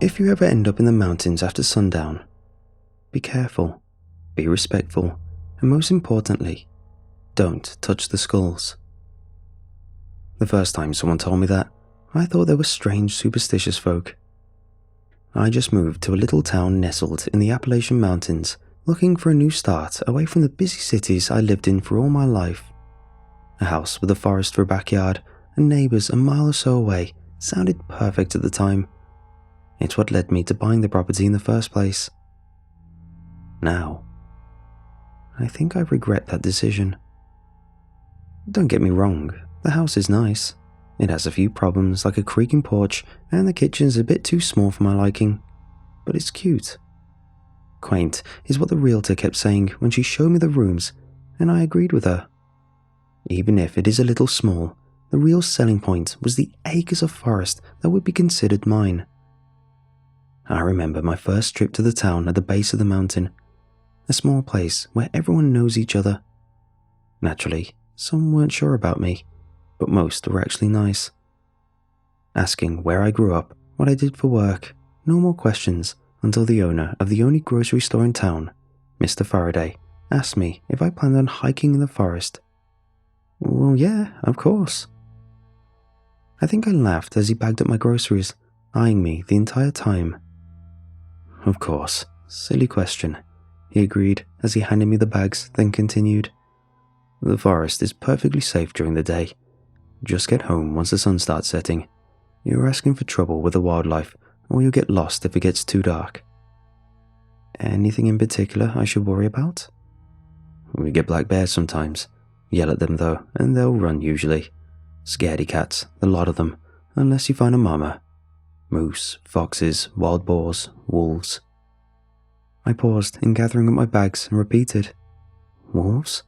If you ever end up in the mountains after sundown, be careful, be respectful, and most importantly, don't touch the skulls. The first time someone told me that, I thought they were strange, superstitious folk. I just moved to a little town nestled in the Appalachian Mountains, looking for a new start away from the busy cities I lived in for all my life. A house with a forest for a backyard and neighbours a mile or so away sounded perfect at the time. It's what led me to buying the property in the first place. Now, I think I regret that decision. Don't get me wrong, the house is nice. It has a few problems like a creaking porch and the kitchen's a bit too small for my liking, but it's cute. Quaint is what the realtor kept saying when she showed me the rooms, and I agreed with her. Even if it is a little small, the real selling point was the acres of forest that would be considered mine. I remember my first trip to the town at the base of the mountain, a small place where everyone knows each other. Naturally, some weren't sure about me, but most were actually nice. Asking where I grew up, what I did for work, no more questions until the owner of the only grocery store in town, Mr. Faraday, asked me if I planned on hiking in the forest. Well, yeah, of course. I think I laughed as he bagged up my groceries, eyeing me the entire time. Of course, silly question, he agreed as he handed me the bags, then continued. The forest is perfectly safe during the day. Just get home once the sun starts setting. You're asking for trouble with the wildlife, or you'll get lost if it gets too dark. Anything in particular I should worry about? We get black bears sometimes. Yell at them though, and they'll run usually. Scaredy cats, the lot of them, unless you find a mama. Moose, foxes, wild boars, wolves. I paused in gathering up my bags and repeated. Wolves?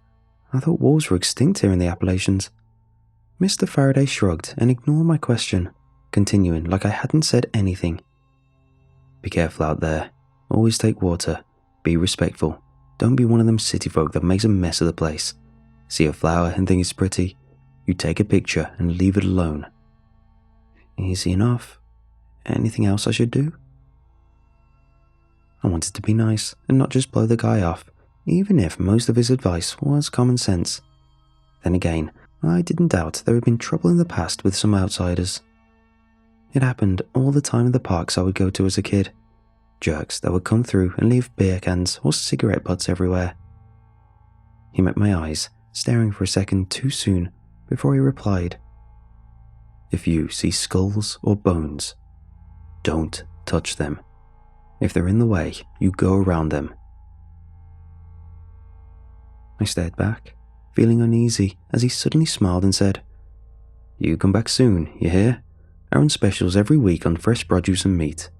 I thought wolves were extinct here in the Appalachians. Mr. Faraday shrugged and ignored my question, continuing like I hadn't said anything. Be careful out there. Always take water. Be respectful. Don't be one of them city folk that makes a mess of the place. See a flower and think it's pretty. You take a picture and leave it alone. Easy enough. Anything else I should do? I wanted to be nice and not just blow the guy off, even if most of his advice was common sense. Then again, I didn't doubt there had been trouble in the past with some outsiders. It happened all the time in the parks I would go to as a kid. Jerks that would come through and leave beer cans or cigarette butts everywhere. He met my eyes, staring for a second too soon before he replied. If you see skulls or bones, don't touch them. If they're in the way, you go around them. I stared back, feeling uneasy as he suddenly smiled and said, You come back soon, you hear? Our own specials every week on fresh produce and meat.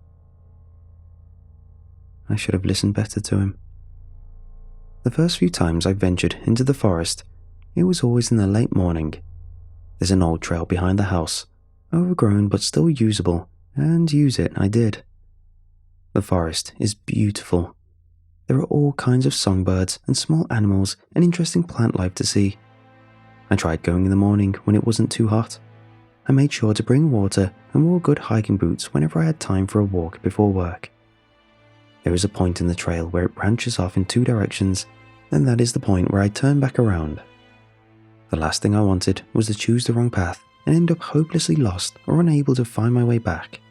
I should have listened better to him. The first few times I ventured into the forest, it was always in the late morning. There's an old trail behind the house, overgrown but still usable, and use it I did. The forest is beautiful. There are all kinds of songbirds and small animals and interesting plant life to see. I tried going in the morning when it wasn't too hot. I made sure to bring water and wore good hiking boots whenever I had time for a walk before work. There is a point in the trail where it branches off in two directions, and that is the point where I turn back around. The last thing I wanted was to choose the wrong path and end up hopelessly lost or unable to find my way back.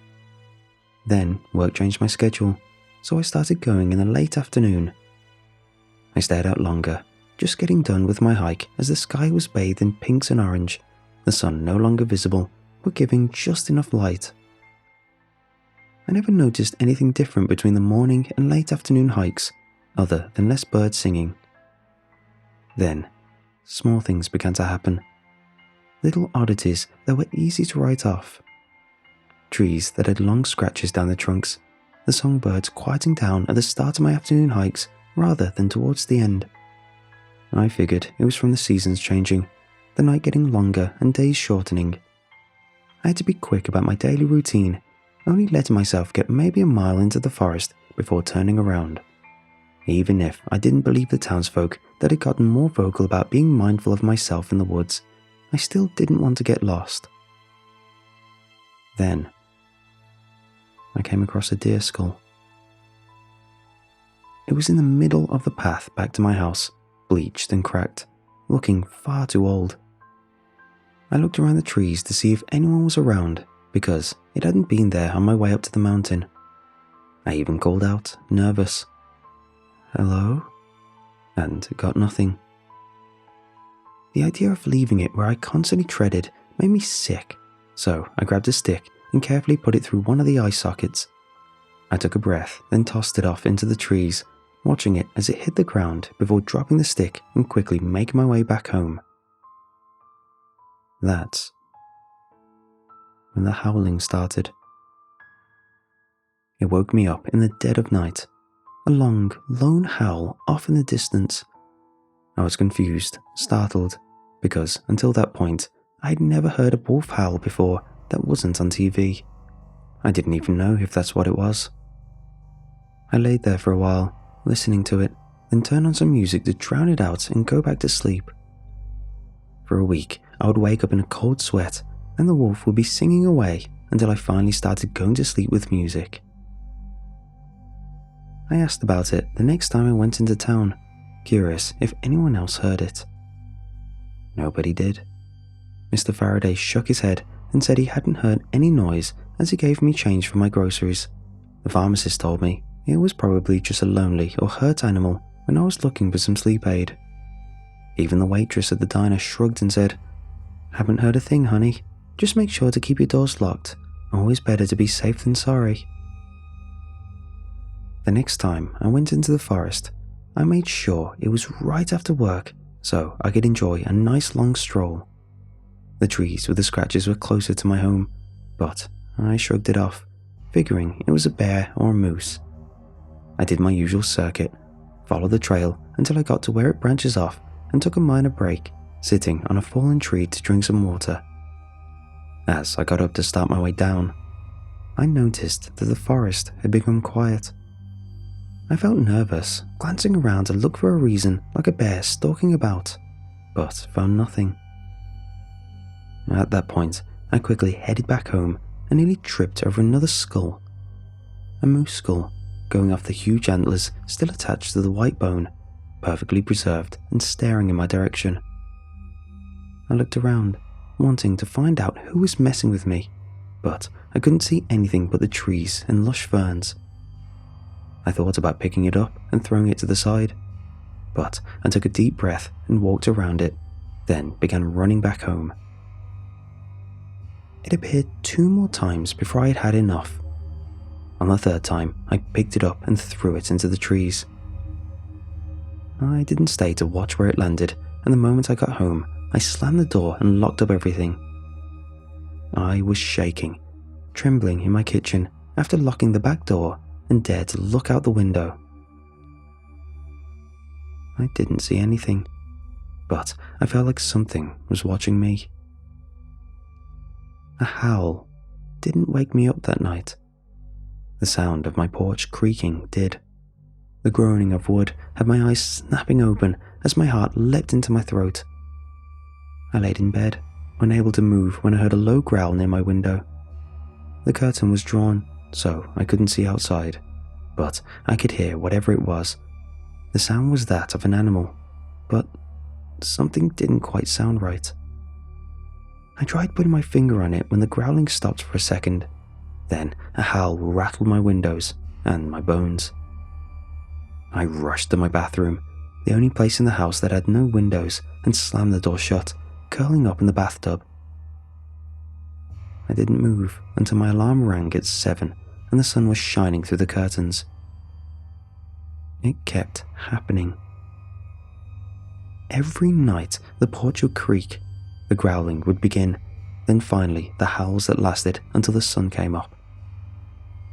Then work changed my schedule, so I started going in the late afternoon. I stayed out longer, just getting done with my hike as the sky was bathed in pinks and orange, the sun no longer visible, but giving just enough light. I never noticed anything different between the morning and late afternoon hikes, other than less birds singing. Then, small things began to happen. Little oddities that were easy to write off. Trees that had long scratches down their trunks, the songbirds quieting down at the start of my afternoon hikes rather than towards the end. I figured it was from the seasons changing, the night getting longer and days shortening. I had to be quick about my daily routine, only letting myself get maybe a mile into the forest before turning around. Even if I didn't believe the townsfolk that had gotten more vocal about being mindful of myself in the woods, I still didn't want to get lost. Then, I came across a deer skull. It was in the middle of the path back to my house, bleached and cracked, looking far too old. I looked around the trees to see if anyone was around because it hadn't been there on my way up to the mountain. I even called out, nervous, "Hello?" and got nothing. The idea of leaving it where I constantly treaded made me sick, so I grabbed a stick and carefully put it through one of the eye sockets. I took a breath, then tossed it off into the trees, watching it as it hit the ground before dropping the stick and quickly making my way back home. That's when the howling started. It woke me up in the dead of night, a long, lone howl off in the distance. I was confused, startled, because until that point, I'd never heard a wolf howl before that wasn't on TV. I didn't even know if that's what it was. I laid there for a while, listening to it, then turned on some music to drown it out and go back to sleep. For a week, I would wake up in a cold sweat, and the wolf would be singing away until I finally started going to sleep with music. I asked about it the next time I went into town, curious if anyone else heard it. Nobody did. Mr. Faraday shook his head and said he hadn't heard any noise as he gave me change for my groceries. The pharmacist told me it was probably just a lonely or hurt animal when I was looking for some sleep aid. Even the waitress at the diner shrugged and said, "Haven't heard a thing, honey. Just make sure to keep your doors locked. Always better to be safe than sorry." The next time I went into the forest, I made sure it was right after work so I could enjoy a nice long stroll. The trees with the scratches were closer to my home, but I shrugged it off, figuring it was a bear or a moose. I did my usual circuit, followed the trail until I got to where it branches off and took a minor break, sitting on a fallen tree to drink some water. As I got up to start my way down, I noticed that the forest had become quiet. I felt nervous, glancing around to look for a reason like a bear stalking about, but found nothing. At that point, I quickly headed back home and nearly tripped over another skull. A moose skull, going off the huge antlers still attached to the white bone, perfectly preserved and staring in my direction. I looked around, wanting to find out who was messing with me, but I couldn't see anything but the trees and lush ferns. I thought about picking it up and throwing it to the side, but I took a deep breath and walked around it, then began running back home. It appeared 2 more times before I had had enough. On the 3rd time, I picked it up and threw it into the trees. I didn't stay to watch where it landed, and the moment I got home, I slammed the door and locked up everything. I was shaking, trembling in my kitchen after locking the back door and dared to look out the window. I didn't see anything, but I felt like something was watching me. A howl didn't wake me up that night. The sound of my porch creaking did. The groaning of wood had my eyes snapping open as my heart leapt into my throat. I laid in bed, unable to move when I heard a low growl near my window. The curtain was drawn, so I couldn't see outside, but I could hear whatever it was. The sound was that of an animal, but something didn't quite sound right. I tried putting my finger on it when the growling stopped for a second. Then a howl rattled my windows and my bones. I rushed to my bathroom, the only place in the house that had no windows, and slammed the door shut, curling up in the bathtub. I didn't move until my alarm rang at 7 and the sun was shining through the curtains. It kept happening. Every night the porch would creak, the growling would begin, then finally the howls that lasted until the sun came up.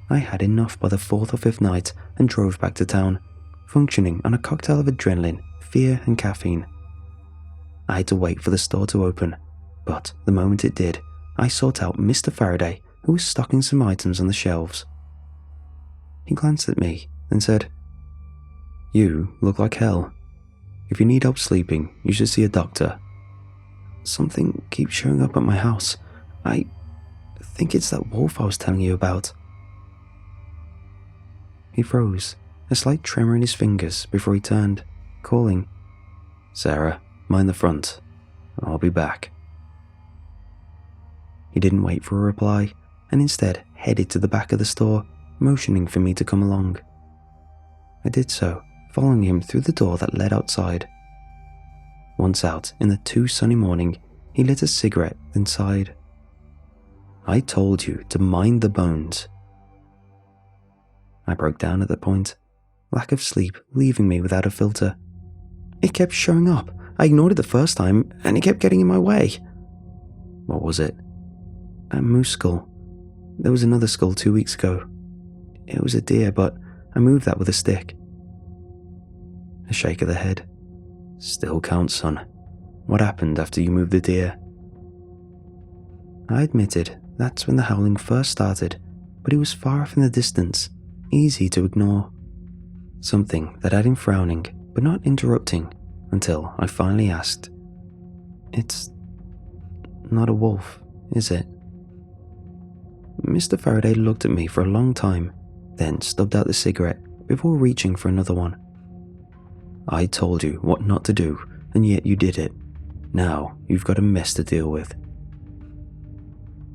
I had enough by the 4th or 5th night and drove back to town, functioning on a cocktail of adrenaline, fear and caffeine. I had to wait for the store to open, but the moment it did, I sought out Mr. Faraday, who was stocking some items on the shelves. He glanced at me and said, "You look like hell. If you need help sleeping, you should see a doctor. Something keeps showing up at my house. I think it's that wolf I was telling you about." he froze, a slight tremor in his fingers before he turned, calling, "Sarah, mind the front. I'll be back." He didn't wait for a reply, and instead headed to the back of the store, motioning for me to come along. I did so, following him through the door that led outside. Once out, in the too sunny morning, he lit a cigarette, then sighed. "I told you to mind the bones." I broke down at that point, lack of sleep leaving me without a filter. It kept showing up. I ignored it the first time, and it kept getting in my way. What was it? A moose skull. There was another skull 2 weeks ago. It was a deer, but I moved that with a stick. A shake of the head. "Still counts, son. What happened after you moved the deer?" I admitted that's when the howling first started, but it was far off in the distance, easy to ignore. Something that had him frowning, but not interrupting, until I finally asked, "It's not a wolf, is it?" Mr. Faraday looked at me for a long time, then stubbed out the cigarette before reaching for another one. "I told you what not to do, and yet you did it. Now you've got a mess to deal with."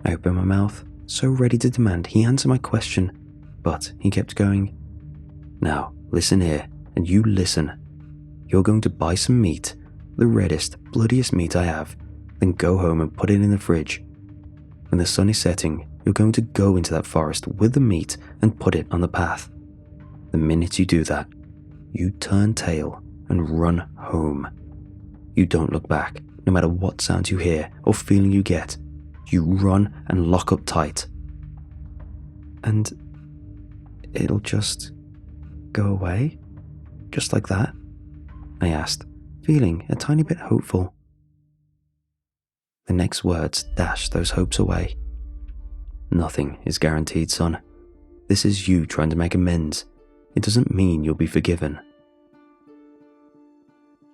I opened my mouth, so ready to demand he answer my question, but he kept going. "Now, listen here, and you listen. You're going to buy some meat, the reddest, bloodiest meat I have, then go home and put it in the fridge. When the sun is setting, you're going to go into that forest with the meat and put it on the path. The minute you do that, you turn tail and run home. You don't look back, no matter what sounds you hear or feeling you get. You run and lock up tight. And it'll just go away? Just like that?" I asked, feeling a tiny bit hopeful. The next words dashed those hopes away. "Nothing is guaranteed, son. This is you trying to make amends. It doesn't mean you'll be forgiven."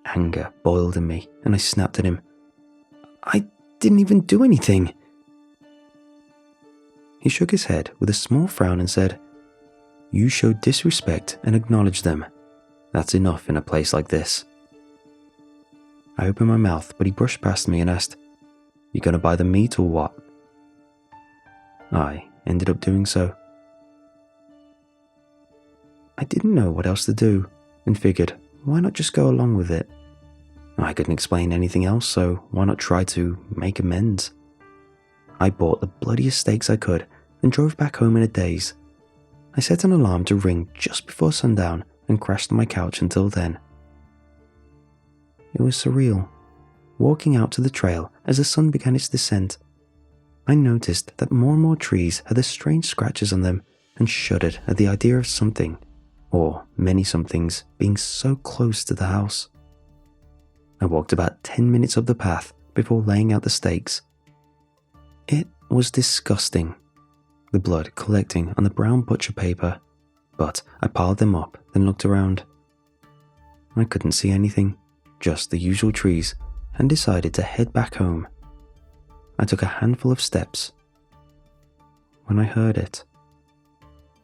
Anger boiled in me, and I snapped at him. "I didn't even do anything." He shook his head with a small frown and said, "You showed disrespect and acknowledged them. That's enough in a place like this." I opened my mouth, but he brushed past me and asked, "You gonna buy the meat or what?" I ended up doing so. I didn't know what else to do, and figured, why not just go along with it? I couldn't explain anything else, so why not try to make amends? I bought the bloodiest steaks I could and drove back home in a daze. I set an alarm to ring just before sundown and crashed on my couch until then. It was surreal. Walking out to the trail as the sun began its descent, I noticed that more and more trees had the strange scratches on them and shuddered at the idea of something, or many somethings, being so close to the house. I walked about 10 minutes up the path before laying out the steaks. It was disgusting, the blood collecting on the brown butcher paper, but I piled them up, then looked around. I couldn't see anything, just the usual trees, and decided to head back home. I took a handful of steps when I heard it.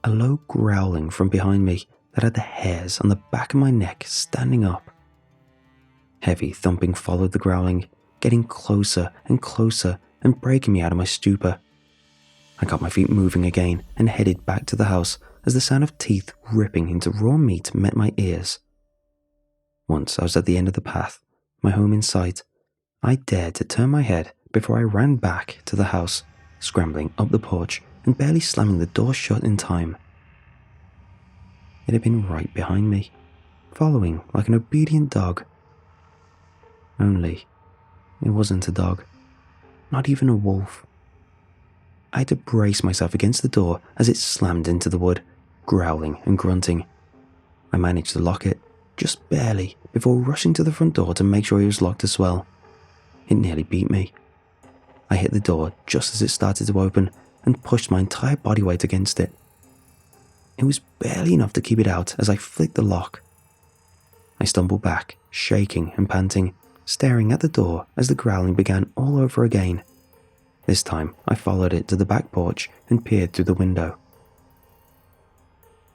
A low growling from behind me that had the hairs on the back of my neck standing up. Heavy thumping followed the growling, getting closer and closer and breaking me out of my stupor. I got my feet moving again and headed back to the house as the sound of teeth ripping into raw meat met my ears. Once I was at the end of the path, my home in sight, I dared to turn my head before I ran back to the house, scrambling up the porch and barely slamming the door shut in time. It had been right behind me, following like an obedient dog. Only, it wasn't a dog, not even a wolf. I had to brace myself against the door as it slammed into the wood, growling and grunting. I managed to lock it, just barely, before rushing to the front door to make sure it was locked as well. It nearly beat me. I hit the door just as it started to open and pushed my entire body weight against it. It was barely enough to keep it out as I flicked the lock. I stumbled back, shaking and panting, staring at the door as the growling began all over again. This time, I followed it to the back porch and peered through the window.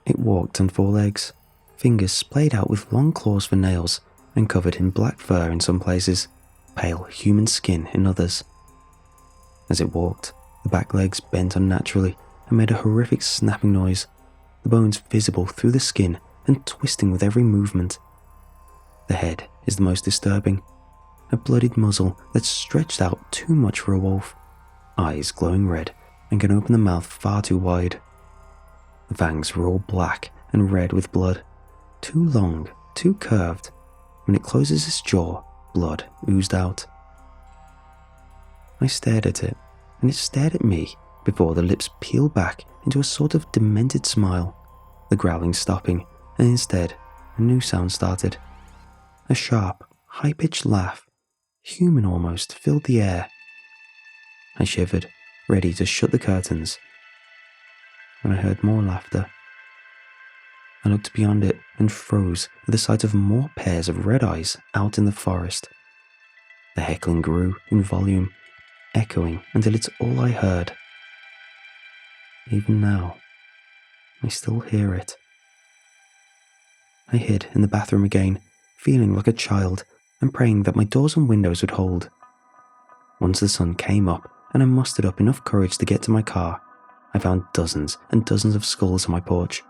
It walked on four legs, fingers splayed out with long claws for nails and covered in black fur in some places, pale human skin in others. As it walked, the back legs bent unnaturally and made a horrific snapping noise, the bones visible through the skin and twisting with every movement. The head is the most disturbing, a bloodied muzzle that's stretched out too much for a wolf, eyes glowing red and can open the mouth far too wide. The fangs were all black and red with blood, too long, too curved. When it closes its jaw, blood oozed out. I stared at it, and it stared at me before the lips peeled back into a sort of demented smile, the growling stopping, and instead a new sound started. A sharp, high-pitched laugh, human almost, filled the air. I shivered, ready to shut the curtains, when I heard more laughter. I looked beyond it and froze at the sight of more pairs of red eyes out in the forest. The heckling grew in volume, echoing until it's all I heard. Even now, I still hear it. I hid in the bathroom again, feeling like a child and praying that my doors and windows would hold. Once the sun came up and I mustered up enough courage to get to my car, I found dozens and dozens of skulls on my porch,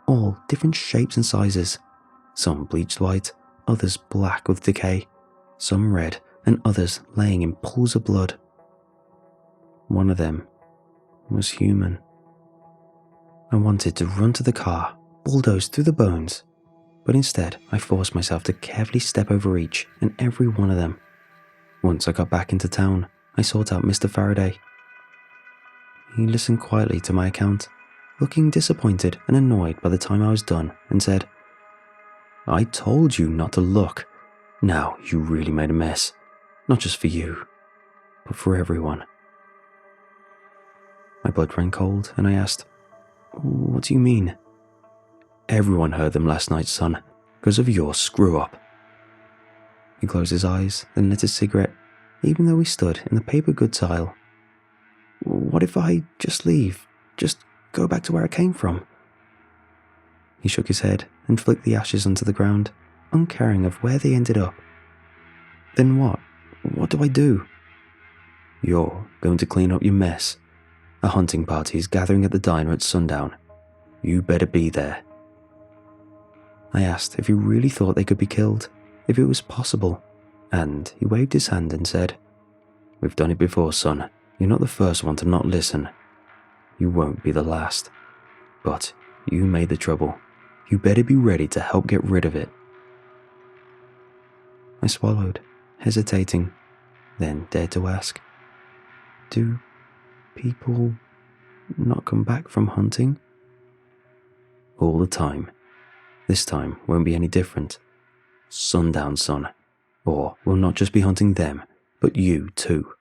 all different shapes and sizes, some bleached white, others black with decay, some red, and others laying in pools of blood. One of them was human. I wanted to run to the car, bulldoze through the bones, but instead I forced myself to carefully step over each and every one of them. Once I got back into town, I sought out Mr. Faraday. He listened quietly to my account, looking disappointed and annoyed by the time I was done, and said, "I told you not to look. Now you really made a mess, not just for you, but for everyone." My blood ran cold, and I asked, "What do you mean?" "Everyone heard them last night, son, because of your screw-up." He closed his eyes, then lit a cigarette, even though we stood in the paper goods aisle. "What if I just leave? Just go back to where I came from?" He shook his head and flicked the ashes onto the ground, uncaring of where they ended up. "Then what? What do I do?" "You're going to clean up your mess. A hunting party is gathering at the diner at sundown. You better be there." I asked if he really thought they could be killed, if it was possible, and he waved his hand and said, "We've done it before, son. You're not the first one to not listen. You won't be the last. But you made the trouble. You better be ready to help get rid of it." I swallowed, hesitating, then dared to ask, "Do people not come back from hunting?" "All the time. This time won't be any different. Sundown, son. Or we'll not just be hunting them, but you too."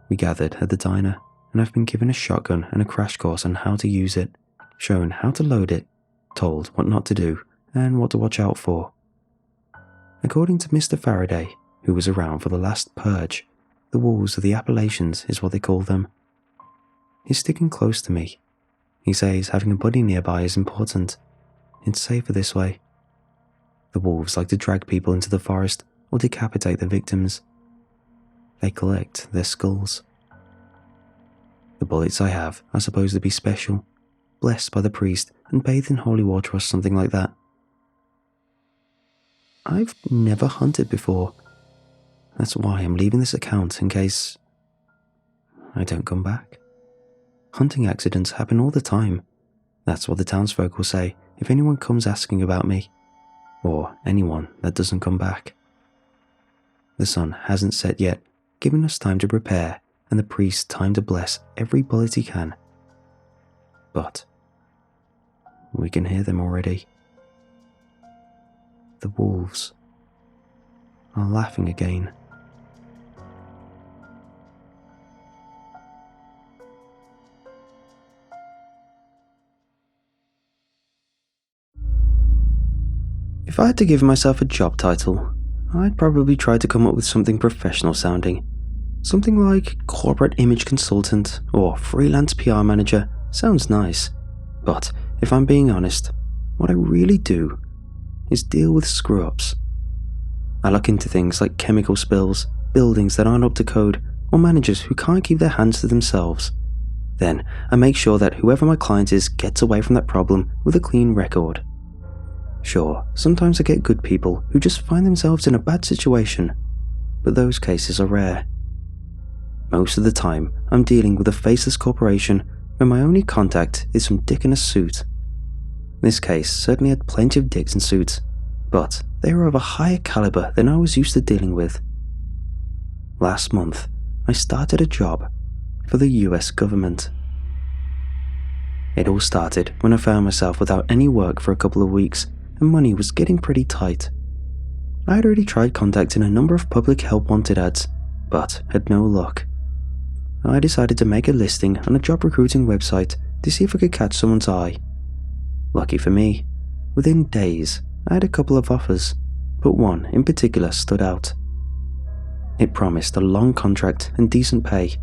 We gathered at the diner, and I've been given a shotgun and a crash course on how to use it, shown how to load it, told what not to do, and what to watch out for. According to Mr. Faraday, who was around for the last purge, the wolves of the Appalachians is what they call them. He's sticking close to me. He says having a buddy nearby is important. It's safer this way. The wolves like to drag people into the forest or decapitate their victims. They collect their skulls. The bullets I have are supposed to be special, blessed by the priest and bathed in holy water or something like that. I've never hunted before. That's why I'm leaving this account in case I don't come back. Hunting accidents happen all the time. That's what the townsfolk will say if anyone comes asking about me, or anyone that doesn't come back. The sun hasn't set yet, giving us time to prepare and the priest time to bless every bullet he can. But we can hear them already. The wolves are laughing again. If I had to give myself a job title, I'd probably try to come up with something professional sounding. Something like corporate image consultant or freelance PR manager sounds nice. But if I'm being honest, what I really do is deal with screw-ups. I look into things like chemical spills, buildings that aren't up to code, or managers who can't keep their hands to themselves. Then I make sure that whoever my client is gets away from that problem with a clean record. Sure, sometimes I get good people who just find themselves in a bad situation, but those cases are rare. Most of the time, I'm dealing with a faceless corporation where my only contact is some dick in a suit. This case certainly had plenty of dicks in suits, but they were of a higher caliber than I was used to dealing with. Last month, I started a job for the US government. It all started when I found myself without any work for a couple of weeks and money was getting pretty tight. I had already tried contacting a number of public help wanted ads, but had no luck. I decided to make a listing on a job recruiting website to see if I could catch someone's eye. Lucky for me, within days I had a couple of offers, but one in particular stood out. It promised a long contract and decent pay.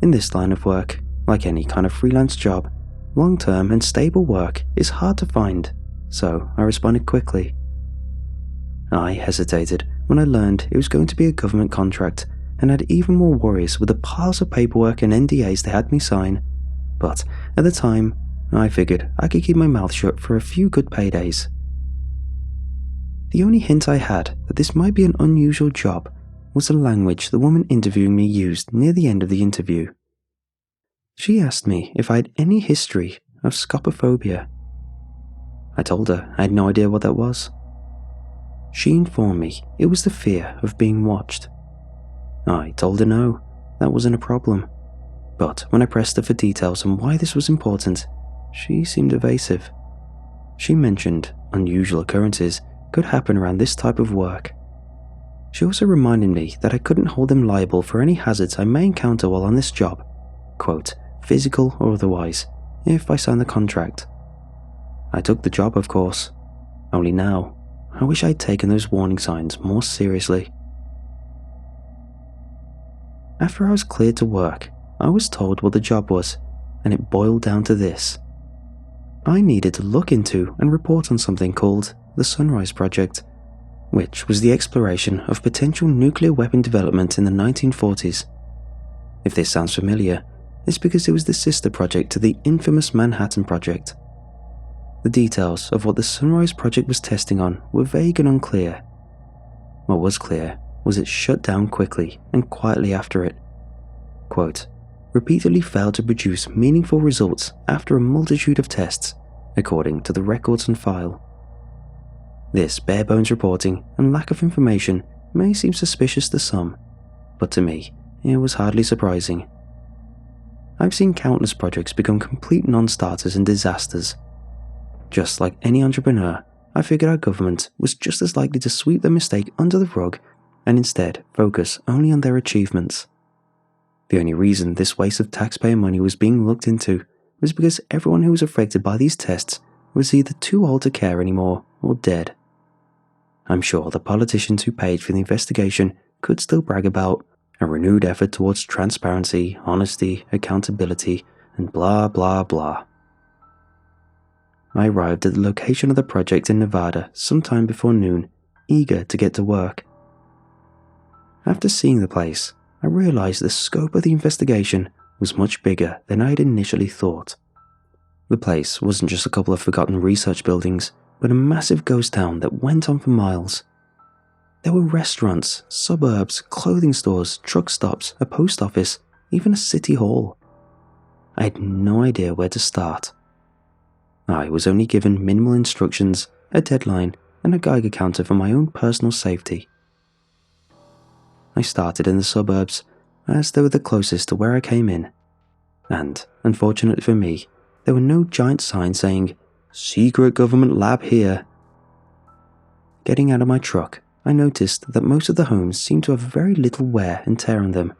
In this line of work, like any kind of freelance job, long-term and stable work is hard to find, so I responded quickly. I hesitated when I learned it was going to be a government contract and had even more worries with the piles of paperwork and NDAs they had me sign, but at the time, I figured I could keep my mouth shut for a few good paydays. The only hint I had that this might be an unusual job was the language the woman interviewing me used near the end of the interview. She asked me if I had any history of scopophobia. I told her I had no idea what that was. She informed me it was the fear of being watched. I told her no, that wasn't a problem. But when I pressed her for details on why this was important, she seemed evasive. She mentioned unusual occurrences could happen around this type of work. She also reminded me that I couldn't hold them liable for any hazards I may encounter while on this job, quote, physical or otherwise, if I signed the contract. I took the job, of course. Only now, I wish I'd taken those warning signs more seriously. After I was cleared to work, I was told what the job was, and it boiled down to this. I needed to look into and report on something called the Sunrise Project, which was the exploration of potential nuclear weapon development in the 1940s. If this sounds familiar, it's because it was the sister project to the infamous Manhattan Project. The details of what the Sunrise Project was testing on were vague and unclear. What was clear was it shut down quickly and quietly after it. Quote, repeatedly failed to produce meaningful results after a multitude of tests, according to the records on file. This bare-bones reporting and lack of information may seem suspicious to some, but to me, it was hardly surprising. I've seen countless projects become complete non-starters and disasters. Just like any entrepreneur, I figured our government was just as likely to sweep their mistake under the rug and instead focus only on their achievements. The only reason this waste of taxpayer money was being looked into was because everyone who was affected by these tests was either too old to care anymore or dead. I'm sure the politicians who paid for the investigation could still brag about a renewed effort towards transparency, honesty, accountability, and blah blah blah. I arrived at the location of the project in Nevada sometime before noon, eager to get to work. After seeing the place, I realized the scope of the investigation was much bigger than I had initially thought. The place wasn't just a couple of forgotten research buildings, but a massive ghost town that went on for miles. There were restaurants, suburbs, clothing stores, truck stops, a post office, even a city hall. I had no idea where to start. I was only given minimal instructions, a deadline, and a Geiger counter for my own personal safety. I started in the suburbs, as they were the closest to where I came in. And, unfortunately for me, there were no giant signs saying, "Secret government lab here." Getting out of my truck, I noticed that most of the homes seemed to have very little wear and tear on them.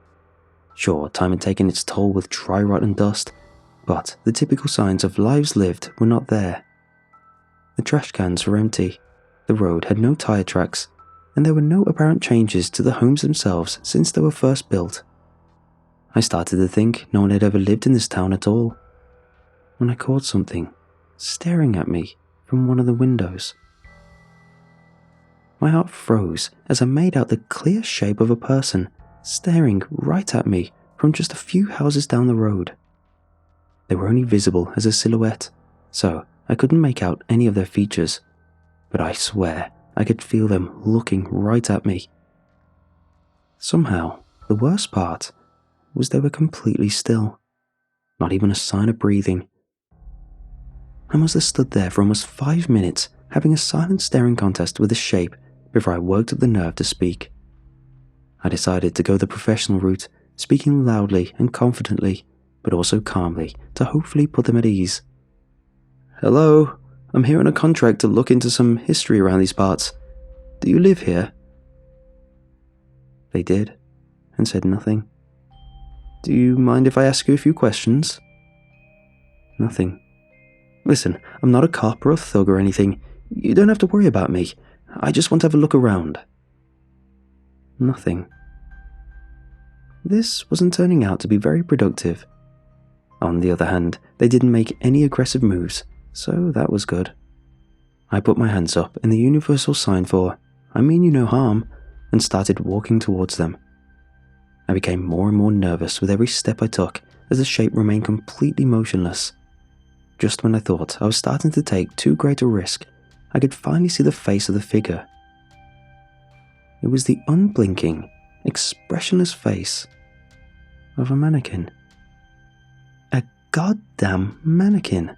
Sure, time had taken its toll with dry rot and dust, but the typical signs of lives lived were not there. The trash cans were empty, the road had no tire tracks, and there were no apparent changes to the homes themselves since they were first built. I started to think no one had ever lived in this town at all. when I caught something staring at me from one of the windows. My heart froze as I made out the clear shape of a person staring right at me from just a few houses down the road. They were only visible as a silhouette, so I couldn't make out any of their features, but I swear I could feel them looking right at me. Somehow, the worst part was they were completely still, not even a sign of breathing. I must have stood there for almost 5 minutes having a silent staring contest with the shape before I worked up the nerve to speak. I decided to go the professional route, speaking loudly and confidently, but also calmly to hopefully put them at ease. "Hello, I'm here on a contract to look into some history around these parts. Do you live here?" They did, and said nothing. "Do you mind if I ask you a few questions?" Nothing. "Listen, I'm not a cop or a thug or anything. You don't have to worry about me. I just want to have a look around." Nothing. This wasn't turning out to be very productive. On the other hand, they didn't make any aggressive moves, so that was good. I put my hands up in the universal sign for, "I mean you no harm," and started walking towards them. I became more and more nervous with every step I took as the shape remained completely motionless. Just when I thought I was starting to take too great a risk, I could finally see the face of the figure. It was the unblinking, expressionless face of a mannequin. A goddamn mannequin.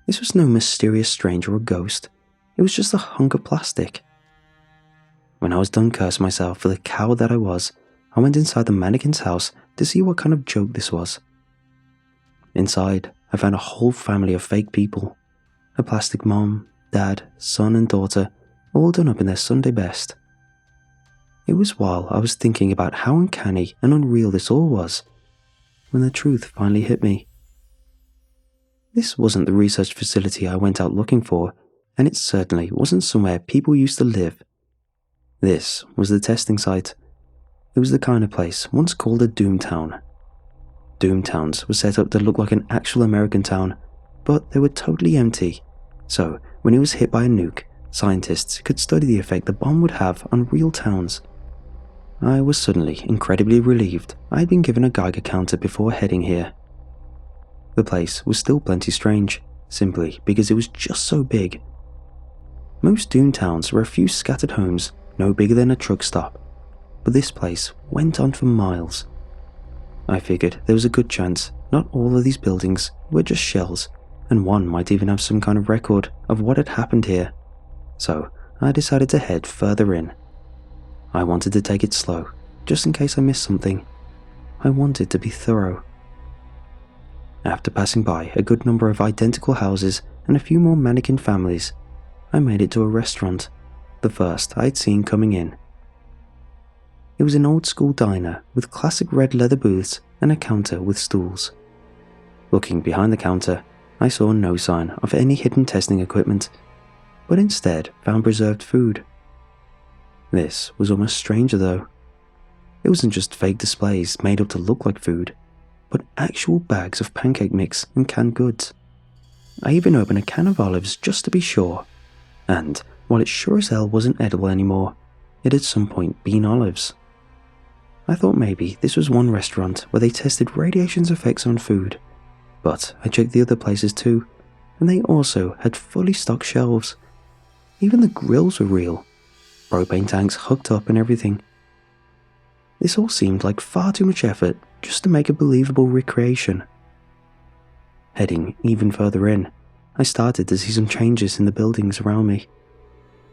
This was no mysterious stranger or ghost. It was just a hunk of plastic. When I was done cursing myself for the coward that I was, I went inside the mannequin's house to see what kind of joke this was. Inside, I found a whole family of fake people. A plastic mom, dad, son and daughter, all done up in their Sunday best. It was while I was thinking about how uncanny and unreal this all was, when the truth finally hit me. This wasn't the research facility I went out looking for, and it certainly wasn't somewhere people used to live. This was the testing site. It was the kind of place once called a Doomtown. Doomtowns were set up to look like an actual American town, but they were totally empty, so when it was hit by a nuke, scientists could study the effect the bomb would have on real towns. I was suddenly incredibly relieved I had been given a Geiger counter before heading here. The place was still plenty strange, simply because it was just so big. Most Doomtowns were a few scattered homes, no bigger than a truck stop, but this place went on for miles. I figured there was a good chance not all of these buildings were just shells, and one might even have some kind of record of what had happened here, so I decided to head further in. I wanted to take it slow, just in case I missed something. I wanted to be thorough. After passing by a good number of identical houses and a few more mannequin families, I made it to a restaurant, the first I had seen coming in. It was an old-school diner with classic red leather booths and a counter with stools. Looking behind the counter, I saw no sign of any hidden testing equipment, but instead found preserved food. This was almost stranger though. It wasn't just fake displays made up to look like food, but actual bags of pancake mix and canned goods. I even opened a can of olives just to be sure, and while it sure as hell wasn't edible anymore, it had at some point been olives. I thought maybe this was one restaurant where they tested radiation's effects on food, but I checked the other places too, and they also had fully stocked shelves. Even the grills were real, propane tanks hooked up and everything. This all seemed like far too much effort just to make a believable recreation. Heading even further in, I started to see some changes in the buildings around me.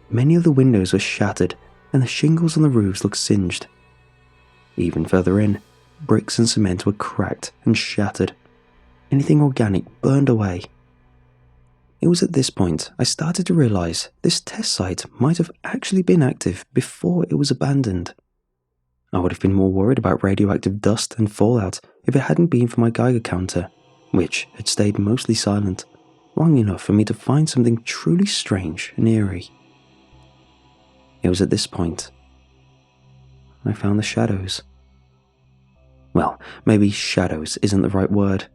Many of the windows were shattered and the shingles on the roofs looked singed. Even further in, bricks and cement were cracked and shattered. Anything organic burned away. It was at this point I started to realize this test site might have actually been active before it was abandoned. I would have been more worried about radioactive dust and fallout if it hadn't been for my Geiger counter, which had stayed mostly silent, long enough for me to find something truly strange and eerie. It was at this point I found the shadows. Well, maybe shadows isn't the right word,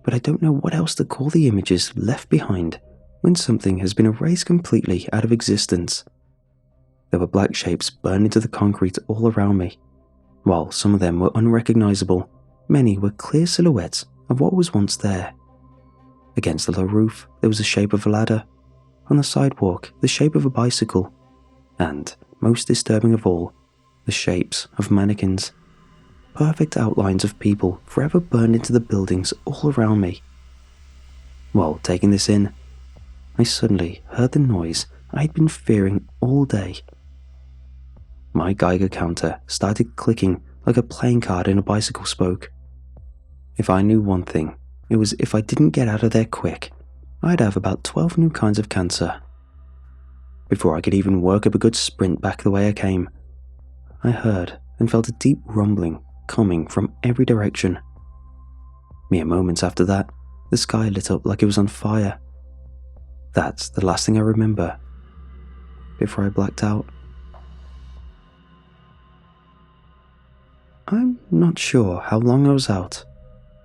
but I don't know what else to call the images left behind when something has been erased completely out of existence. There were black shapes burned into the concrete all around me. While some of them were unrecognizable, many were clear silhouettes of what was once there. Against the low roof, there was the shape of a ladder. On the sidewalk, the shape of a bicycle. And, most disturbing of all, the shapes of mannequins. Perfect outlines of people forever burned into the buildings all around me. While taking this in, I suddenly heard the noise I had been fearing all day. My Geiger counter started clicking like a playing card in a bicycle spoke. If I knew one thing, it was if I didn't get out of there quick, I'd have about 12 new kinds of cancer. Before I could even work up a good sprint back the way I came, I heard and felt a deep rumbling coming from every direction. Mere moments after that, the sky lit up like it was on fire. That's the last thing I remember, before I blacked out. I'm not sure how long I was out,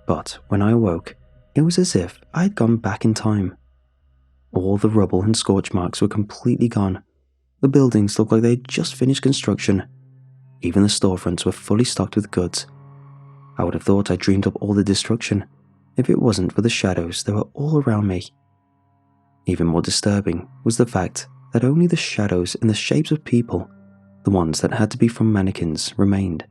but when I awoke, it was as if I had gone back in time. All the rubble and scorch marks were completely gone. The buildings looked like they had just finished construction. Even the storefronts were fully stocked with goods. I would have thought I dreamed up all the destruction, if it wasn't for the shadows that were all around me. Even more disturbing was the fact that only the shadows in the shapes of people, the ones that had to be from mannequins, remained.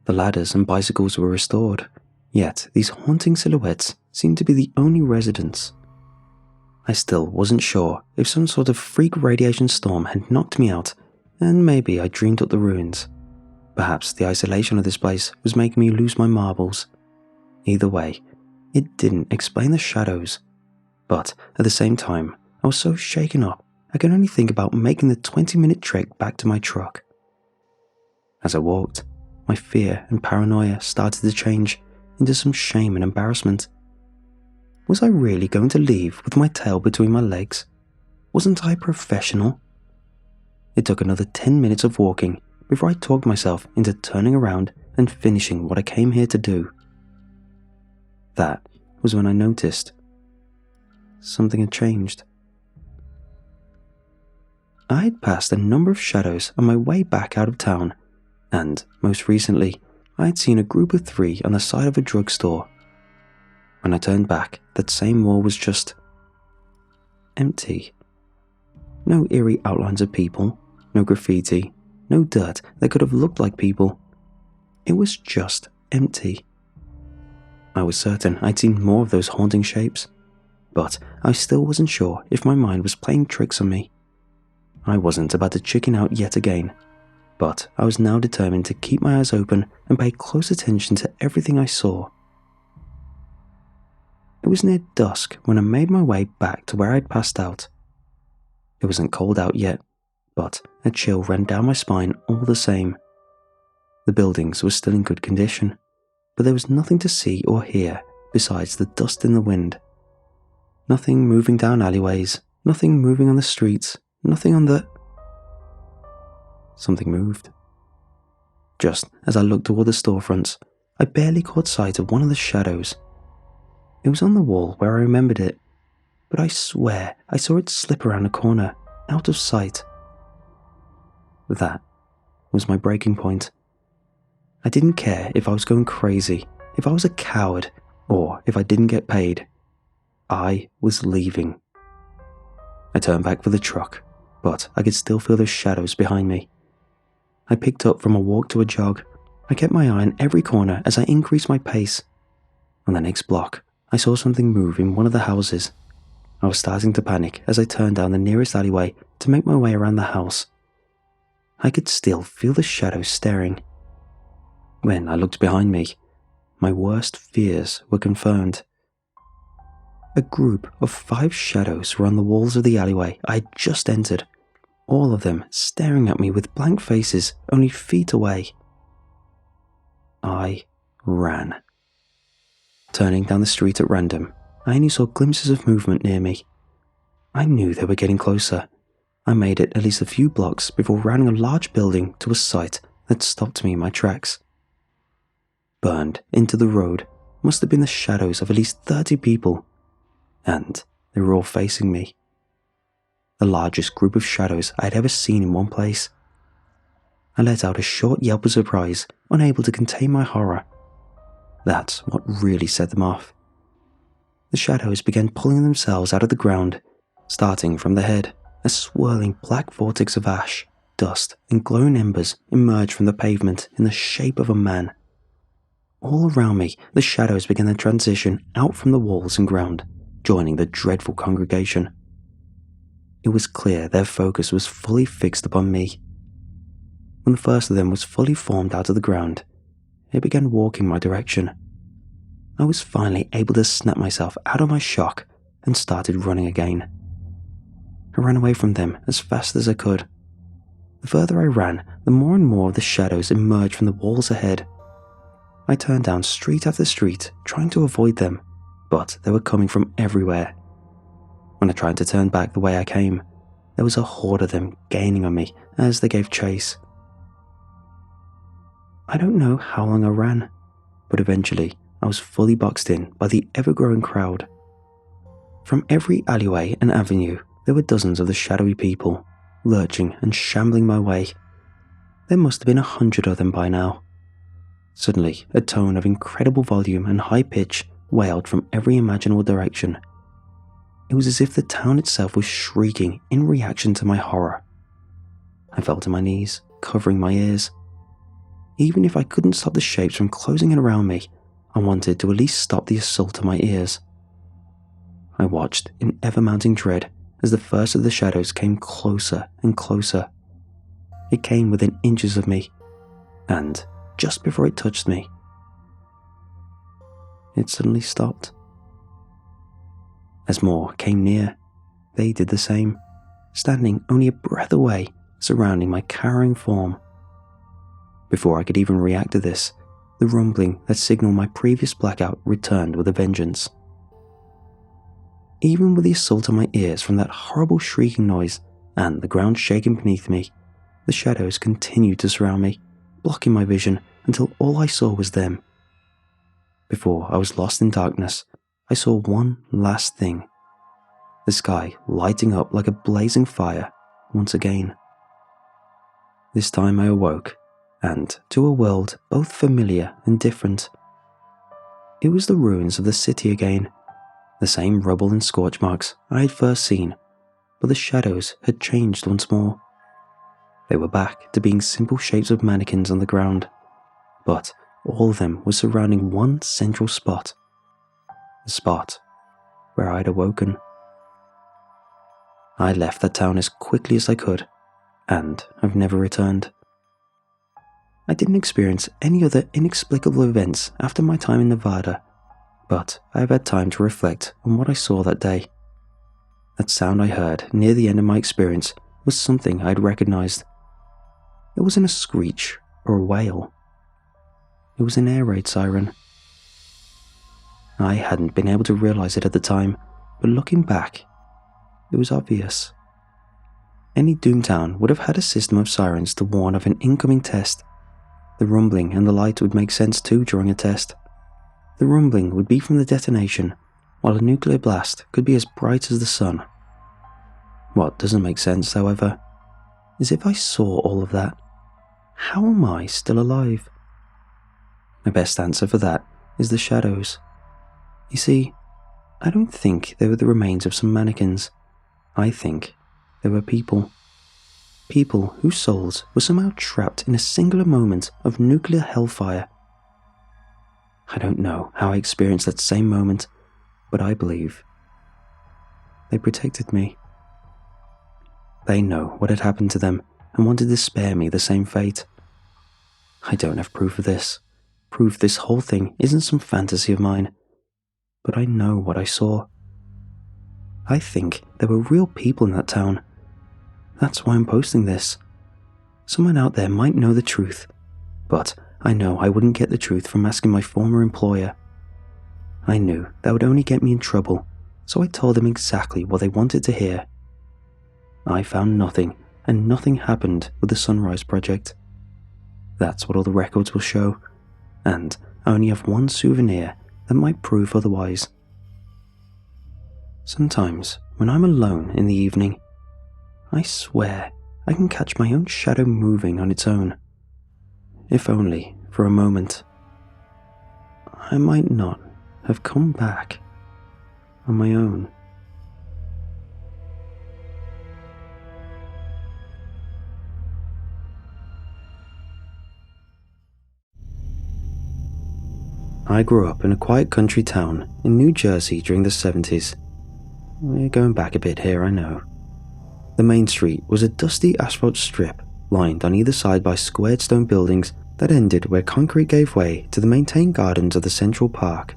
The ladders and bicycles were restored, yet these haunting silhouettes seemed to be the only residents. I still wasn't sure if some sort of freak radiation storm had knocked me out, and maybe I dreamed up the ruins. Perhaps the isolation of this place was making me lose my marbles. Either way, it didn't explain the shadows. But at the same time, I was so shaken up, I could only think about making the 20-minute trek back to my truck. As I walked, my fear and paranoia started to change into some shame and embarrassment. Was I really going to leave with my tail between my legs? Wasn't I professional? It took another 10 minutes of walking before I talked myself into turning around and finishing what I came here to do. That was when I noticed something had changed. I had passed a number of shadows on my way back out of town, and most recently, I had seen a group of 3 on the side of a drugstore. When I turned back, that same wall was just empty. No eerie outlines of people, no graffiti, no dirt that could have looked like people. It was just empty. I was certain I'd seen more of those haunting shapes, but I still wasn't sure if my mind was playing tricks on me. I wasn't about to chicken out yet again, but I was now determined to keep my eyes open and pay close attention to everything I saw. It was near dusk when I made my way back to where I'd passed out. It wasn't cold out yet, but a chill ran down my spine all the same. The buildings were still in good condition, but there was nothing to see or hear besides the dust in the wind. Nothing moving down alleyways, nothing moving on the streets, nothing on the... Something moved. Just as I looked toward the storefronts, I barely caught sight of one of the shadows. It was on the wall where I remembered it, but I swear I saw it slip around a corner, out of sight. That was my breaking point. I didn't care if I was going crazy, if I was a coward, or if I didn't get paid. I was leaving. I turned back for the truck, but I could still feel those shadows behind me. I picked up from a walk to a jog. I kept my eye on every corner as I increased my pace. On the next block, I saw something move in one of the houses. I was starting to panic as I turned down the nearest alleyway to make my way around the house. I could still feel the shadows staring. When I looked behind me, my worst fears were confirmed. A group of 5 shadows were on the walls of the alleyway I had just entered, all of them staring at me with blank faces only feet away. I ran. Turning down the street at random, I only saw glimpses of movement near me. I knew they were getting closer. I made it at least a few blocks before rounding a large building to a sight that stopped me in my tracks. Burned into the road must have been the shadows of at least 30 people, and they were all facing me. The largest group of shadows I had ever seen in one place. I let out a short yelp of surprise, unable to contain my horror. That's what really set them off. The shadows began pulling themselves out of the ground, starting from the head. A swirling black vortex of ash, dust, and glowing embers emerged from the pavement in the shape of a man. All around me, the shadows began to transition out from the walls and ground, joining the dreadful congregation. It was clear their focus was fully fixed upon me. When the first of them was fully formed out of the ground, it began walking my direction. I was finally able to snap myself out of my shock and started running again. I ran away from them as fast as I could. The further I ran, the more and more of the shadows emerged from the walls ahead. I turned down street after street, trying to avoid them, but they were coming from everywhere. When I tried to turn back the way I came, there was a horde of them gaining on me as they gave chase. I don't know how long I ran, but eventually I was fully boxed in by the ever-growing crowd. From every alleyway and avenue, there were dozens of the shadowy people, lurching and shambling my way. There must have been 100 of them by now. Suddenly, a tone of incredible volume and high pitch wailed from every imaginable direction. It was as if the town itself was shrieking in reaction to my horror. I fell to my knees, covering my ears. Even if I couldn't stop the shapes from closing in around me, I wanted to at least stop the assault on my ears. I watched in ever-mounting dread as the first of the shadows came closer and closer. It came within inches of me, and just before it touched me, it suddenly stopped. As more came near, they did the same, standing only a breath away, surrounding my cowering form. Before I could even react to this, the rumbling that signaled my previous blackout returned with a vengeance. Even with the assault on my ears from that horrible shrieking noise and the ground shaking beneath me, the shadows continued to surround me, blocking my vision until all I saw was them. Before I was lost in darkness, I saw one last thing. The sky lighting up like a blazing fire once again. This time I awoke, and to a world both familiar and different. It was the ruins of the city again, the same rubble and scorch marks I had first seen, but the shadows had changed once more. They were back to being simple shapes of mannequins on the ground, but all of them were surrounding one central spot. The spot where I had awoken. I left that town as quickly as I could, and I've never returned. I didn't experience any other inexplicable events after my time in Nevada, but I have had time to reflect on what I saw that day. That sound I heard near the end of my experience was something I had recognized. It wasn't a screech or a wail. It was an air raid siren. I hadn't been able to realize it at the time, but looking back, it was obvious. Any Doomtown would have had a system of sirens to warn of an incoming test. The rumbling and the light would make sense too during a test. The rumbling would be from the detonation, while a nuclear blast could be as bright as the sun. What doesn't make sense, however, is if I saw all of that, how am I still alive? My best answer for that is the shadows. You see, I don't think they were the remains of some mannequins. I think they were people. People whose souls were somehow trapped in a singular moment of nuclear hellfire. I don't know how I experienced that same moment, but I believe they protected me. They know what had happened to them and wanted to spare me the same fate. I don't have proof of this. Proof this whole thing isn't some fantasy of mine, but I know what I saw. I think there were real people in that town. That's why I'm posting this. Someone out there might know the truth, but I know I wouldn't get the truth from asking my former employer. I knew that would only get me in trouble, so I told them exactly what they wanted to hear. I found nothing, and nothing happened with the Sunrise Project. That's what all the records will show, and I only have one souvenir that might prove otherwise. Sometimes, when I'm alone in the evening, I swear I can catch my own shadow moving on its own. If only for a moment. I might not have come back on my own. I grew up in a quiet country town in New Jersey during the 70s. We're going back a bit here, I know. The main street was a dusty asphalt strip lined on either side by squared stone buildings that ended where concrete gave way to the maintained gardens of the Central Park.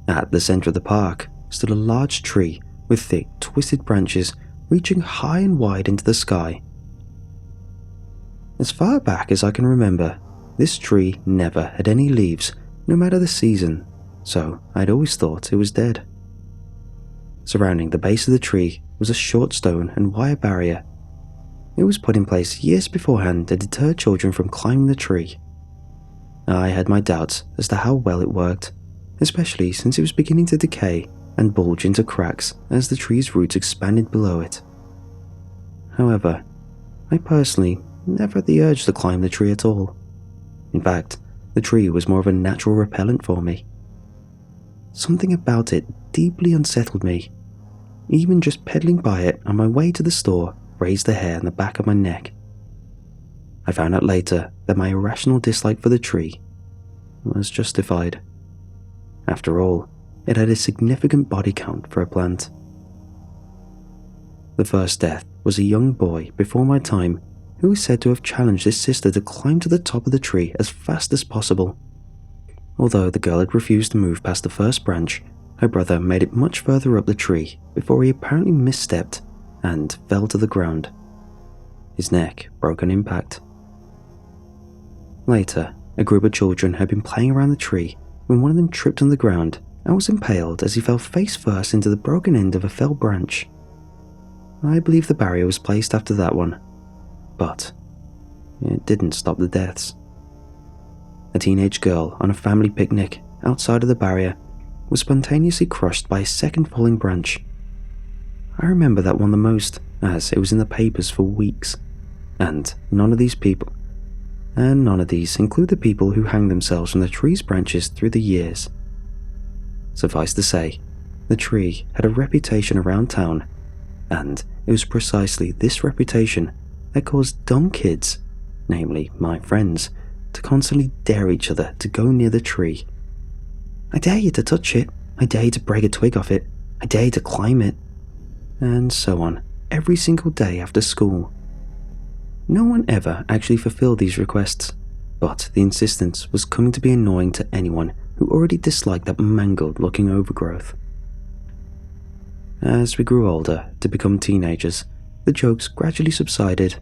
At the center of the park stood a large tree with thick, twisted branches reaching high and wide into the sky. As far back as I can remember, this tree never had any leaves, no matter the season, so I'd always thought it was dead. Surrounding the base of the tree was a short stone and wire barrier. It was put in place years beforehand to deter children from climbing the tree. I had my doubts as to how well it worked, especially since it was beginning to decay and bulge into cracks as the tree's roots expanded below it. However, I personally never had the urge to climb the tree at all. In fact, the tree was more of a natural repellent for me. Something about it deeply unsettled me. Even just pedaling by it on my way to the store raised the hair on the back of my neck. I found out later that my irrational dislike for the tree was justified. After all, it had a significant body count for a plant. The first death was a young boy before my time who was said to have challenged his sister to climb to the top of the tree as fast as possible. Although the girl had refused to move past the first branch, her brother made it much further up the tree before he apparently misstepped and fell to the ground. His neck broke on impact. Later, a group of children had been playing around the tree when one of them tripped on the ground and was impaled as he fell face first into the broken end of a felled branch. I believe the barrier was placed after that one, but it didn't stop the deaths. A teenage girl on a family picnic outside of the barrier was spontaneously crushed by a second falling branch. I remember that one the most, as it was in the papers for weeks, and none of these include the people who hanged themselves from the tree's branches through the years. Suffice to say, the tree had a reputation around town, and it was precisely this reputation that caused dumb kids, namely my friends, to constantly dare each other to go near the tree. I dare you to touch it, I dare you to break a twig off it, I dare you to climb it, and so on, every single day after school. No one ever actually fulfilled these requests, but the insistence was coming to be annoying to anyone who already disliked that mangled-looking overgrowth. As we grew older to become teenagers, the jokes gradually subsided,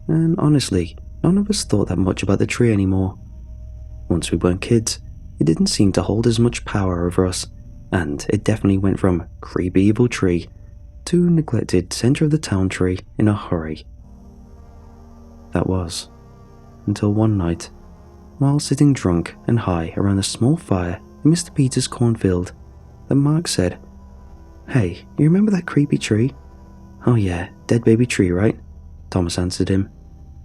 and honestly, none of us thought that much about the tree anymore. Once we weren't kids, it didn't seem to hold as much power over us, and it definitely went from creepy evil tree to neglected center of the town tree in a hurry. That was until one night, while sitting drunk and high around a small fire in Mr. Peter's cornfield, that Mark said, "Hey, you remember that creepy tree?" "Oh yeah, dead baby tree, right?" Thomas answered him.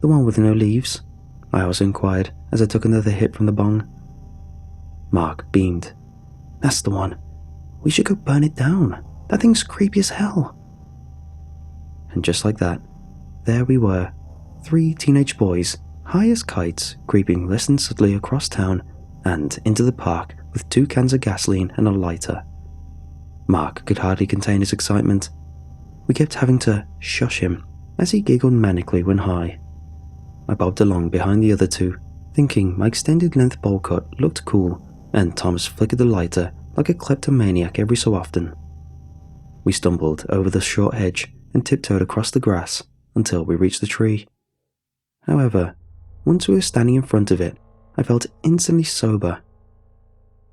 "The one with no leaves?" I also inquired as I took another hit from the bong. Mark beamed. "That's the one. We should go burn it down. That thing's creepy as hell." And just like that, there we were, 3 teenage boys, high as kites, creeping less than subtly across town and into the park with 2 cans of gasoline and a lighter. Mark could hardly contain his excitement. We kept having to shush him as he giggled manically when high. I bobbed along behind the other 2, thinking my extended length bowl cut looked cool, and Thomas flickered the lighter like a kleptomaniac every so often. We stumbled over the short hedge and tiptoed across the grass until we reached the tree. However, once we were standing in front of it, I felt instantly sober.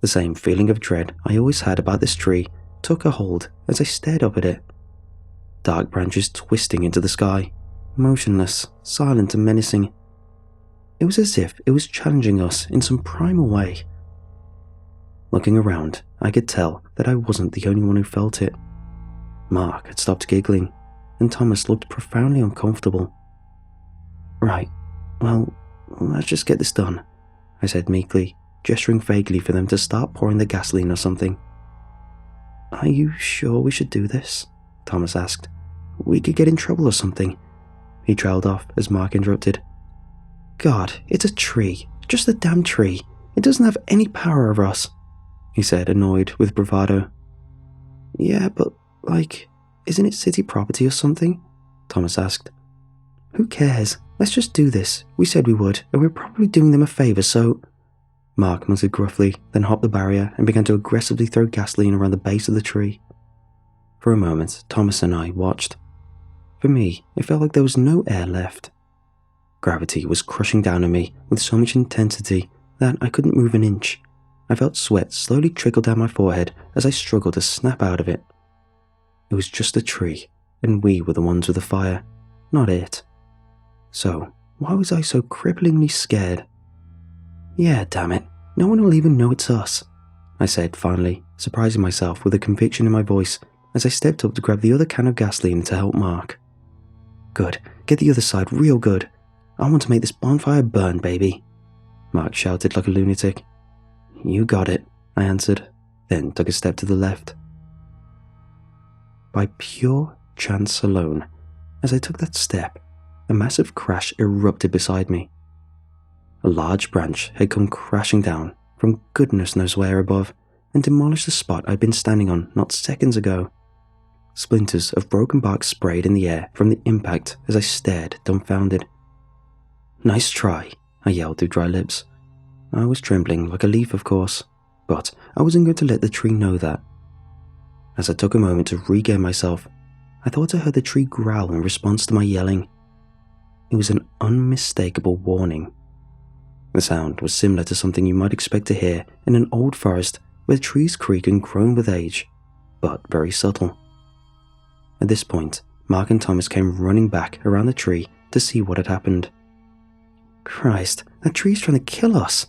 The same feeling of dread I always had about this tree took a hold as I stared up at it. Dark branches twisting into the sky, motionless, silent and menacing. It was as if it was challenging us in some primal way. Looking around, I could tell that I wasn't the only one who felt it. Mark had stopped giggling, and Thomas looked profoundly uncomfortable. "Right, well, let's just get this done," I said meekly, gesturing vaguely for them to start pouring the gasoline or something. "Are you sure we should do this?" Thomas asked. "We could get in trouble or something." He trailed off as Mark interrupted. "God, it's a tree, just a damn tree. It doesn't have any power over us," he said, annoyed with bravado. "Yeah, but, isn't it city property or something?" Thomas asked. "Who cares? Let's just do this. We said we would, and we're probably doing them a favor, so—" Mark muttered gruffly, then hopped the barrier and began to aggressively throw gasoline around the base of the tree. For a moment, Thomas and I watched. For me, it felt like there was no air left. Gravity was crushing down on me with so much intensity that I couldn't move an inch. I felt sweat slowly trickle down my forehead as I struggled to snap out of it. It was just a tree, and we were the ones with the fire, not it. So, why was I so cripplingly scared? "Yeah, damn it, no one will even know it's us," I said finally, surprising myself with a conviction in my voice as I stepped up to grab the other can of gasoline to help Mark. "Good, get the other side real good. I want to make this bonfire burn, baby," Mark shouted like a lunatic. "You got it," I answered, then took a step to the left. By pure chance alone, as I took that step, a massive crash erupted beside me. A large branch had come crashing down from goodness knows where above and demolished the spot I'd been standing on not seconds ago. Splinters of broken bark sprayed in the air from the impact as I stared dumbfounded. "Nice try," I yelled through dry lips. I was trembling like a leaf, of course, but I wasn't going to let the tree know that. As I took a moment to regain myself, I thought I heard the tree growl in response to my yelling. It was an unmistakable warning. The sound was similar to something you might expect to hear in an old forest where trees creak and groan with age, but very subtle. At this point, Mark and Thomas came running back around the tree to see what had happened. "Christ, that tree's trying to kill us,"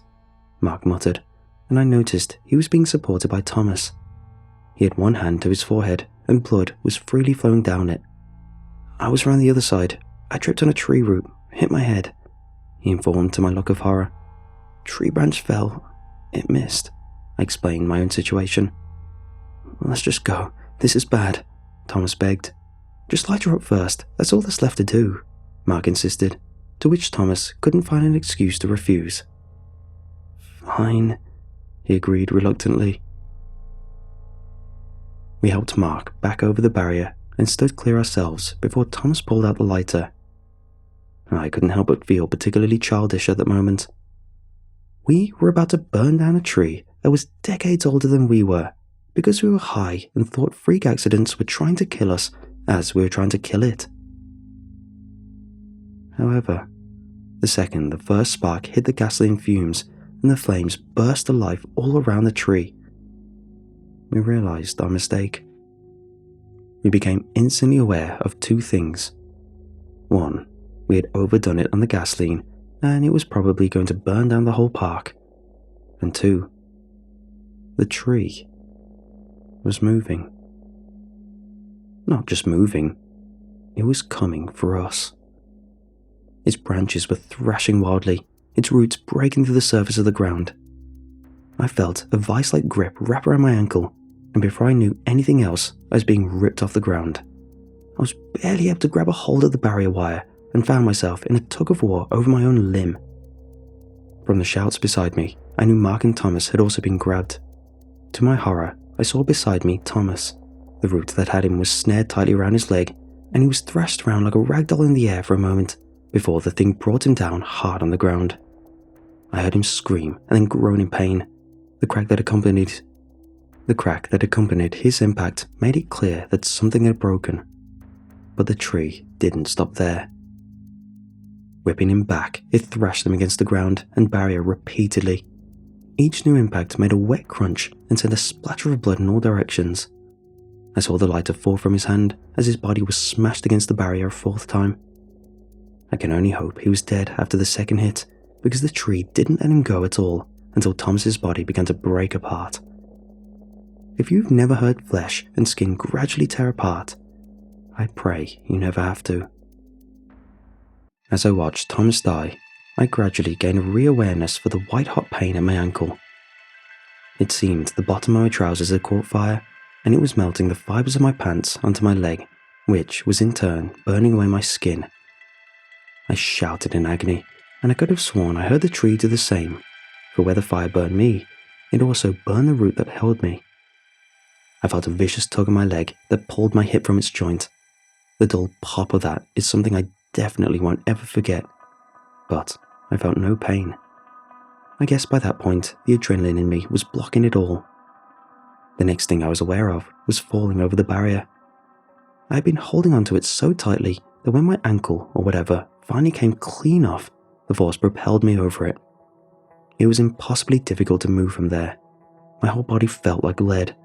Mark muttered, and I noticed he was being supported by Thomas. He had one hand to his forehead, and blood was freely flowing down it. "I was around the other side. I tripped on a tree root, hit my head," he informed to my look of horror. "Tree branch fell. It missed," I explained my own situation. "Let's just go. This is bad," Thomas begged. "Just light her up first. That's all that's left to do," Mark insisted, to which Thomas couldn't find an excuse to refuse. "Fine," he agreed reluctantly. We helped Mark back over the barrier and stood clear ourselves before Thomas pulled out the lighter. I couldn't help but feel particularly childish at that moment. We were about to burn down a tree that was decades older than we were, because we were high and thought freak accidents were trying to kill us as we were trying to kill it. However, the second the first spark hit the gasoline fumes and the flames burst to life all around the tree, we realized our mistake. We became instantly aware of two things. One, we had overdone it on the gasoline and it was probably going to burn down the whole park. And two, the tree was moving. Not just moving, it was coming for us. Its branches were thrashing wildly, its roots breaking through the surface of the ground. I felt a vice-like grip wrap around my ankle, and before I knew anything else, I was being ripped off the ground. I was barely able to grab a hold of the barrier wire and found myself in a tug-of-war over my own limb. From the shouts beside me, I knew Mark and Thomas had also been grabbed. To my horror, I saw beside me Thomas. The root that had him was snared tightly around his leg, and he was thrashed around like a rag doll in the air for a moment, before the thing brought him down hard on the ground. I heard him scream and then groan in pain. The crack that accompanied his impact made it clear that something had broken. But the tree didn't stop there. Whipping him back, it thrashed him against the ground and barrier repeatedly. Each new impact made a wet crunch and sent a splatter of blood in all directions. I saw the lighter fall from his hand as his body was smashed against the barrier a fourth time. I can only hope he was dead after the second hit, because the tree didn't let him go at all until Thomas's body began to break apart if you've never heard flesh and skin gradually tear apart, I pray you never have to. As I watched Thomas die, I gradually gained a re-awareness for the white-hot pain at my ankle. It seemed the bottom of my trousers had caught fire, and it was melting the fibers of my pants onto my leg, which was in turn burning away my skin. I shouted in agony, and I could have sworn I heard the tree do the same, for where the fire burned me, it also burned the root that held me. I felt a vicious tug on my leg that pulled my hip from its joint. The dull pop of that is something I definitely won't ever forget, but I felt no pain. I guess by that point, the adrenaline in me was blocking it all. The next thing I was aware of was falling over the barrier. I had been holding onto it so tightly that when my ankle, or whatever, finally came clean off, the force propelled me over it. It was impossibly difficult to move from there. My whole body felt like lead.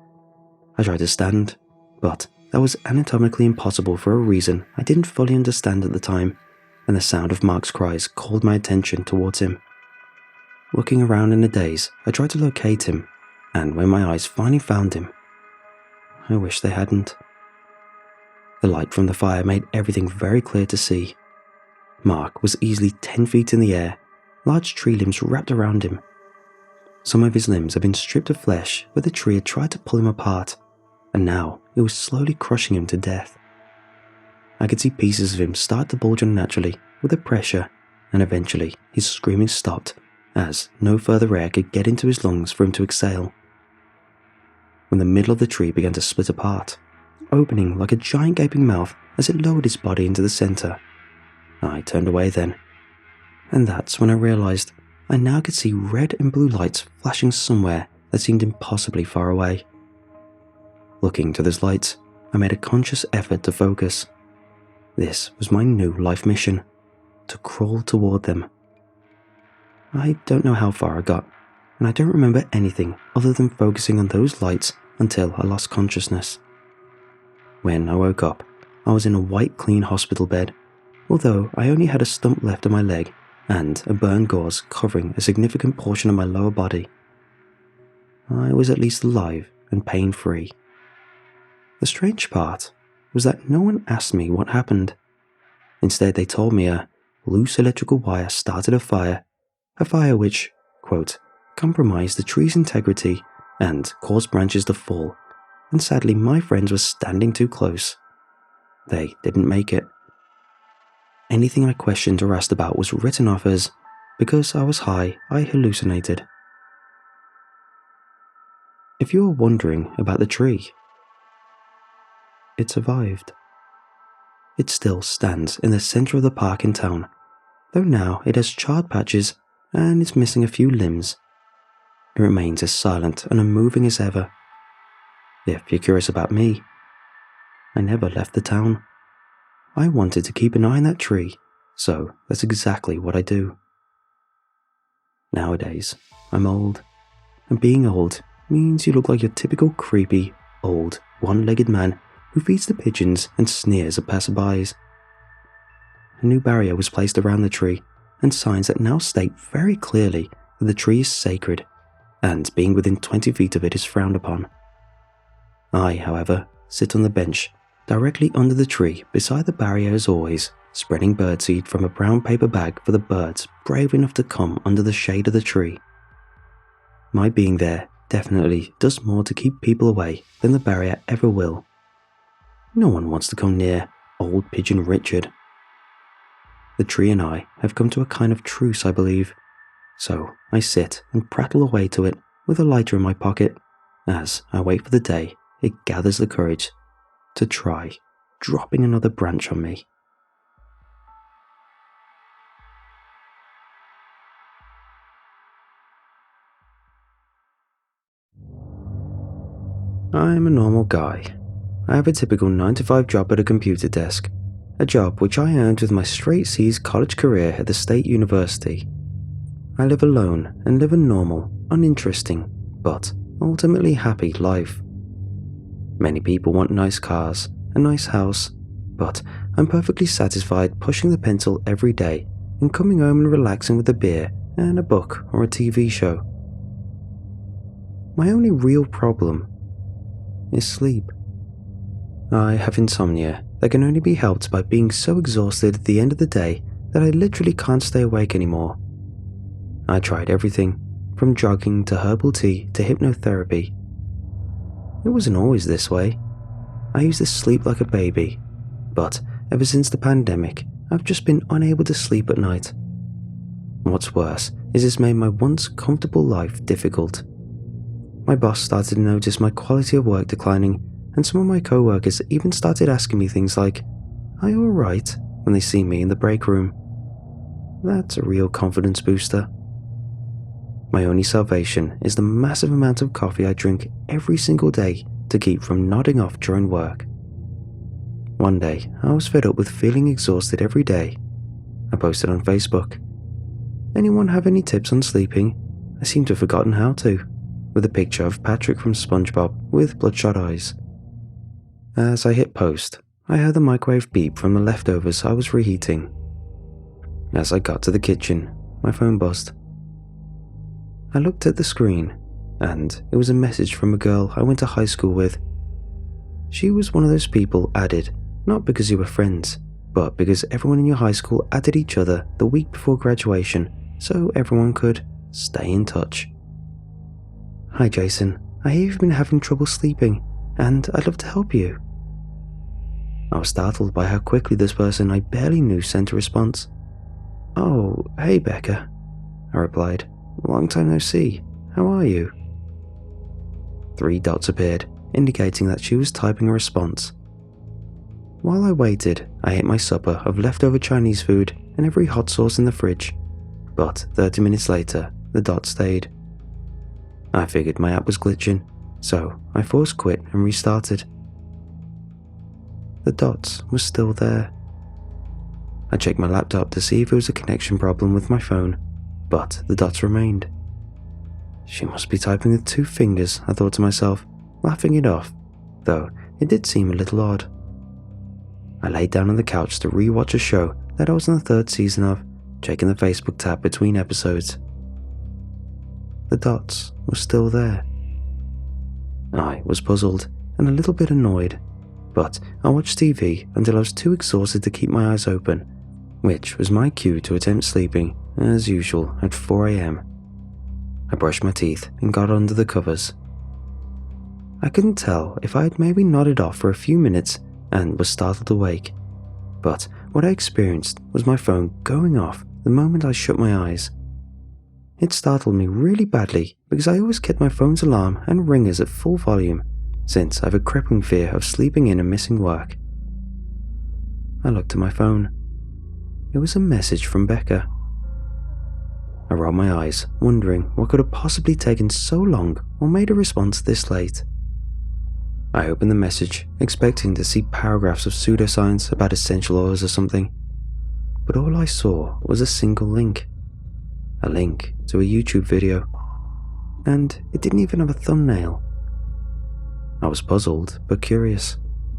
I tried to stand, but that was anatomically impossible for a reason I didn't fully understand at the time, and the sound of Mark's cries called my attention towards him. Looking around in a daze, I tried to locate him, and when my eyes finally found him, I wish they hadn't. The light from the fire made everything very clear to see. Mark was easily 10 feet in the air, large tree limbs wrapped around him. Some of his limbs had been stripped of flesh where the tree had tried to pull him apart, and now it was slowly crushing him to death. I could see pieces of him start to bulge unnaturally with the pressure, and eventually his screaming stopped as no further air could get into his lungs for him to exhale. When the middle of the tree began to split apart, opening like a giant gaping mouth as it lowered his body into the center, I turned away then, and that's when I realized I now could see red and blue lights flashing somewhere that seemed impossibly far away. Looking to those lights, I made a conscious effort to focus. This was my new life mission, to crawl toward them. I don't know how far I got, and I don't remember anything other than focusing on those lights until I lost consciousness. When I woke up, I was in a white clean hospital bed, although I only had a stump left of my leg and a burned gauze covering a significant portion of my lower body. I was at least alive and pain-free. The strange part was that no one asked me what happened. Instead, they told me a loose electrical wire started a fire which, quote, compromised the tree's integrity and caused branches to fall, and sadly my friends were standing too close. They didn't make it. Anything I questioned or asked about was written off as, because I was high, I hallucinated. If you are wondering about the tree, it survived. It still stands in the center of the park in town, though now it has charred patches and is missing a few limbs. It remains as silent and unmoving as ever. If you're curious about me, I never left the town. I wanted to keep an eye on that tree, so that's exactly what I do. Nowadays, I'm old, and being old means you look like your typical creepy, old, one-legged man who feeds the pigeons and sneers at passerbys. A new barrier was placed around the tree, and signs that now state very clearly that the tree is sacred, and being within 20 feet of it is frowned upon. I, however, sit on the bench directly under the tree beside the barrier as always, spreading birdseed from a brown paper bag for the birds brave enough to come under the shade of the tree. My being there definitely does more to keep people away than the barrier ever will. No one wants to come near old Pigeon Richard. The tree and I have come to a kind of truce, I believe, so I sit and prattle away to it with a lighter in my pocket as I wait for the day it gathers the courage to try dropping another branch on me. I'm a normal guy. I have a typical 9-to-5 job at a computer desk, a job which I earned with my straight-C's college career at the State University. I live alone and live a normal, uninteresting, but ultimately happy life. Many people want nice cars, a nice house, but I'm perfectly satisfied pushing the pencil every day and coming home and relaxing with a beer and a book or a TV show. My only real problem is sleep. I have insomnia that can only be helped by being so exhausted at the end of the day that I literally can't stay awake anymore. I tried everything, from jogging to herbal tea to hypnotherapy. It wasn't always this way. I used to sleep like a baby, but ever since the pandemic, I've just been unable to sleep at night. What's worse is it's made my once comfortable life difficult. My boss started to notice my quality of work declining, and some of my co-workers even started asking me things like, "Are you alright?" when they see me in the break room. That's a real confidence booster. My only salvation is the massive amount of coffee I drink every single day to keep from nodding off during work. One day, I was fed up with feeling exhausted every day. I posted on Facebook, "Anyone have any tips on sleeping? I seem to have forgotten how to," with a picture of Patrick from SpongeBob with bloodshot eyes. As I hit post, I heard the microwave beep from the leftovers I was reheating. As I got to the kitchen, my phone buzzed. I looked at the screen, and it was a message from a girl I went to high school with. She was one of those people added, not because you were friends, but because everyone in your high school added each other the week before graduation, so everyone could stay in touch. "Hi Jason, I hear you've been having trouble sleeping, and I'd love to help you." I was startled by how quickly this person I barely knew sent a response. "Oh, hey Becca," I replied. "Long time no see. How are you?" 3 dots appeared, indicating that she was typing a response. While I waited, I ate my supper of leftover Chinese food and every hot sauce in the fridge, but 30 minutes later, the dots stayed. I figured my app was glitching, so I forced quit and restarted. The dots were still there. I checked my laptop to see if it was a connection problem with my phone, but the dots remained. She must be typing with 2 fingers, I thought to myself, laughing it off, though it did seem a little odd. I laid down on the couch to re-watch a show that I was on the 3rd season of, checking the Facebook tab between episodes. The dots were still there. I was puzzled and a little bit annoyed, but I watched TV until I was too exhausted to keep my eyes open, which was my cue to attempt sleeping, as usual, at 4 AM. I brushed my teeth and got under the covers. I couldn't tell if I had maybe nodded off for a few minutes and was startled awake, but what I experienced was my phone going off the moment I shut my eyes. It startled me really badly because I always kept my phone's alarm and ringers at full volume, since I have a crippling fear of sleeping in and missing work. I looked at my phone. It was a message from Becca. I rolled my eyes, wondering what could have possibly taken so long or made a response this late. I opened the message, expecting to see paragraphs of pseudoscience about essential oils or something, but all I saw was a single link. A link to a YouTube video, and it didn't even have a thumbnail. I was puzzled but curious,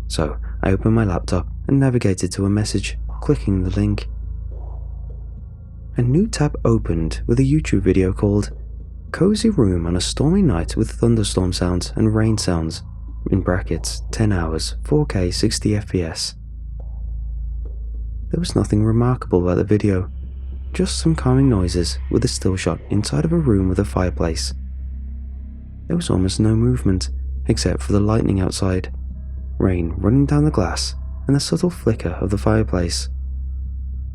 so I opened my laptop and navigated to a message, clicking the link. A new tab opened with a YouTube video called "Cozy Room on a Stormy Night with Thunderstorm Sounds and Rain Sounds," in brackets, 10 hours, 4K 60 FPS. There was nothing remarkable about the video, just some calming noises with a still shot inside of a room with a fireplace. There was almost no movement, except for the lightning outside, rain running down the glass, and the subtle flicker of the fireplace.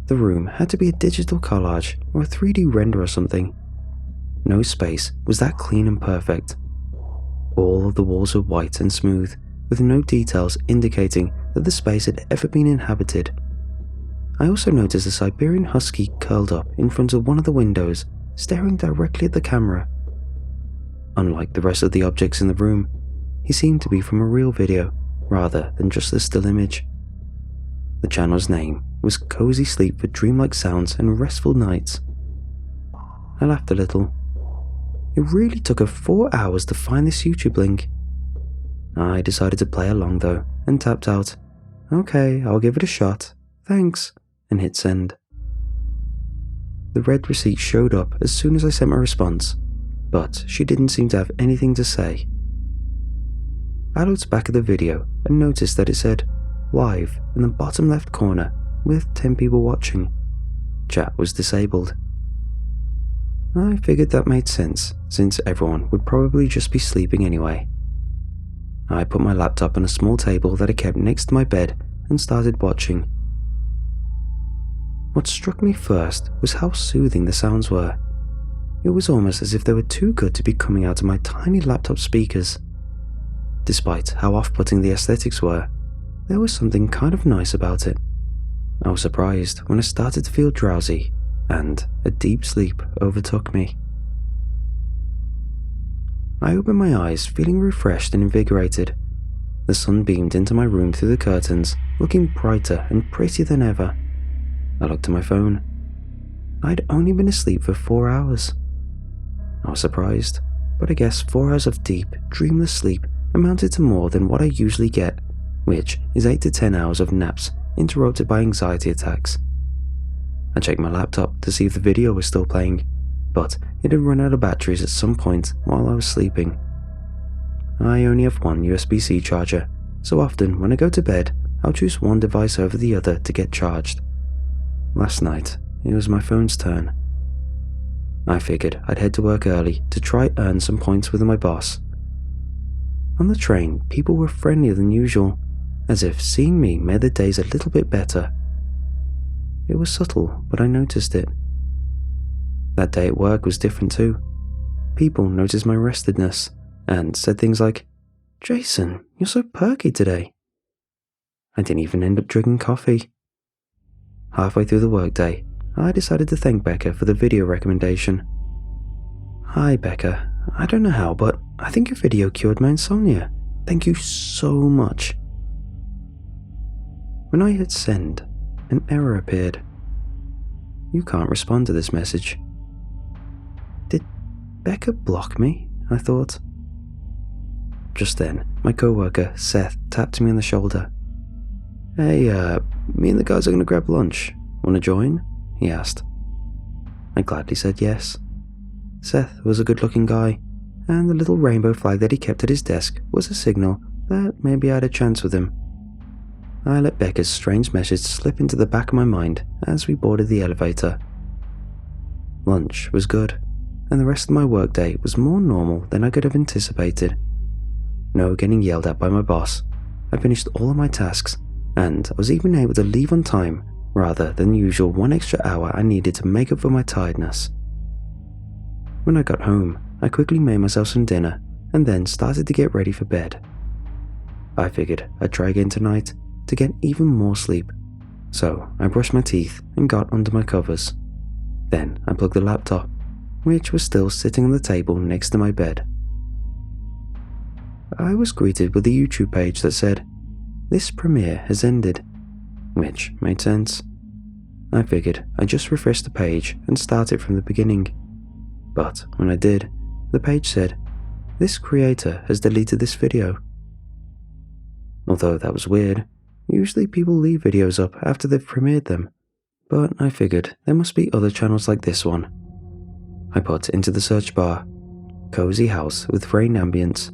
The room had to be a digital collage or a 3D render or something. No space was that clean and perfect. All of the walls were white and smooth, with no details indicating that the space had ever been inhabited. I also noticed a Siberian husky curled up in front of one of the windows, staring directly at the camera. Unlike the rest of the objects in the room, he seemed to be from a real video, rather than just a still image. The channel's name was Cozy Sleep for Dreamlike Sounds and Restful Nights. I laughed a little. It really took her 4 hours to find this YouTube link. I decided to play along though, and tapped out, "Okay, I'll give it a shot, thanks," and hit send. The red receipt showed up as soon as I sent my response, but she didn't seem to have anything to say. I looked back at the video and noticed that it said live in the bottom left corner with 10 people watching. Chat was disabled. I figured that made sense since everyone would probably just be sleeping anyway. I put my laptop on a small table that I kept next to my bed and started watching. What struck me first was how soothing the sounds were. It was almost as if they were too good to be coming out of my tiny laptop speakers. Despite how off-putting the aesthetics were, there was something kind of nice about it. I was surprised when I started to feel drowsy, and a deep sleep overtook me. I opened my eyes feeling refreshed and invigorated. The sun beamed into my room through the curtains, looking brighter and prettier than ever. I looked at my phone. I'd only been asleep for 4 hours. I was surprised, but I guess 4 hours of deep, dreamless sleep amounted to more than what I usually get, which is 8 to 10 hours of naps interrupted by anxiety attacks. I checked my laptop to see if the video was still playing, but it had run out of batteries at some point while I was sleeping. I only have one USB-C charger, so often when I go to bed, I'll choose one device over the other to get charged. Last night, it was my phone's turn. I figured I'd head to work early to try earn some points with my boss. On the train, people were friendlier than usual, as if seeing me made their days a little bit better. It was subtle, but I noticed it. That day at work was different too. People noticed my restedness and said things like, "Jason, you're so perky today." I didn't even end up drinking coffee. Halfway through the workday, I decided to thank Becca for the video recommendation. "Hi Becca, I don't know how, but I think your video cured my insomnia. Thank you so much." When I hit send, an error appeared. "You can't respond to this message." Did Becca block me? I thought. Just then, my coworker Seth tapped me on the shoulder. "Hey, me and the guys are gonna grab lunch. Wanna join?" he asked. I gladly said yes. Seth was a good-looking guy, and the little rainbow flag that he kept at his desk was a signal that maybe I had a chance with him. I let Becca's strange message slip into the back of my mind as we boarded the elevator. Lunch was good, and the rest of my workday was more normal than I could have anticipated. No getting yelled at by my boss. I finished all of my tasks, and I was even able to leave on time rather than the usual 1 extra hour I needed to make up for my tiredness. When I got home, I quickly made myself some dinner and then started to get ready for bed. I figured I'd try again tonight to get even more sleep, so I brushed my teeth and got under my covers. Then I plugged the laptop, which was still sitting on the table next to my bed. I was greeted with a YouTube page that said, "This premiere has ended," which made sense. I figured I'd just refresh the page and start it from the beginning. But when I did, the page said, "This creator has deleted this video." Although that was weird, usually people leave videos up after they've premiered them, but I figured there must be other channels like this one. I put into the search bar, "Cozy house with rain ambience,"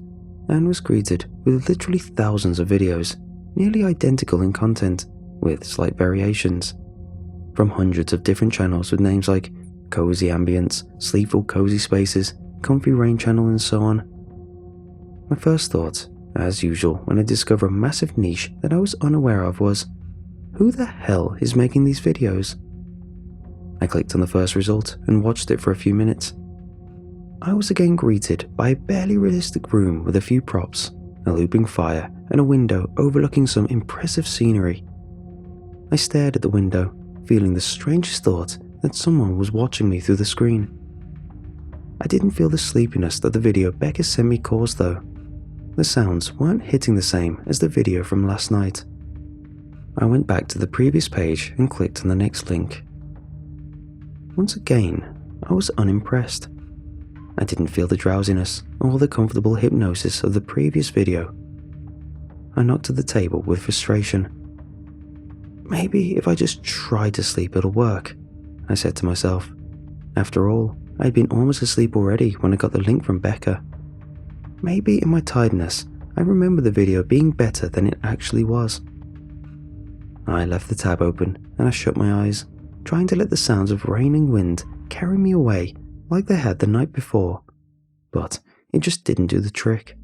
and was greeted with literally thousands of videos, nearly identical in content, with slight variations, from hundreds of different channels with names like Cozy Ambience, Sleepful Cozy Spaces, Comfy Rain Channel, and so on. My first thought, as usual when I discover a massive niche that I was unaware of, was, who the hell is making these videos? I clicked on the first result and watched it for a few minutes. I was again greeted by a barely realistic room with a few props, a looping fire, and a window overlooking some impressive scenery. I stared at the window, feeling the strangest thought that someone was watching me through the screen. I didn't feel the sleepiness that the video Becca sent me caused though. The sounds weren't hitting the same as the video from last night. I went back to the previous page and clicked on the next link. Once again, I was unimpressed. I didn't feel the drowsiness or the comfortable hypnosis of the previous video. I knocked at the table with frustration. Maybe if I just try to sleep it'll work, I said to myself. After all, I'd been almost asleep already when I got the link from Becca. Maybe in my tiredness, I remember the video being better than it actually was. I left the tab open and I shut my eyes, trying to let the sounds of rain and wind carry me away like they had the night before, but it just didn't do the trick.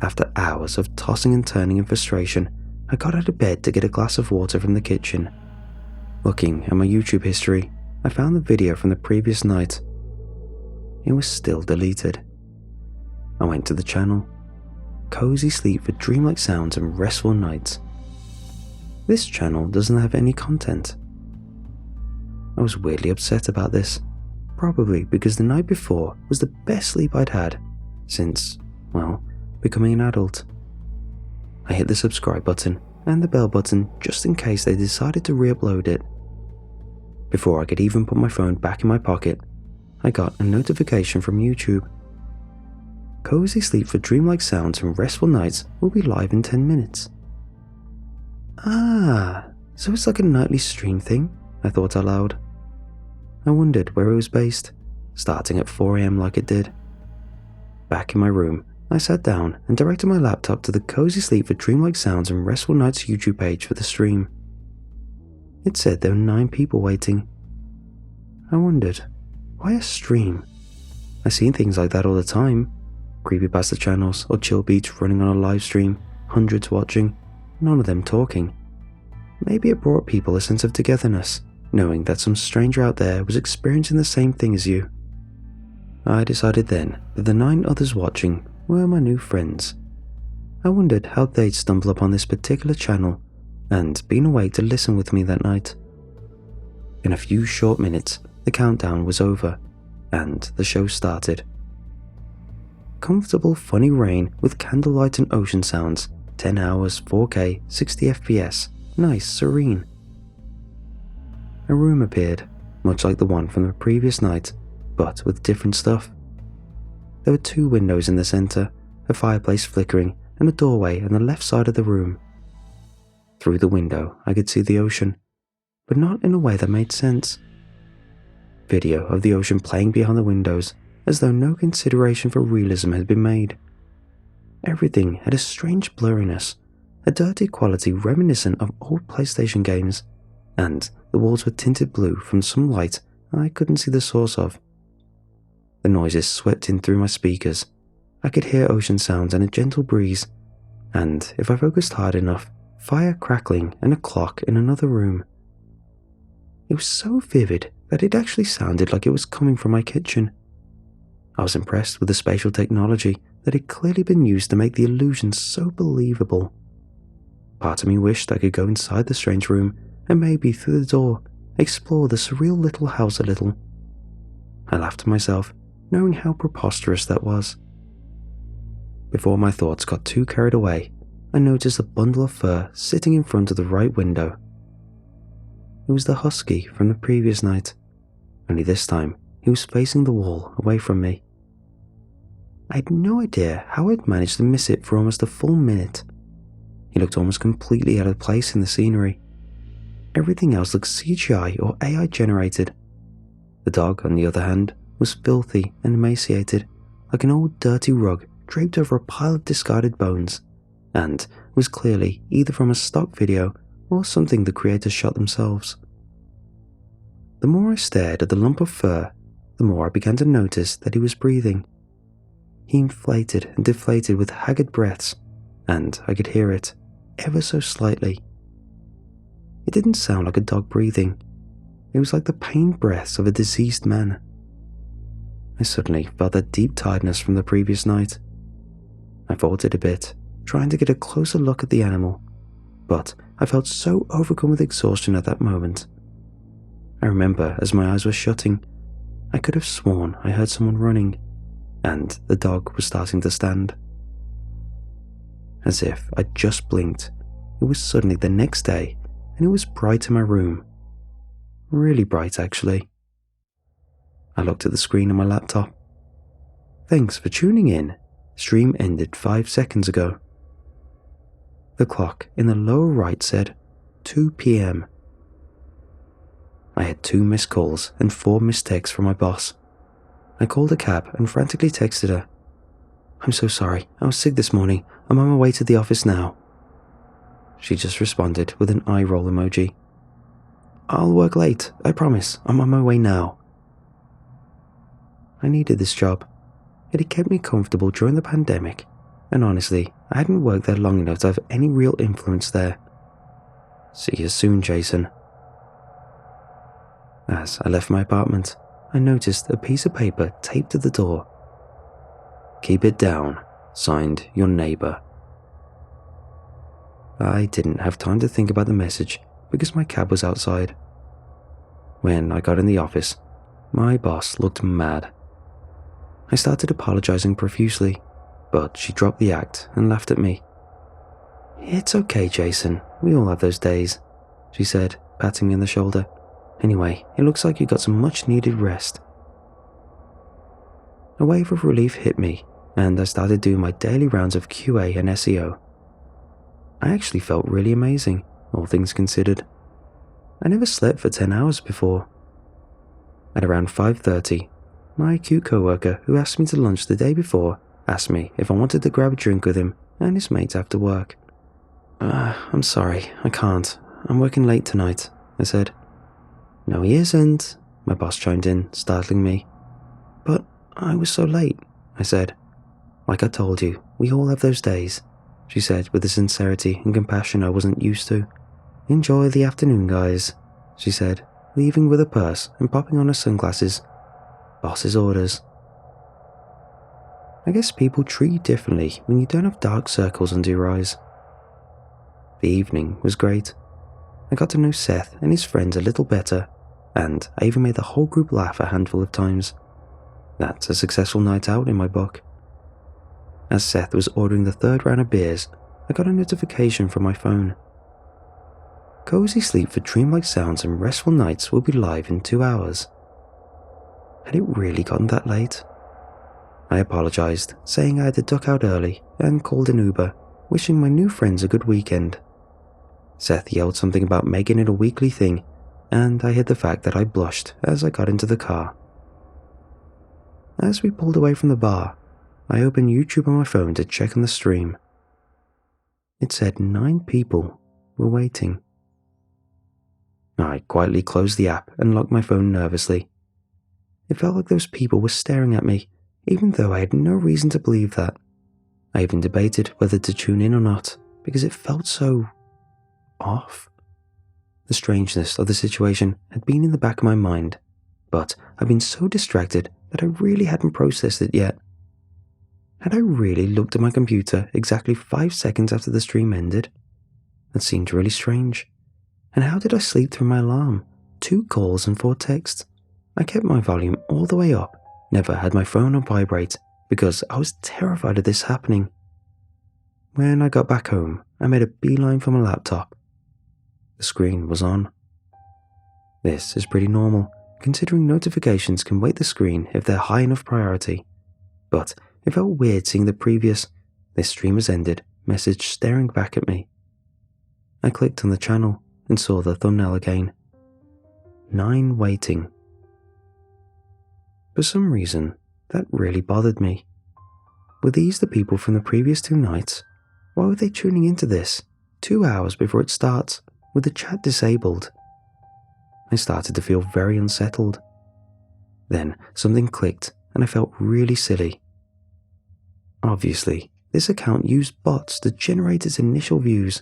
After hours of tossing and turning in frustration, I got out of bed to get a glass of water from the kitchen. Looking at my YouTube history, I found the video from the previous night. It was still deleted. I went to the channel. Cozy Sleep for Dreamlike Sounds and Restful Nights. This channel doesn't have any content. I was weirdly upset about this, probably because the night before was the best sleep I'd had since, well, becoming an adult. I hit the subscribe button and the bell button just in case they decided to re-upload it. Before I could even put my phone back in my pocket, I got a notification from YouTube. Cozy Sleep for Dreamlike Sounds and Restful Nights will be live in 10 minutes. Ah, so it's like a nightly stream thing, I thought aloud. I wondered where it was based, starting at 4 AM like it did. Back in my room, I sat down and directed my laptop to the Cozy Sleep for Dreamlike Sounds and Restful Nights YouTube page for the stream. It said there were 9 people waiting. I wondered, why a stream? I've seen things like that all the time. Creepypasta channels or chill beats running on a live stream, hundreds watching, none of them talking. Maybe it brought people a sense of togetherness, knowing that some stranger out there was experiencing the same thing as you. I decided then that the 9 others watching were my new friends. I wondered how they'd stumble upon this particular channel and been awake to listen with me that night. In a few short minutes, the countdown was over, and the show started. Comfortable, funny rain with candlelight and ocean sounds, 10 hours, 4K, 60 FPS, nice, serene. A room appeared, much like the one from the previous night, but with different stuff. There were 2 windows in the center, a fireplace flickering, and a doorway on the left side of the room. Through the window, I could see the ocean, but not in a way that made sense. Video of the ocean playing behind the windows, as though no consideration for realism had been made. Everything had a strange blurriness, a dirty quality reminiscent of old PlayStation games, and the walls were tinted blue from some light I couldn't see the source of. The noises swept in through my speakers. I could hear ocean sounds and a gentle breeze, and if I focused hard enough, fire crackling and a clock in another room. It was so vivid that it actually sounded like it was coming from my kitchen. I was impressed with the spatial technology that had clearly been used to make the illusion so believable. Part of me wished I could go inside the strange room and maybe through the door explore the surreal little house a little. I laughed to myself, knowing how preposterous that was. Before my thoughts got too carried away, I noticed a bundle of fur sitting in front of the right window. It was the husky from the previous night, only this time he was facing the wall away from me. I had no idea how I'd managed to miss it for almost a full minute. He looked almost completely out of place in the scenery. Everything else looked CGI or AI generated. The dog, on the other hand, was filthy and emaciated, like an old dirty rug draped over a pile of discarded bones, and was clearly either from a stock video or something the creators shot themselves. The more I stared at the lump of fur, the more I began to notice that he was breathing. He inflated and deflated with haggard breaths, and I could hear it, ever so slightly. It didn't sound like a dog breathing. It was like the pained breaths of a deceased man. I suddenly felt that deep tiredness from the previous night. I faltered a bit, trying to get a closer look at the animal, but I felt so overcome with exhaustion at that moment. I remember as my eyes were shutting, I could have sworn I heard someone running, and the dog was starting to stand. As if I'd just blinked, it was suddenly the next day, and it was bright in my room. Really bright, actually. I looked at the screen on my laptop. Thanks for tuning in. Stream ended 5 seconds ago. The clock in the lower right said 2 PM. I had 2 missed calls and 4 missed texts from my boss. I called a cab and frantically texted her. I'm so sorry. I was sick this morning. I'm on my way to the office now. She just responded with an eye roll emoji. I'll work late, I promise. I'm on my way now. I needed this job. It had kept me comfortable during the pandemic, and honestly, I hadn't worked there long enough to have any real influence there. See you soon, Jason. As I left my apartment, I noticed a piece of paper taped to the door. Keep it down, signed your neighbor. I didn't have time to think about the message because my cab was outside. When I got in the office, my boss looked mad. I started apologizing profusely, but she dropped the act and laughed at me. It's okay, Jason. We all have those days, she said, patting me on the shoulder. Anyway, it looks like you got some much-needed rest. A wave of relief hit me, and I started doing my daily rounds of QA and SEO. I actually felt really amazing, all things considered. I never slept for 10 hours before. At around 5:30, my cute coworker who asked me to lunch the day before asked me if I wanted to grab a drink with him and his mates after work. I'm sorry, I can't. I'm working late tonight, I said. No, he isn't, my boss chimed in, startling me. But I was so late, I said. Like I told you, we all have those days, she said with a sincerity and compassion I wasn't used to. Enjoy the afternoon, guys, she said, leaving with a purse and popping on her sunglasses. Boss's orders. I guess people treat you differently when you don't have dark circles under your eyes. The evening was great. I got to know Seth and his friends a little better, and I even made the whole group laugh a handful of times. That's a successful night out in my book. As Seth was ordering the third round of beers, I got a notification from my phone. Cozy Sleep for Dreamlike Sounds and Restful Nights will be live in 2 hours. Had it really gotten that late? I apologized, saying I had to duck out early, and called an Uber, wishing my new friends a good weekend. Seth yelled something about making it a weekly thing, and I hid the fact that I blushed as I got into the car. As we pulled away from the bar, I opened YouTube on my phone to check on the stream. It said 9 people were waiting. I quietly closed the app and locked my phone nervously. It felt like those people were staring at me, even though I had no reason to believe that. I even debated whether to tune in or not, because it felt so off. The strangeness of the situation had been in the back of my mind, but I'd been so distracted that I really hadn't processed it yet. Had I really looked at my computer exactly 5 seconds after the stream ended? That seemed really strange. And how did I sleep through my alarm? 2 calls and 4 texts. I kept my volume all the way up, never had my phone on vibrate, because I was terrified of this happening. When I got back home, I made a beeline for my laptop. The screen was on. This is pretty normal, considering notifications can wait the screen if they're high enough priority. But it felt weird seeing the previous "this stream has ended" message staring back at me. I clicked on the channel and saw the thumbnail again. 9 waiting. For some reason, that really bothered me. Were these the people from the previous 2 nights? Why were they tuning into this 2 hours before it starts, with the chat disabled? I started to feel very unsettled. Then something clicked and I felt really silly. Obviously, this account used bots to generate its initial views,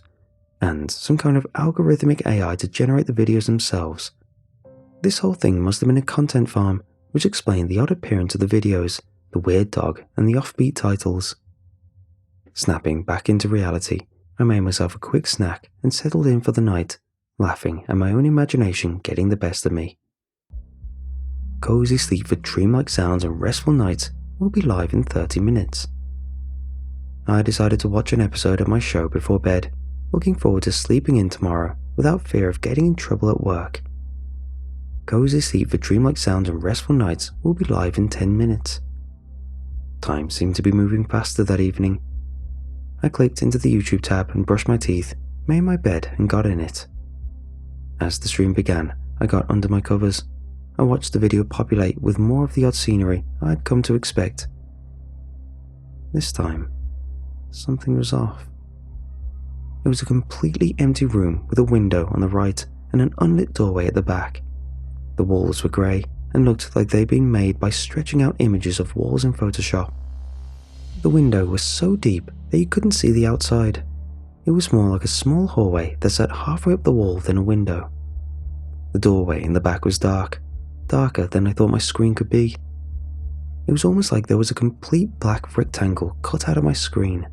and some kind of algorithmic AI to generate the videos themselves. This whole thing must have been a content farm, which explained the odd appearance of the videos, the weird dog, and the offbeat titles. Snapping back into reality, I made myself a quick snack and settled in for the night, laughing at my own imagination getting the best of me. Cozy Sleep for Dreamlike Sounds and Restful Nights will be live in 30 minutes. I decided to watch an episode of my show before bed, looking forward to sleeping in tomorrow without fear of getting in trouble at work. Cozy Sleep for Dreamlike Sounds and Restful Nights will be live in 10 minutes. Time seemed to be moving faster that evening. I clicked into the YouTube tab and brushed my teeth, made my bed and got in it. As the stream began, I got under my covers. I watched the video populate with more of the odd scenery I'd come to expect. This time, something was off. It was a completely empty room with a window on the right and an unlit doorway at the back. The walls were grey and looked like they'd been made by stretching out images of walls in Photoshop. The window was so deep that you couldn't see the outside. It was more like a small hallway that sat halfway up the wall than a window. The doorway in the back was dark, darker than I thought my screen could be. It was almost like there was a complete black rectangle cut out of my screen.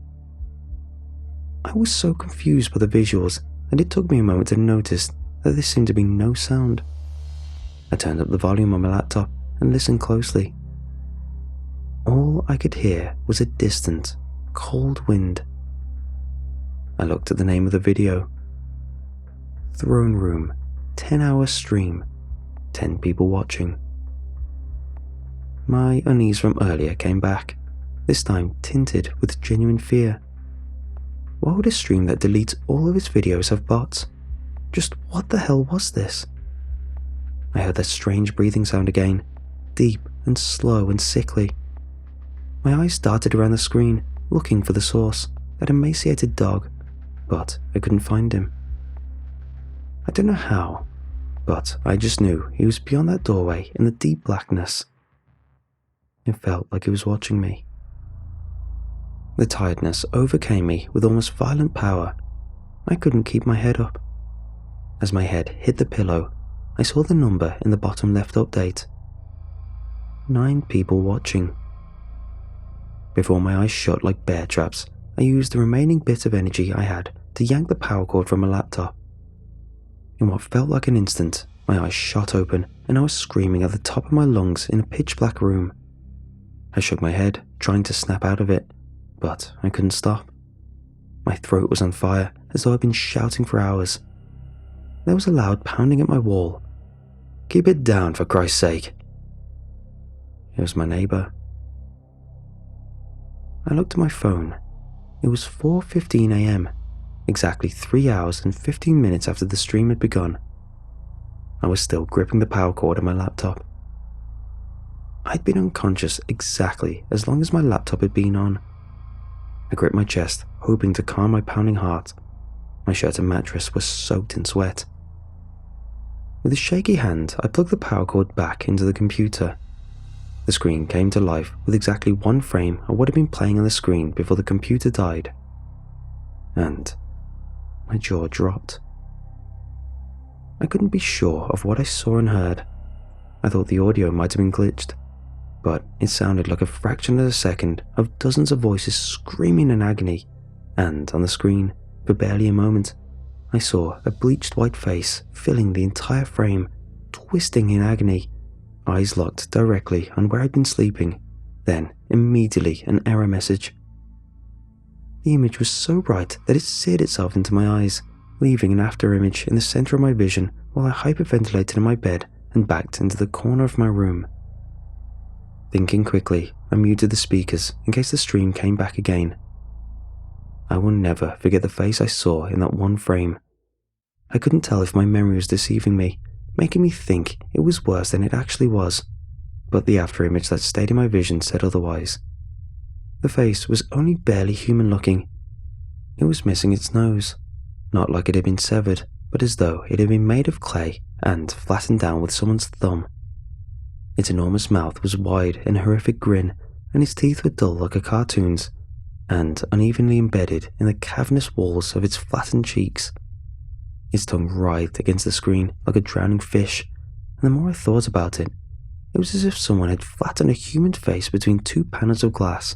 I was so confused by the visuals that it took me a moment to notice that there seemed to be no sound. I turned up the volume on my laptop and listened closely. All I could hear was a distant, cold wind. I looked at the name of the video. Throne Room, 10-hour stream, 10 people watching. My unease from earlier came back, this time tinted with genuine fear. Why would a stream that deletes all of its videos have bots? Just what the hell was this? I heard that strange breathing sound again, deep and slow and sickly. My eyes darted around the screen, looking for the source, that emaciated dog, but I couldn't find him. I don't know how, but I just knew he was beyond that doorway in the deep blackness. It felt like he was watching me. The tiredness overcame me with almost violent power. I couldn't keep my head up. As my head hit the pillow, I saw the number in the bottom left update. 9 people watching. Before my eyes shut like bear traps, I used the remaining bit of energy I had to yank the power cord from my laptop. In what felt like an instant, my eyes shot open and I was screaming at the top of my lungs in a pitch-black room. I shook my head, trying to snap out of it, but I couldn't stop. My throat was on fire, as though I'd been shouting for hours. There was a loud pounding at my wall. "Keep it down, for Christ's sake." It was my neighbour. I looked at my phone. It was 4:15 AM, exactly 3 hours and 15 minutes after the stream had begun. I was still gripping the power cord on my laptop. I'd been unconscious exactly as long as my laptop had been on. I gripped my chest, hoping to calm my pounding heart. My shirt and mattress were soaked in sweat. With a shaky hand, I plugged the power cord back into the computer. The screen came to life with exactly 1 frame of what had been playing on the screen before the computer died. And my jaw dropped. I couldn't be sure of what I saw and heard. I thought the audio might have been glitched, but it sounded like a fraction of a second of dozens of voices screaming in agony, and on the screen, for barely a moment, I saw a bleached white face filling the entire frame, twisting in agony, eyes locked directly on where I'd been sleeping, then immediately an error message. The image was so bright that it seared itself into my eyes, leaving an after image in the center of my vision while I hyperventilated in my bed and backed into the corner of my room. Thinking quickly, I muted the speakers in case the stream came back again. I will never forget the face I saw in that one frame. I couldn't tell if my memory was deceiving me, making me think it was worse than it actually was, but the after image that stayed in my vision said otherwise. The face was only barely human looking. It was missing its nose, not like it had been severed, but as though it had been made of clay and flattened down with someone's thumb. Its enormous mouth was wide in a horrific grin, and its teeth were dull like a cartoon's, and unevenly embedded in the cavernous walls of its flattened cheeks. Its tongue writhed against the screen like a drowning fish, and the more I thought about it, it was as if someone had flattened a human face between 2 panels of glass,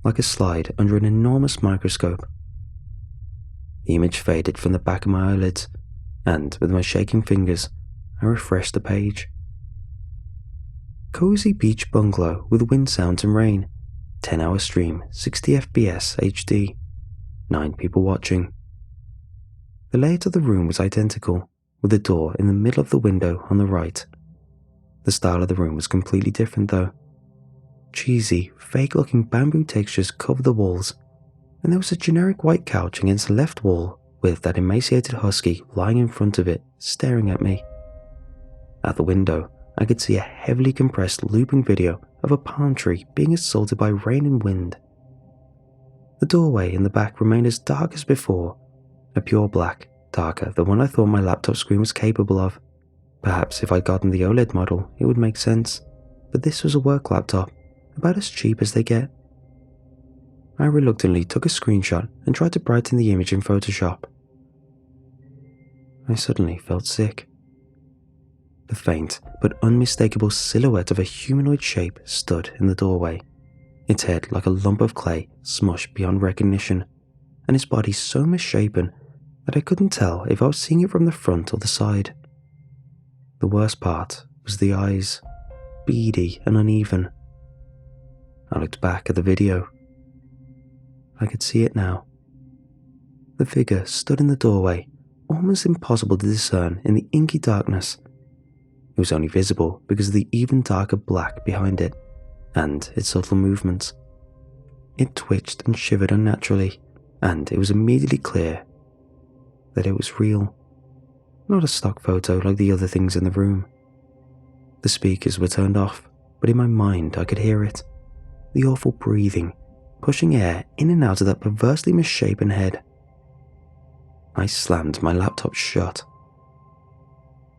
like a slide under an enormous microscope. The image faded from the back of my eyelids, and with my shaking fingers, I refreshed the page. Cozy beach bungalow with wind sounds and rain. 10-hour stream, 60 FPS HD. 9 people watching. The layout of the room was identical, with the door in the middle of the window on the right. The style of the room was completely different though. Cheesy, fake-looking bamboo textures covered the walls, and there was a generic white couch against the left wall with that emaciated husky lying in front of it, staring at me. At the window, I could see a heavily compressed looping video of a palm tree being assaulted by rain and wind. The doorway in the back remained as dark as before, a pure black, darker than what I thought my laptop screen was capable of. Perhaps if I'd gotten the OLED model, it would make sense, but this was a work laptop, about as cheap as they get. I reluctantly took a screenshot and tried to brighten the image in Photoshop. I suddenly felt sick. The faint but unmistakable silhouette of a humanoid shape stood in the doorway, its head like a lump of clay smushed beyond recognition, and its body so misshapen that I couldn't tell if I was seeing it from the front or the side. The worst part was the eyes, beady and uneven. I looked back at the video. I could see it now. The figure stood in the doorway, almost impossible to discern in the inky darkness. It was only visible because of the even darker black behind it and its subtle movements. It twitched and shivered unnaturally, and it was immediately clear that it was real, not a stock photo like the other things in the room. The speakers were turned off, but in my mind I could hear it, the awful breathing, pushing air in and out of that perversely misshapen head. I slammed my laptop shut.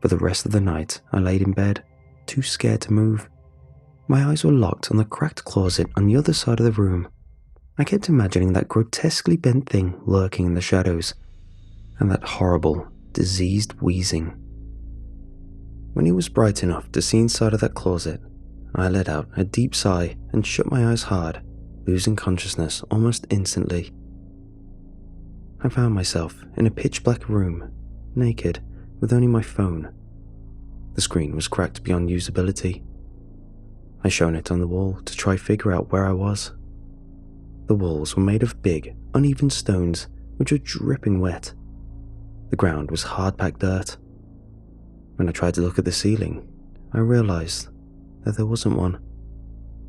For the rest of the night, I laid in bed, too scared to move. My eyes were locked on the cracked closet on the other side of the room. I kept imagining that grotesquely bent thing lurking in the shadows, and that horrible, diseased wheezing. When it was bright enough to see inside of that closet, I let out a deep sigh and shut my eyes hard, losing consciousness almost instantly. I found myself in a pitch-black room, naked, with only my phone. The screen was cracked beyond usability. I shone it on the wall to try figure out where I was. The walls were made of big, uneven stones which were dripping wet. The ground was hard-packed dirt. When I tried to look at the ceiling, I realized that there wasn't one,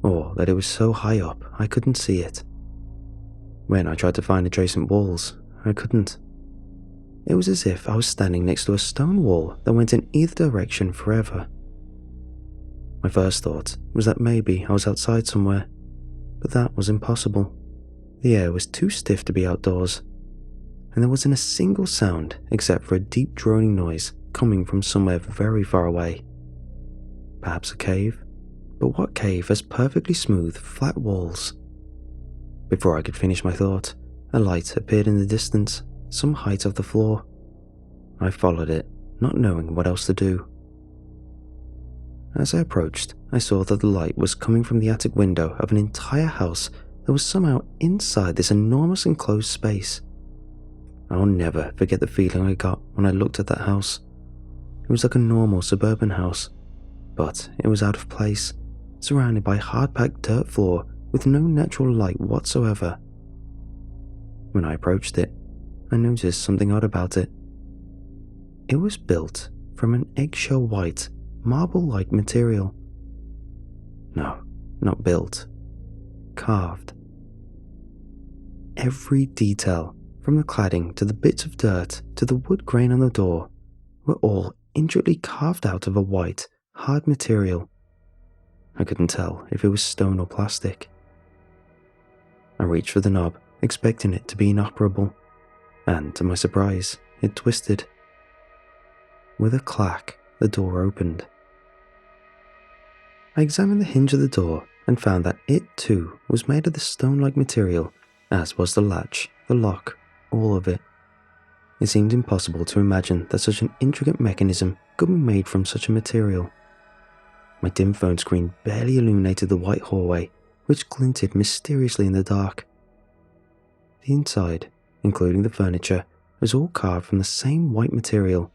or that it was so high up I couldn't see it. When I tried to find adjacent walls, I couldn't. It was as if I was standing next to a stone wall that went in either direction forever. My first thought was that maybe I was outside somewhere, but that was impossible. The air was too stiff to be outdoors, and there wasn't a single sound except for a deep droning noise coming from somewhere very far away. Perhaps a cave, but what cave has perfectly smooth, flat walls? Before I could finish my thought, a light appeared in the distance, some height off the floor. I followed it, not knowing what else to do. As I approached, I saw that the light was coming from the attic window of an entire house that was somehow inside this enormous enclosed space. I'll never forget the feeling I got when I looked at that house. It was like a normal suburban house, but it was out of place, surrounded by hard-packed dirt floor with no natural light whatsoever. When I approached it, I noticed something odd about it. It was built from an eggshell white, marble-like material. No, not built. Carved. Every detail, from the cladding to the bits of dirt to the wood grain on the door, were all intricately carved out of a white, hard material. I couldn't tell if it was stone or plastic. I reached for the knob, expecting it to be inoperable, and to my surprise, it twisted. With a clack, the door opened. I examined the hinge of the door and found that it too was made of the stone-like material, as was the latch, the lock, all of it. It seemed impossible to imagine that such an intricate mechanism could be made from such a material. My dim phone screen barely illuminated the white hallway, which glinted mysteriously in the dark. The inside, including the furniture, was all carved from the same white material.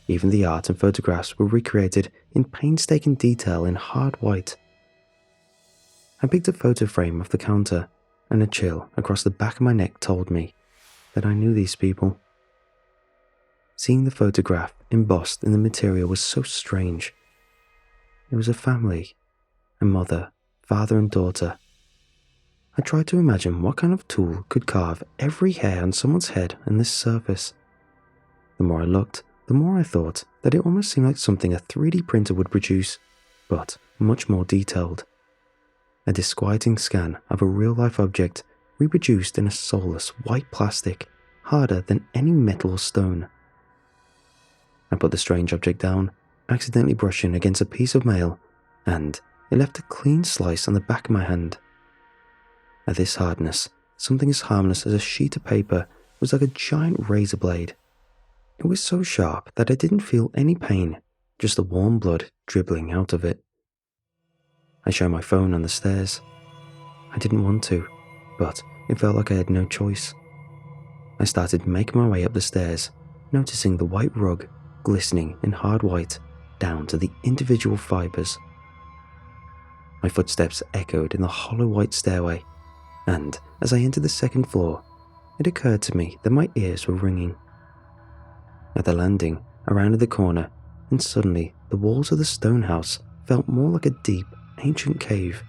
Even the art and photographs were recreated in painstaking detail in hard white. I picked a photo frame off the counter, and a chill across the back of my neck told me that I knew these people. Seeing the photograph embossed in the material was so strange. It was a family, a mother, father and daughter. I tried to imagine what kind of tool could carve every hair on someone's head on this surface. The more I looked, the more I thought that it almost seemed like something a 3D printer would produce, but much more detailed. A disquieting scan of a real-life object reproduced in a soulless white plastic, harder than any metal or stone. I put the strange object down, accidentally brushing against a piece of mail, and it left a clean slice on the back of my hand. At this hardness, something as harmless as a sheet of paper was like a giant razor blade. It was so sharp that I didn't feel any pain, just the warm blood dribbling out of it. I showed my phone on the stairs. I didn't want to, but it felt like I had no choice. I started making my way up the stairs, noticing the white rug glistening in hard white down to the individual fibers. My footsteps echoed in the hollow white stairway, and as I entered the second floor, it occurred to me that my ears were ringing. At the landing, I rounded the corner, and suddenly the walls of the stone house felt more like a deep, ancient cave.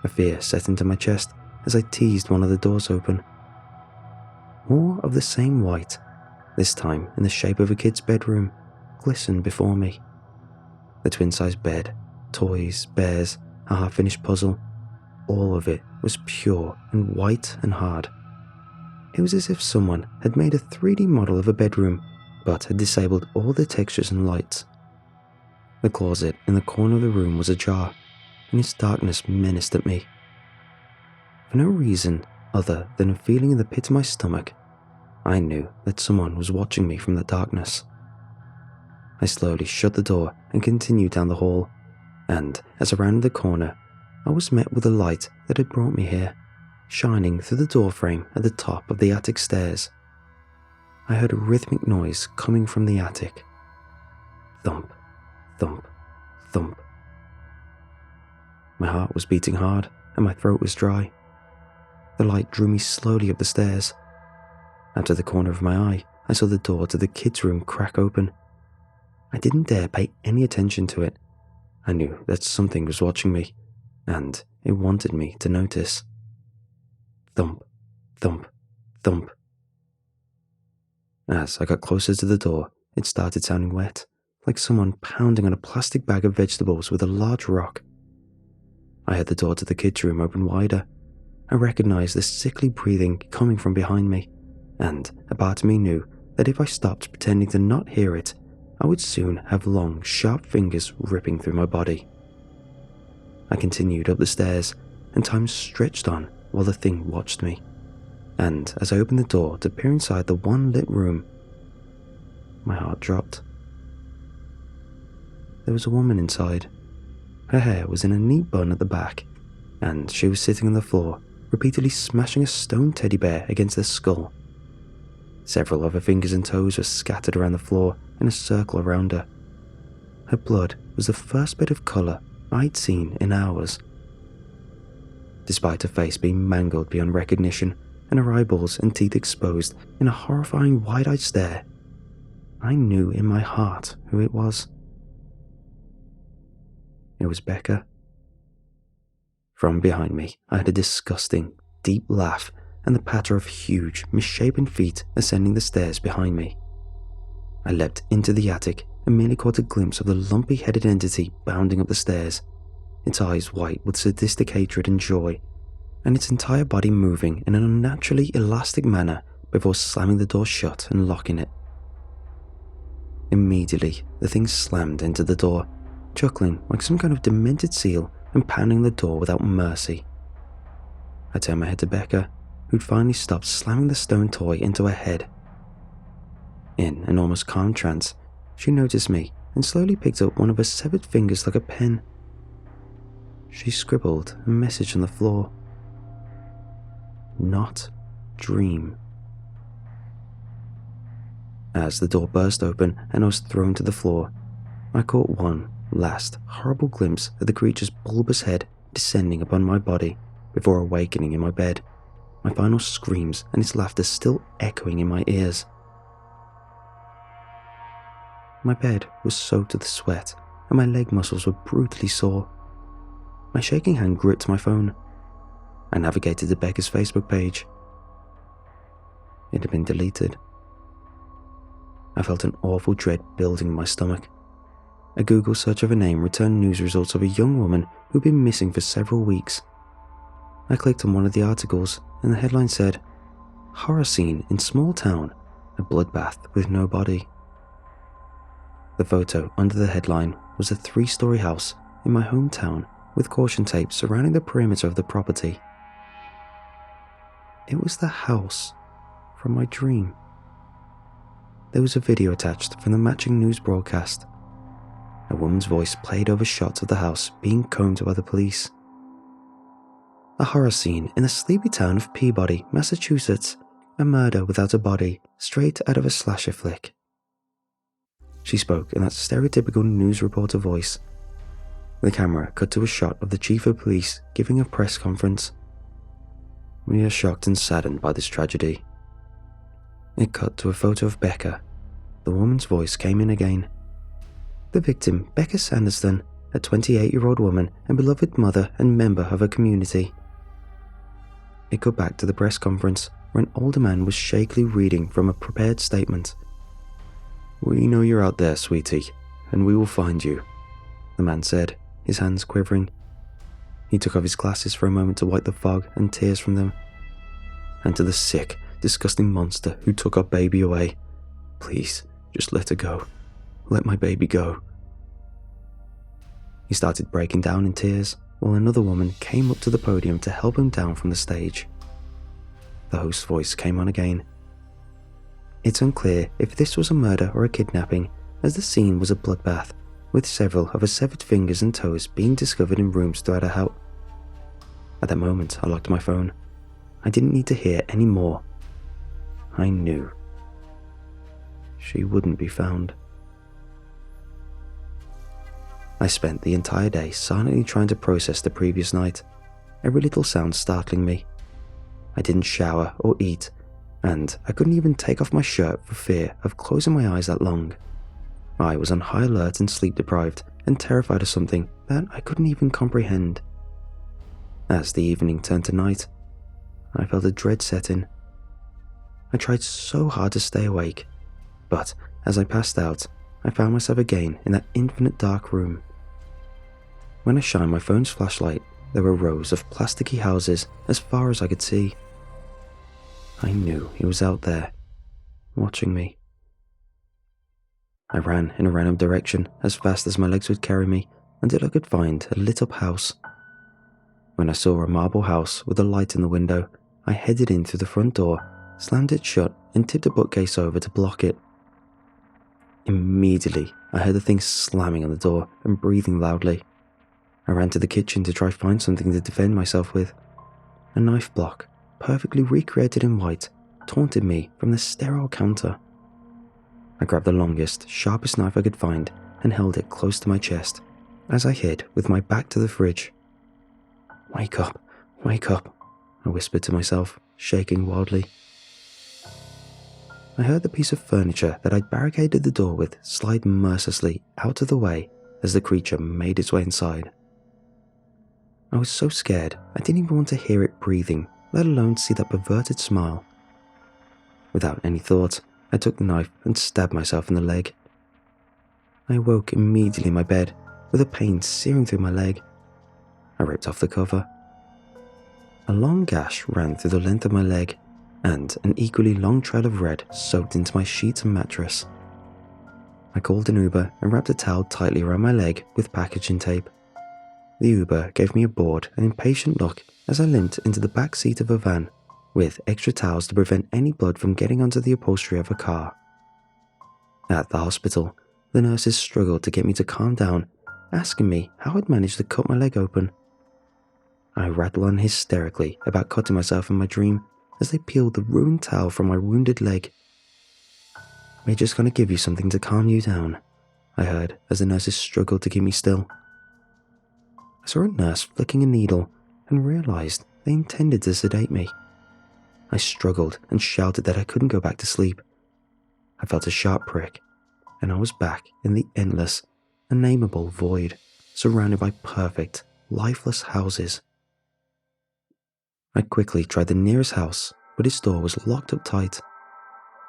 A fear set into my chest as I teased one of the doors open. More of the same white, this time in the shape of a kid's bedroom, glistened before me. The twin-sized bed, toys, bears, a half-finished puzzle, all of it was pure and white and hard. It was as if someone had made a 3D model of a bedroom, but had disabled all the textures and lights. The closet in the corner of the room was ajar, and its darkness menaced at me. For no reason other than a feeling in the pit of my stomach, I knew that someone was watching me from the darkness. I slowly shut the door and continued down the hall, and as I rounded the corner, I was met with a light that had brought me here, shining through the doorframe at the top of the attic stairs. I heard a rhythmic noise coming from the attic. Thump, thump, thump. My heart was beating hard and my throat was dry. The light drew me slowly up the stairs. Out of the corner of my eye, I saw the door to the kids' room crack open. I didn't dare pay any attention to it. I knew that something was watching me, and it wanted me to notice. Thump, thump, thump. As I got closer to the door, it started sounding wet, like someone pounding on a plastic bag of vegetables with a large rock. I heard the door to the kids' room open wider. I recognized the sickly breathing coming from behind me, and a part of me knew that if I stopped pretending to not hear it, I would soon have long, sharp fingers ripping through my body. I continued up the stairs, and time stretched on while the thing watched me. And as I opened the door to peer inside the one lit room, my heart dropped. There was a woman inside. Her hair was in a neat bun at the back, and she was sitting on the floor, repeatedly smashing a stone teddy bear against her skull. Several of her fingers and toes were scattered around the floor in a circle around her. Her blood was the first bit of colour I'd seen in hours. Despite her face being mangled beyond recognition and her eyeballs and teeth exposed in a horrifying wide-eyed stare, I knew in my heart who it was. It was Becca. From behind me, I heard a disgusting, deep laugh and the patter of huge, misshapen feet ascending the stairs behind me. I leapt into the attic and merely caught a glimpse of the lumpy-headed entity bounding up the stairs, its eyes white with sadistic hatred and joy, and its entire body moving in an unnaturally elastic manner before slamming the door shut and locking it. Immediately, the thing slammed into the door, chuckling like some kind of demented seal and pounding the door without mercy. I turned my head to Becca, who'd finally stopped slamming the stone toy into her head. In an almost calm trance, she noticed me and slowly picked up one of her severed fingers like a pen. She scribbled a message on the floor. Not dream. As the door burst open and I was thrown to the floor, I caught one last horrible glimpse of the creature's bulbous head descending upon my body before awakening in my bed, my final screams and its laughter still echoing in my ears. My bed was soaked with sweat and my leg muscles were brutally sore. My shaking hand gripped my phone. I navigated to Becca's Facebook page. It had been deleted. I felt an awful dread building in my stomach. A Google search of her name returned news results of a young woman who'd been missing for several weeks. I clicked on one of the articles and the headline said, "Horror scene in small town, a bloodbath with no body." The photo under the headline was a 3-story house in my hometown with caution tape surrounding the perimeter of the property. It was the house from my dream. There was a video attached from the matching news broadcast. A woman's voice played over shots of the house being combed by the police. A horror scene in the sleepy town of Peabody, Massachusetts. A murder without a body, straight out of a slasher flick. She spoke in that stereotypical news reporter voice. The camera cut to a shot of the chief of police giving a press conference. "We are shocked and saddened by this tragedy." It cut to a photo of Becca. The woman's voice came in again. "The victim, Becca Sanderson, a 28-year-old woman and beloved mother and member of her community." It got back to the press conference where an older man was shakily reading from a prepared statement. "We know you're out there, sweetie, and we will find you," the man said, his hands quivering. He took off his glasses for a moment to wipe the fog and tears from them. "And to the sick, disgusting monster who took our baby away, please, just let her go. Let my baby go." He started breaking down in tears while another woman came up to the podium to help him down from the stage. The host's voice came on again. "It's unclear if this was a murder or a kidnapping, as the scene was a bloodbath, with several of her severed fingers and toes being discovered in rooms throughout her house." At that moment, I locked my phone. I didn't need to hear any more. I knew. She wouldn't be found. I spent the entire day silently trying to process the previous night, every little sound startling me. I didn't shower or eat, and I couldn't even take off my shirt for fear of closing my eyes that long. I was on high alert and sleep deprived and terrified of something that I couldn't even comprehend. As the evening turned to night, I felt a dread set in. I tried so hard to stay awake, but as I passed out, I found myself again in that infinite dark room. When I shined my phone's flashlight, there were rows of plasticky houses as far as I could see. I knew he was out there, watching me. I ran in a random direction as fast as my legs would carry me until I could find a lit-up house. When I saw a marble house with a light in the window, I headed in through the front door, slammed it shut, and tipped a bookcase over to block it. Immediately, I heard the thing slamming on the door and breathing loudly. I ran to the kitchen to try to find something to defend myself with. A knife block, perfectly recreated in white, taunted me from the sterile counter. I grabbed the longest, sharpest knife I could find and held it close to my chest as I hid with my back to the fridge. Wake up, I whispered to myself, shaking wildly. I heard the piece of furniture that I'd barricaded the door with slide mercilessly out of the way as the creature made its way inside. I was so scared I didn't even want to hear it breathing, let alone see that perverted smile. Without any thought, I took the knife and stabbed myself in the leg. I awoke immediately in my bed, with a pain searing through my leg. I ripped off the cover. A long gash ran through the length of my leg, and an equally long trail of red soaked into my sheets and mattress. I called an Uber and wrapped a towel tightly around my leg with packaging tape. The Uber gave me a bored and impatient look as I limped into the back seat of a van, with extra towels to prevent any blood from getting onto the upholstery of a car. At the hospital, the nurses struggled to get me to calm down, asking me how I'd managed to cut my leg open. I rattled on hysterically about cutting myself in my dream as they peeled the ruined towel from my wounded leg. "We're just going to give you something to calm you down," I heard as the nurses struggled to keep me still. I saw a nurse flicking a needle and realized they intended to sedate me. I struggled and shouted that I couldn't go back to sleep. I felt a sharp prick, and I was back in the endless, unnameable void, surrounded by perfect, lifeless houses. I quickly tried the nearest house, but its door was locked up tight.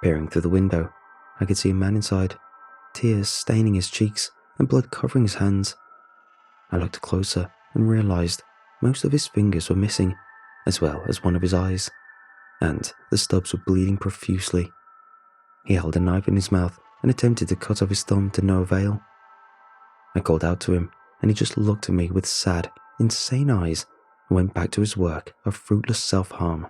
Peering through the window, I could see a man inside, tears staining his cheeks and blood covering his hands. I looked closer and realized most of his fingers were missing, as well as one of his eyes, and the stubs were bleeding profusely. He held a knife in his mouth and attempted to cut off his thumb to no avail. I called out to him, and he just looked at me with sad, insane eyes and went back to his work of fruitless self-harm.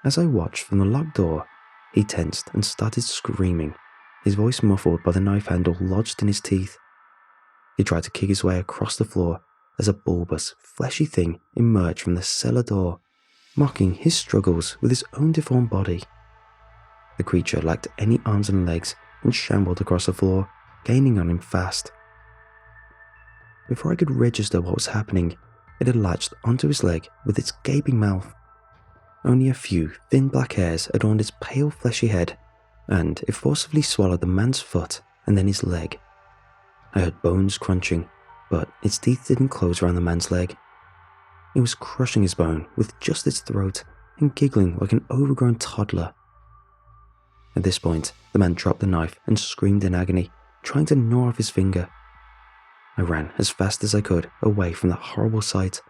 As I watched from the locked door, he tensed and started screaming, his voice muffled by the knife handle lodged in his teeth. He tried to kick his way across the floor as a bulbous, fleshy thing emerged from the cellar door, mocking his struggles with his own deformed body. The creature lacked any arms and legs and shambled across the floor, gaining on him fast. Before I could register what was happening, it had latched onto his leg with its gaping mouth. Only a few thin black hairs adorned its pale fleshy head, and it forcibly swallowed the man's foot and then his leg. I heard bones crunching, but its teeth didn't close around the man's leg. It was crushing his bone with just its throat and giggling like an overgrown toddler. At this point, the man dropped the knife and screamed in agony, trying to gnaw off his finger. I ran as fast as I could away from that horrible sight.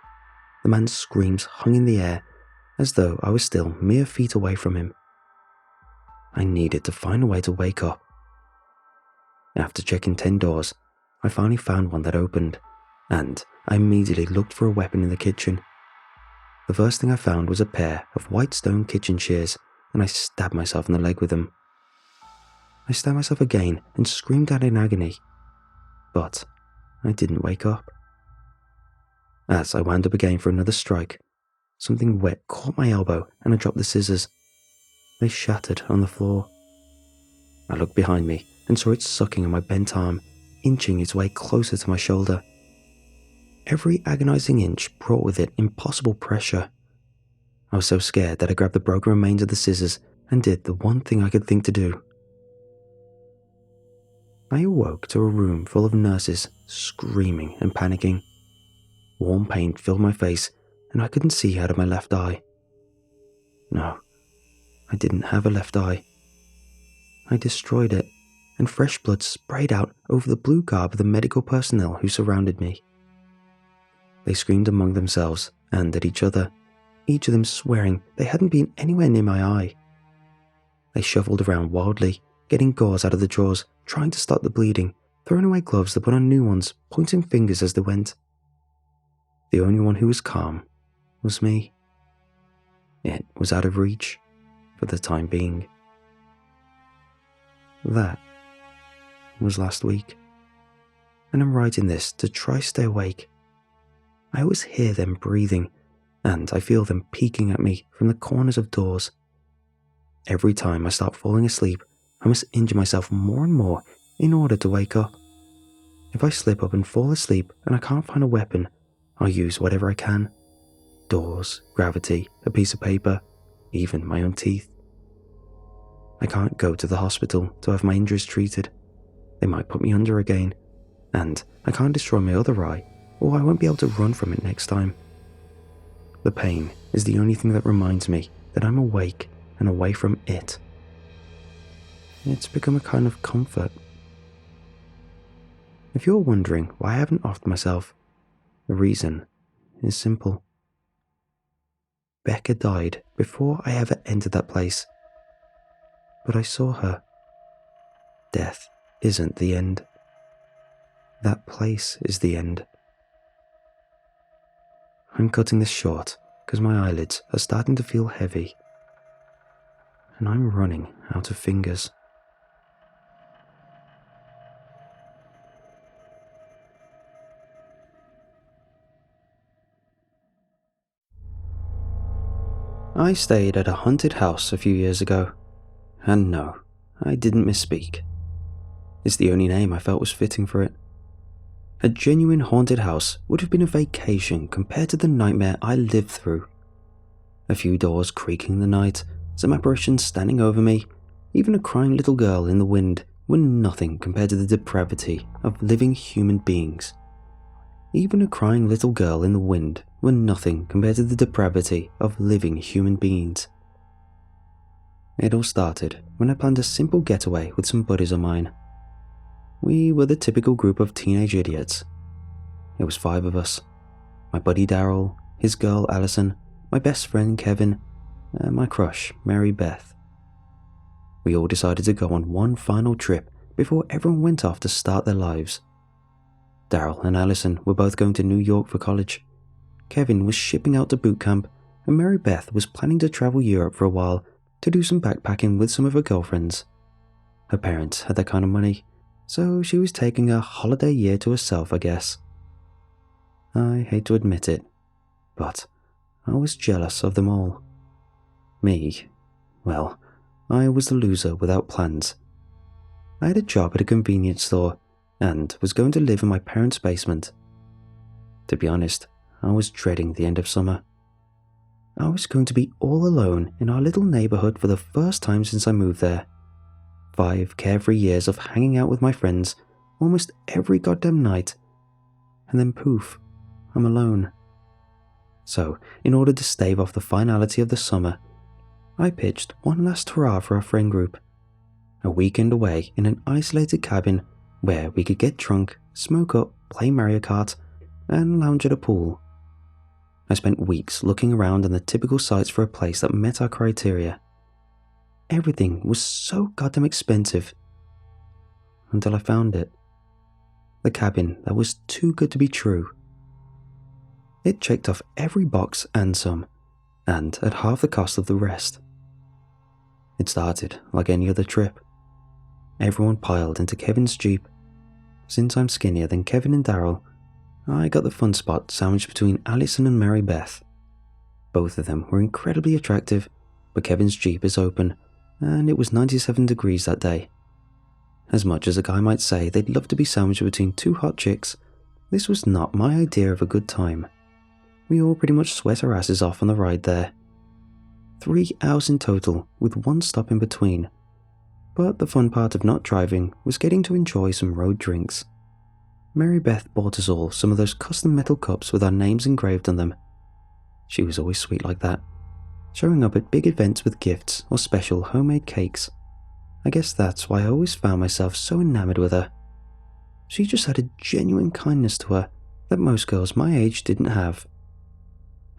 The man's screams hung in the air, as though I was still mere feet away from him. I needed to find a way to wake up. After checking 10 doors, I finally found one that opened, and I immediately looked for a weapon in the kitchen. The first thing I found was a pair of white stone kitchen shears, and I stabbed myself in the leg with them. I stabbed myself again and screamed out in agony, but I didn't wake up. As I wound up again for another strike, something wet caught my elbow and I dropped the scissors. They shattered on the floor. I looked behind me and saw it sucking on my bent arm, inching its way closer to my shoulder. Every agonizing inch brought with it impossible pressure. I was so scared that I grabbed the broken remains of the scissors and did the one thing I could think to do. I awoke to a room full of nurses screaming and panicking. Warm pain filled my face and I couldn't see out of my left eye. No, I didn't have a left eye. I destroyed it, and fresh blood sprayed out over the blue garb of the medical personnel who surrounded me. They screamed among themselves and at each other, each of them swearing they hadn't been anywhere near my eye. They shuffled around wildly, getting gauze out of the drawers, trying to stop the bleeding, throwing away gloves to put on new ones, pointing fingers as they went. The only one who was calm was me. It was out of reach for the time being. That was last week, and I'm writing this to try stay awake. I always hear them breathing, and I feel them peeking at me from the corners of doors. Every time I start falling asleep, I must injure myself more and more in order to wake up. If I slip up and fall asleep and I can't find a weapon, I'll use whatever I can. Doors, gravity, a piece of paper, even my own teeth. I can't go to the hospital to have my injuries treated. They might put me under again, and I can't destroy my other eye, or I won't be able to run from it next time. The pain is the only thing that reminds me that I'm awake and away from it. It's become a kind of comfort. If you're wondering why I haven't offed myself, the reason is simple. Becca died before I ever entered that place. But I saw her. Death isn't the end. That place is the end. I'm cutting this short because my eyelids are starting to feel heavy, and I'm running out of fingers. I stayed at a haunted house a few years ago, and no, I didn't misspeak. It's the only name I felt was fitting for it. A genuine haunted house would have been a vacation compared to the nightmare I lived through. A few doors creaking in the night, some apparitions standing over me, even a crying little girl in the wind were nothing compared to the depravity of living human beings. Even a crying little girl in the wind were nothing compared to the depravity of living human beings. It all started when I planned a simple getaway with some buddies of mine. We were the typical group of teenage idiots. It was 5 of us. My buddy Daryl, his girl Allison, my best friend Kevin, and my crush Mary Beth. We all decided to go on one final trip before everyone went off to start their lives. Daryl and Allison were both going to New York for college. Kevin was shipping out to boot camp, and Mary Beth was planning to travel Europe for a while to do some backpacking with some of her girlfriends. Her parents had that kind of money, so she was taking a holiday year to herself, I guess. I hate to admit it, but I was jealous of them all. Me, well, I was the loser without plans. I had a job at a convenience store and was going to live in my parents' basement. To be honest, I was dreading the end of summer. I was going to be all alone in our little neighborhood for the first time since I moved there. 5 carefree years of hanging out with my friends almost every goddamn night, and then poof, I'm alone. So, in order to stave off the finality of the summer, I pitched one last hurrah for our friend group. A weekend away in an isolated cabin where we could get drunk, smoke up, play Mario Kart, and lounge at a pool. I spent weeks looking around on the typical sites for a place that met our criteria. Everything was so goddamn expensive. Until I found it. The cabin that was too good to be true. It checked off every box and some, and at half the cost of the rest. It started like any other trip. Everyone piled into Kevin's Jeep. Since I'm skinnier than Kevin and Daryl, I got the fun spot sandwiched between Allison and Mary Beth. Both of them were incredibly attractive, but Kevin's Jeep is open, and it was 97 degrees that day. As much as a guy might say they'd love to be sandwiched between 2 hot chicks, this was not my idea of a good time. We all pretty much sweat our asses off on the ride there. 3 hours in total, with 1 stop in between. But the fun part of not driving was getting to enjoy some road drinks. Mary Beth bought us all some of those custom metal cups with our names engraved on them. She was always sweet like that, showing up at big events with gifts or special homemade cakes. I guess that's why I always found myself so enamored with her. She just had a genuine kindness to her that most girls my age didn't have.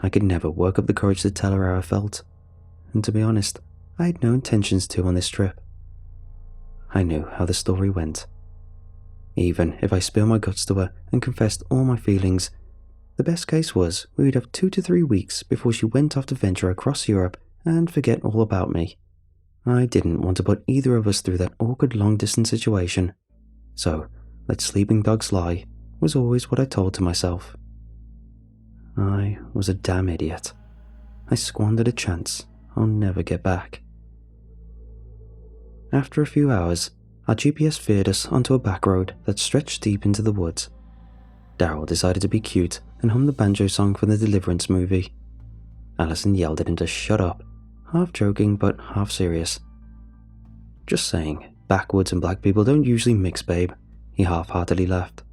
I could never work up the courage to tell her how I felt, and to be honest, I had no intentions to on this trip. I knew how the story went. Even if I spilled my guts to her and confessed all my feelings, the best case was we would have 2 to 3 weeks before she went off to venture across Europe and forget all about me. I didn't want to put either of us through that awkward long-distance situation, so let sleeping dogs lie was always what I told to myself. I was a damn idiot. I squandered a chance I'll never get back. After a few hours, our GPS veered us onto a back road that stretched deep into the woods. Daryl decided to be cute and hummed the banjo song from the Deliverance movie. Allison yelled at him to shut up, half joking but half serious. Just saying, backwoods and black people don't usually mix, babe, he half-heartedly laughed.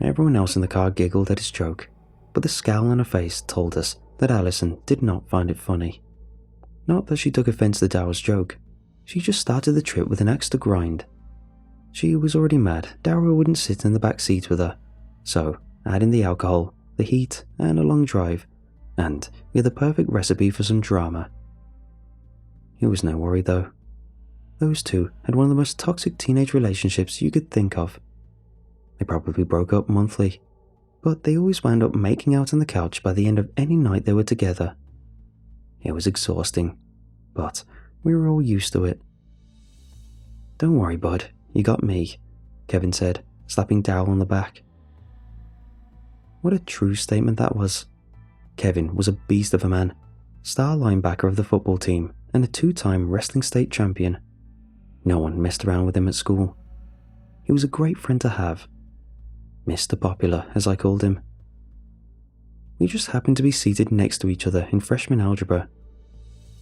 Everyone else in the car giggled at his joke, but the scowl on her face told us that Allison did not find it funny. Not that she took offense to Daryl's joke. She just started the trip with an axe to grind. She was already mad Daryl wouldn't sit in the back seat with her, so add in the alcohol, the heat, and a long drive, and we had the perfect recipe for some drama. It was no worry though. Those two had one of the most toxic teenage relationships you could think of. They probably broke up monthly, but they always wound up making out on the couch by the end of any night they were together. It was exhausting, but we were all used to it. "Don't worry, bud, you got me," Kevin said, slapping Daryl on the back. What a true statement that was. Kevin was a beast of a man, star linebacker of the football team and a 2-time wrestling state champion. No one messed around with him at school. He was a great friend to have. Mr. Popular, as I called him. We just happened to be seated next to each other in freshman algebra.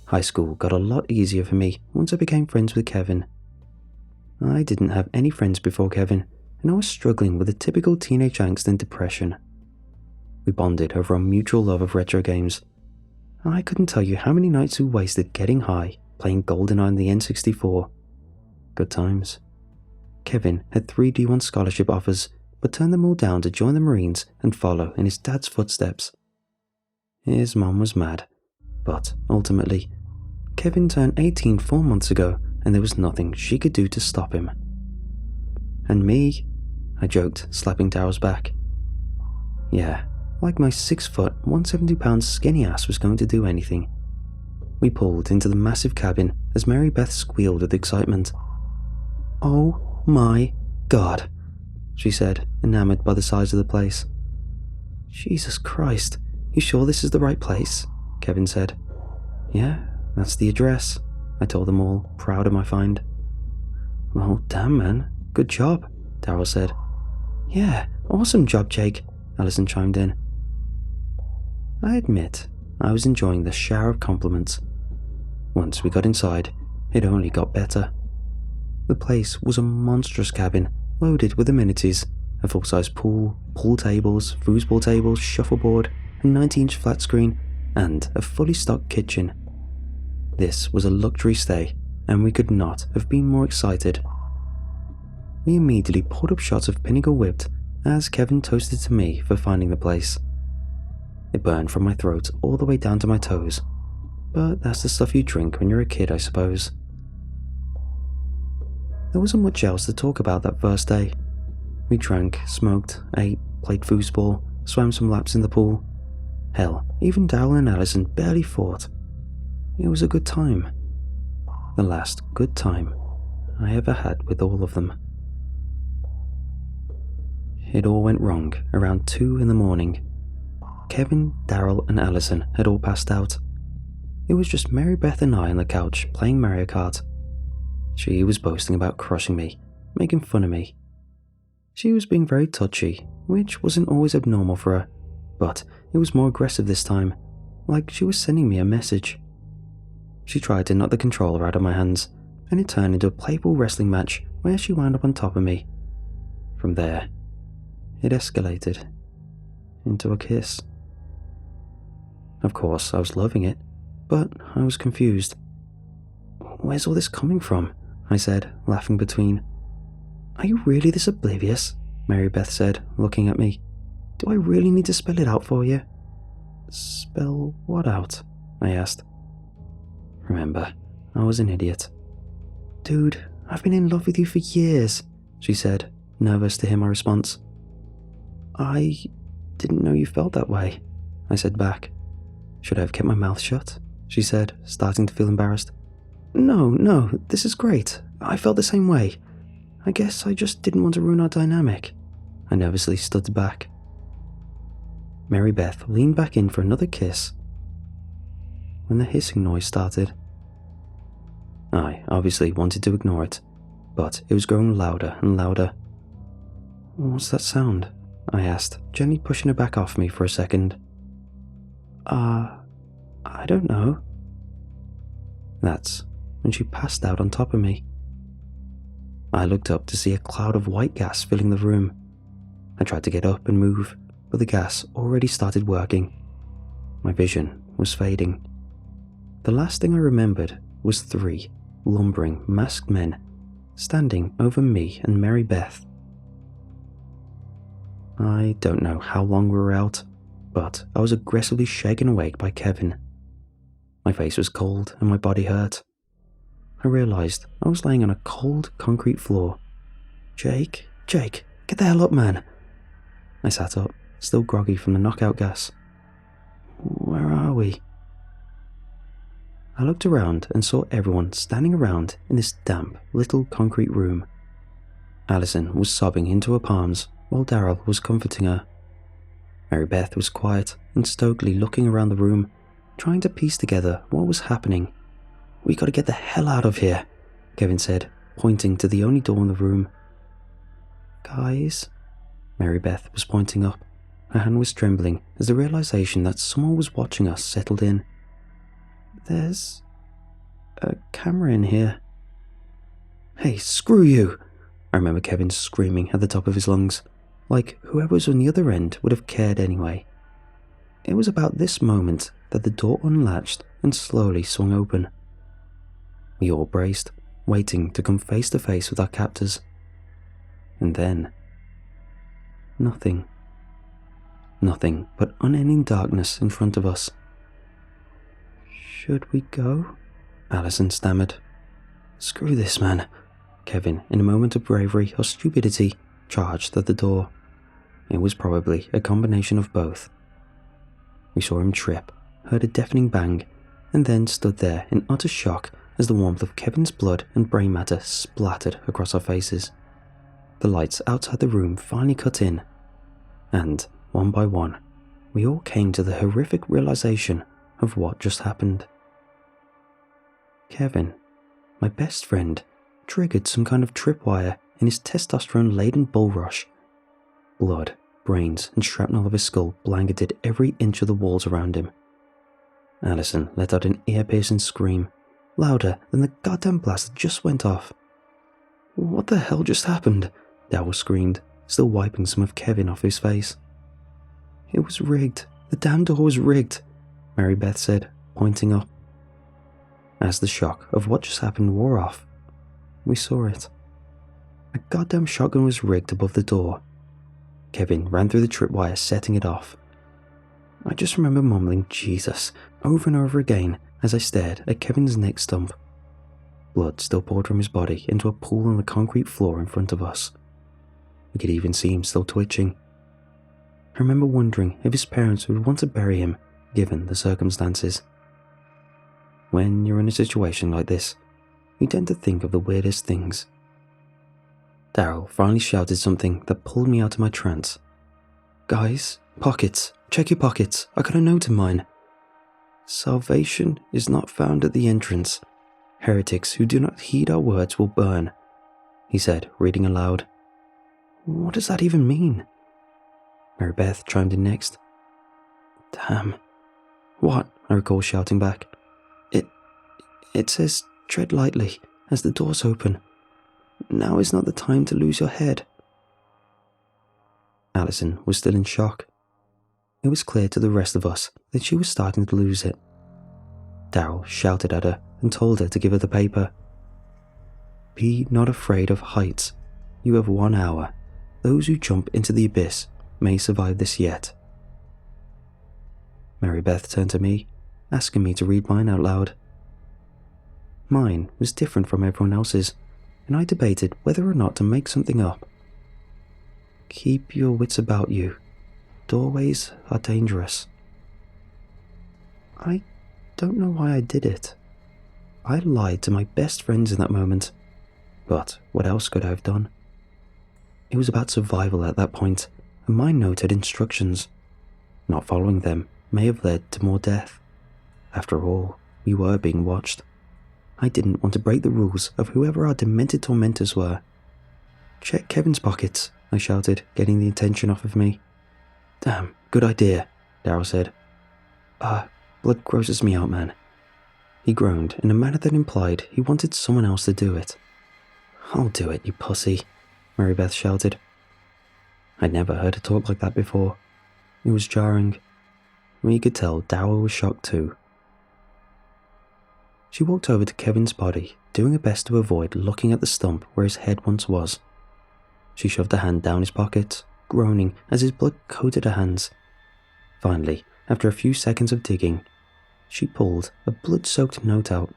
High school got a lot easier for me once I became friends with Kevin. I didn't have any friends before Kevin, and I was struggling with the typical teenage angst and depression. We bonded over our mutual love of retro games. I couldn't tell you how many nights we wasted getting high, playing GoldenEye on the N64. Good times. Kevin had 3 D1 scholarship offers, but turned them all down to join the Marines and follow in his dad's footsteps. His mom was mad, but ultimately, Kevin turned 18 4 months ago and there was nothing she could do to stop him. And me? I joked, slapping Daryl's back. Yeah, like my 6 foot, 170 pound skinny ass was going to do anything. We pulled into the massive cabin as Mary Beth squealed with excitement. "Oh my God," she said, enamored by the size of the place. "Jesus Christ, you sure this is the right place?" Kevin said. "Yeah, that's the address," I told them all, proud of my find. "Well, damn man, good job," Daryl said. "Yeah, awesome job, Jake," Allison chimed in. I admit, I was enjoying the shower of compliments. Once we got inside, it only got better. The place was a monstrous cabin, loaded with amenities, a full-size pool, pool tables, foosball tables, shuffleboard, a 90-inch flat screen, and a fully stocked kitchen. This was a luxury stay, and we could not have been more excited. We immediately pulled up shots of Pinnacle Whipped as Kevin toasted to me for finding the place. It burned from my throat all the way down to my toes, but that's the stuff you drink when you're a kid, I suppose. There wasn't much else to talk about that first day. We drank, smoked, ate, played foosball, swam some laps in the pool. Hell, even Daryl and Allison barely fought. It was a good time. The last good time I ever had with all of them. It all went wrong around 2 in the morning. Kevin, Daryl, and Allison had all passed out. It was just Mary Beth and I on the couch playing Mario Kart. She was boasting about crushing me, making fun of me. She was being very touchy, which wasn't always abnormal for her, but it was more aggressive this time, like she was sending me a message. She tried to knock the controller out of my hands, and it turned into a playful wrestling match where she wound up on top of me. From there, it escalated into a kiss. Of course, I was loving it, but I was confused. "Where's all this coming from?" I said, laughing between. "Are you really this oblivious?" Mary Beth said, looking at me. "Do I really need to spell it out for you?" "Spell what out?" I asked. Remember, I was an idiot. "Dude, I've been in love with you for years," she said, nervous to hear my response. "I didn't know you felt that way," I said back. "Should I have kept my mouth shut?" she said, starting to feel embarrassed. No, this is great. I felt the same way. I guess I just didn't want to ruin our dynamic." I nervously stuttered back. Mary Beth leaned back in for another kiss when the hissing noise started. I obviously wanted to ignore it, but it was growing louder and louder. "What's that sound?" I asked, gently pushing her back off me for a second. I don't know." That's when she passed out on top of me. I looked up to see a cloud of white gas filling the room. I tried to get up and move, but the gas already started working. My vision was fading. The last thing I remembered was 3 lumbering, masked men standing over me and Mary Beth. I don't know how long we were out, but I was aggressively shaken awake by Kevin. My face was cold and my body hurt. I realized I was laying on a cold concrete floor. Jake, get the hell up, man." I sat up, still groggy from the knockout gas. "Where are we?" I looked around and saw everyone standing around in this damp little concrete room. Allison was sobbing into her palms while Daryl was comforting her. Mary Beth was quiet and stokily looking around the room, trying to piece together what was happening. "We gotta get the hell out of here," Kevin said, pointing to the only door in the room. "Guys?" Mary Beth was pointing up. Her hand was trembling as the realization that someone was watching us settled in. "There's a camera in here." "Hey, screw you!" I remember Kevin screaming at the top of his lungs, like whoever was on the other end would have cared anyway. It was about this moment that the door unlatched and slowly swung open. We all braced, waiting to come face to face with our captors. And then, nothing. Nothing but unending darkness in front of us, Should we go? Allison stammered. Screw this, man. Kevin, in a moment of bravery or stupidity, charged at the door. It was probably a combination of both. We saw him trip, heard a deafening bang, and then stood there in utter shock as the warmth of Kevin's blood and brain matter splattered across our faces. The lights outside the room finally cut in, and, one by one, we all came to the horrific realization of what just happened. Kevin, my best friend, triggered some kind of tripwire in his testosterone-laden bull rush. Blood, brains, and shrapnel of his skull blanketed every inch of the walls around him. Allison let out an ear-piercing scream, louder than the goddamn blast that just went off. What the hell just happened? Darryl screamed, still wiping some of Kevin off his face. It was rigged. The damn door was rigged, Mary Beth said, pointing up. As the shock of what just happened wore off, we saw it. A goddamn shotgun was rigged above the door. Kevin ran through the tripwire, setting it off. I just remember mumbling Jesus over and over again as I stared at Kevin's neck stump. Blood still poured from his body into a pool on the concrete floor in front of us. We could even see him still twitching. I remember wondering if his parents would want to bury him, given the circumstances. When you're in a situation like this, you tend to think of the weirdest things. Darryl finally shouted something that pulled me out of my trance. Guys, pockets, check your pockets, I got a note in mine. Salvation is not found at the entrance. Heretics who do not heed our words will burn, he said, reading aloud. What does that even mean? Mary Beth chimed in next. Damn. What? I recall shouting back. It says, tread lightly as the doors open. Now is not the time to lose your head. Allison was still in shock. It was clear to the rest of us that she was starting to lose it. Darryl shouted at her and told her to give her the paper. Be not afraid of heights. You have 1 hour. Those who jump into the abyss may survive this yet. Mary Beth turned to me, asking me to read mine out loud. Mine was different from everyone else's, and I debated whether or not to make something up. Keep your wits about you. Doorways are dangerous. I don't know why I did it. I lied to my best friends in that moment, but what else could I have done? It was about survival at that point, and my note had instructions. Not following them may have led to more death. After all, we were being watched. I didn't want to break the rules of whoever our demented tormentors were. Check Kevin's pockets, I shouted, getting the attention off of me. Damn, good idea, Darryl said. Blood grosses me out, man. He groaned in a manner that implied he wanted someone else to do it. I'll do it, you pussy, Mary Beth shouted. I'd never heard her talk like that before. It was jarring. We could tell Darryl was shocked too. She walked over to Kevin's body, doing her best to avoid looking at the stump where his head once was. She shoved a hand down his pocket, groaning as his blood coated her hands. Finally, after a few seconds of digging, she pulled a blood-soaked note out.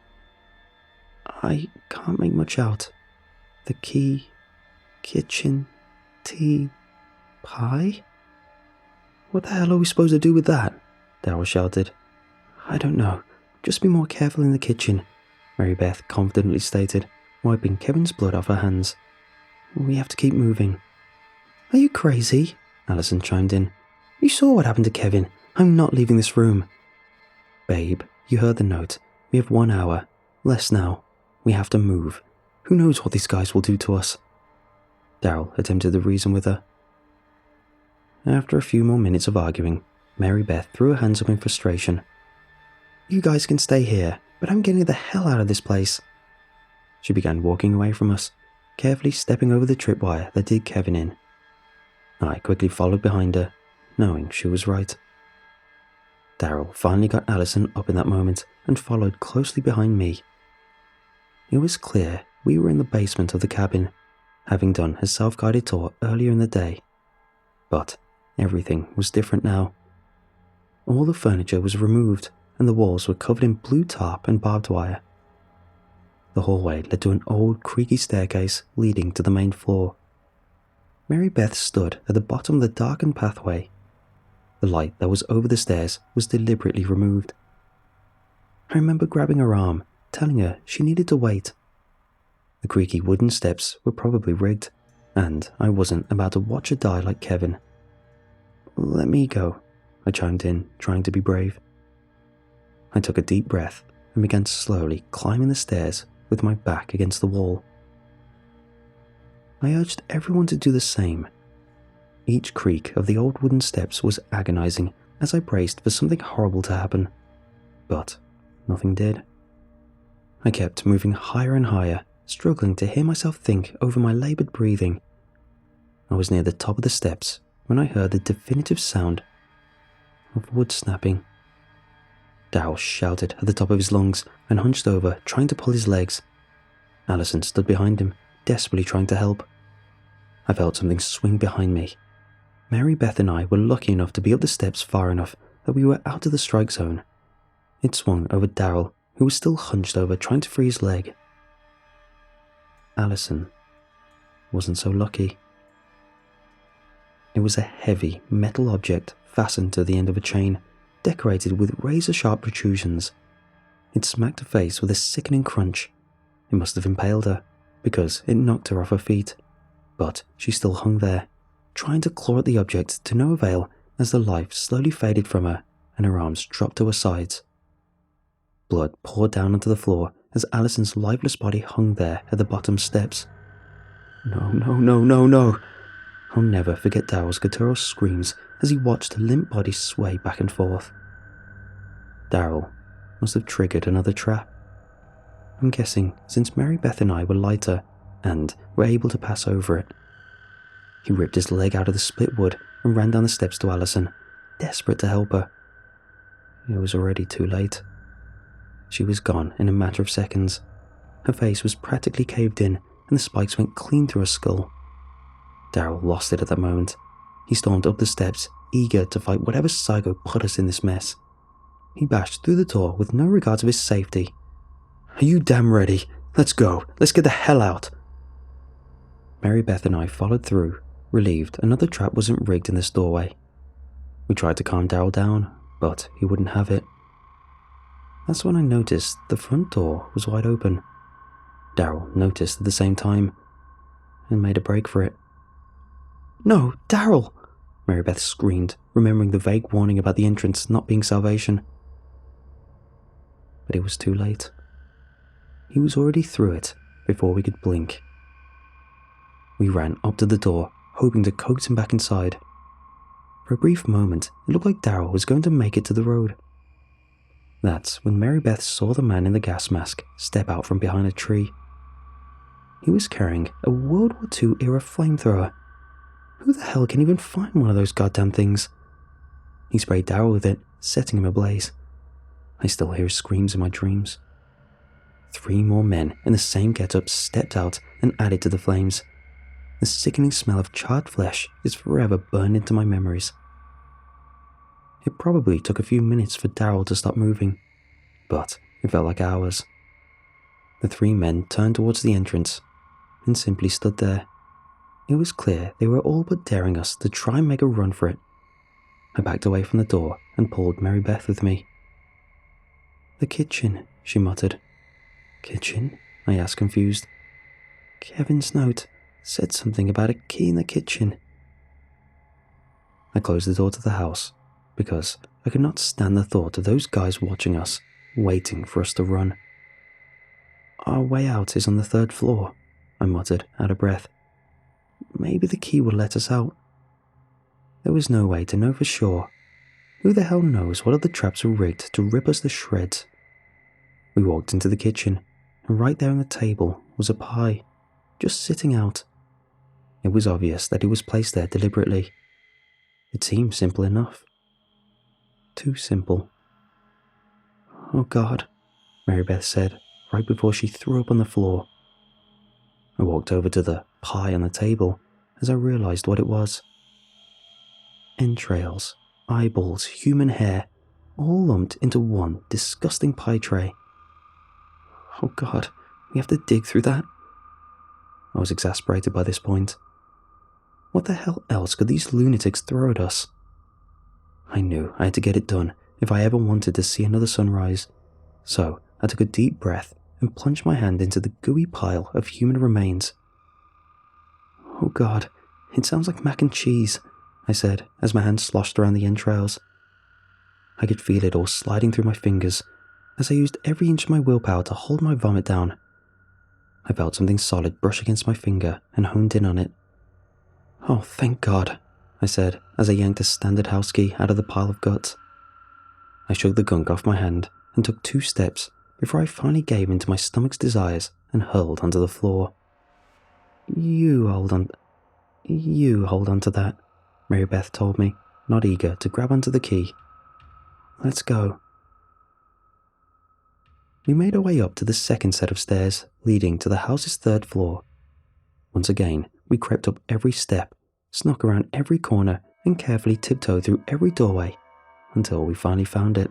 I can't make much out. The key, kitchen, tea, pie? What the hell are we supposed to do with that? Darryl shouted. I don't know. Just be more careful in the kitchen, Mary Beth confidently stated, wiping Kevin's blood off her hands. We have to keep moving. Are you crazy? Allison chimed in. You saw what happened to Kevin. I'm not leaving this room. Babe, you heard the note. We have 1 hour. Less now. We have to move. Who knows what these guys will do to us? Darryl attempted to reason with her. After a few more minutes of arguing, Mary Beth threw her hands up in frustration. You guys can stay here, but I'm getting the hell out of this place. She began walking away from us, carefully stepping over the tripwire that did Kevin in. I quickly followed behind her, knowing she was right. Darryl finally got Allison up in that moment and followed closely behind me. It was clear we were in the basement of the cabin, having done a self-guided tour earlier in the day. But everything was different now. All the furniture was removed, and the walls were covered in blue tarp and barbed wire. The hallway led to an old, creaky staircase leading to the main floor. Mary Beth stood at the bottom of the darkened pathway. The light that was over the stairs was deliberately removed. I remember grabbing her arm, telling her she needed to wait. The creaky wooden steps were probably rigged, and I wasn't about to watch her die like Kevin. "Let me go," I chimed in, trying to be brave. I took a deep breath and began slowly climbing the stairs with my back against the wall. I urged everyone to do the same. Each creak of the old wooden steps was agonizing as I braced for something horrible to happen, but nothing did. I kept moving higher and higher, struggling to hear myself think over my labored breathing. I was near the top of the steps when I heard the definitive sound of wood snapping. Daryl shouted at the top of his lungs and hunched over, trying to pull his legs. Allison stood behind him, desperately trying to help. I felt something swing behind me. Mary Beth and I were lucky enough to be up the steps far enough that we were out of the strike zone. It swung over Daryl, who was still hunched over, trying to free his leg. Allison wasn't so lucky. It was a heavy metal object fastened to the end of a chain, decorated with razor-sharp protrusions. It smacked her face with a sickening crunch. It must have impaled her, because it knocked her off her feet. But she still hung there, trying to claw at the object to no avail as the life slowly faded from her and her arms dropped to her sides. Blood poured down onto the floor as Allison's lifeless body hung there at the bottom steps. No, no, no, no, no. I'll never forget Daryl's guttural screams as he watched the limp body sway back and forth. Daryl must have triggered another trap. I'm guessing since Mary Beth and I were lighter and were able to pass over it. He ripped his leg out of the split wood and ran down the steps to Allison, desperate to help her. It was already too late. She was gone in a matter of seconds. Her face was practically caved in and the spikes went clean through her skull. Daryl lost it at that moment. He stormed up the steps, eager to fight whatever psycho put us in this mess. He bashed through the door with no regard to his safety. "Are you damn ready? Let's go. Let's get the hell out." Mary Beth and I followed through, relieved another trap wasn't rigged in this doorway. We tried to calm Daryl down, but he wouldn't have it. That's when I noticed the front door was wide open. Daryl noticed at the same time and made a break for it. "No, Daryl!" Mary Beth screamed, remembering the vague warning about the entrance not being salvation. But it was too late. He was already through it before we could blink. We ran up to the door, hoping to coax him back inside. For a brief moment, it looked like Daryl was going to make it to the road. That's when Mary Beth saw the man in the gas mask step out from behind a tree. He was carrying a World War II era flamethrower. Who the hell can even find one of those goddamn things? He sprayed Daryl with it, setting him ablaze. I still hear his screams in my dreams. 3 more men in the same getup stepped out and added to the flames. The sickening smell of charred flesh is forever burned into my memories. It probably took a few minutes for Daryl to stop moving, but it felt like hours. The 3 men turned towards the entrance and simply stood there. It was clear they were all but daring us to try and make a run for it. I backed away from the door and pulled Mary Beth with me. "The kitchen," she muttered. "Kitchen?" I asked, confused. "Kevin's note said something about a key in the kitchen." I closed the door to the house because I could not stand the thought of those guys watching us, waiting for us to run. "Our way out is on the 3rd floor," I muttered, out of breath. "Maybe the key will let us out." There was no way to know for sure. Who the hell knows what other traps were rigged to rip us to shreds? We walked into the kitchen, and right there on the table was a pie, just sitting out. It was obvious that it was placed there deliberately. It seemed simple enough. Too simple. "Oh God," Mary Beth said, right before she threw up on the floor. I walked over to the pie on the table as I realized what it was. Entrails, eyeballs, human hair, all lumped into one disgusting pie tray. Oh God, we have to dig through that? I was exasperated by this point. What the hell else could these lunatics throw at us? I knew I had to get it done if I ever wanted to see another sunrise, so I took a deep breath and plunged my hand into the gooey pile of human remains. Oh God, it sounds like mac and cheese, I said as my hand sloshed around the entrails. I could feel it all sliding through my fingers as I used every inch of my willpower to hold my vomit down. I felt something solid brush against my finger and honed in on it. Oh, thank God, I said as I yanked a standard house key out of the pile of guts. I shook the gunk off my hand and took 2 steps before I finally gave in to my stomach's desires and hurled onto the floor. You hold on to that, Mary Beth told me, not eager to grab onto the key. Let's go. We made our way up to the second set of stairs leading to the house's 3rd floor. Once again, we crept up every step, snuck around every corner, and carefully tiptoed through every doorway until we finally found it.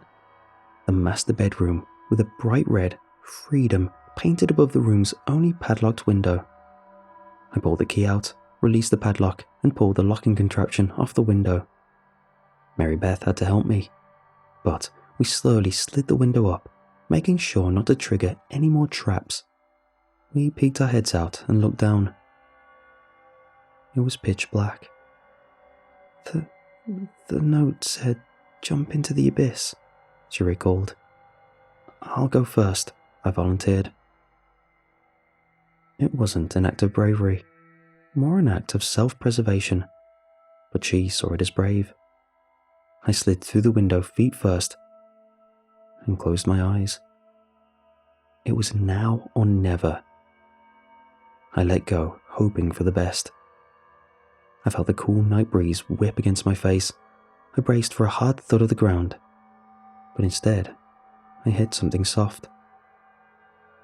The master bedroom with a bright red freedom painted above the room's only padlocked window. I pulled the key out, released the padlock, and pulled the locking contraption off the window. Mary Beth had to help me, but we slowly slid the window up, making sure not to trigger any more traps. We peeked our heads out and looked down. It was pitch black. The note said, "Jump into the abyss," she recalled. "I'll go first," I volunteered. It wasn't an act of bravery, more an act of self-preservation, but she saw it as brave. I slid through the window feet first and closed my eyes. It was now or never. I let go, hoping for the best. I felt the cool night breeze whip against my face. I braced for a hard thud of the ground, but instead, I hit something soft.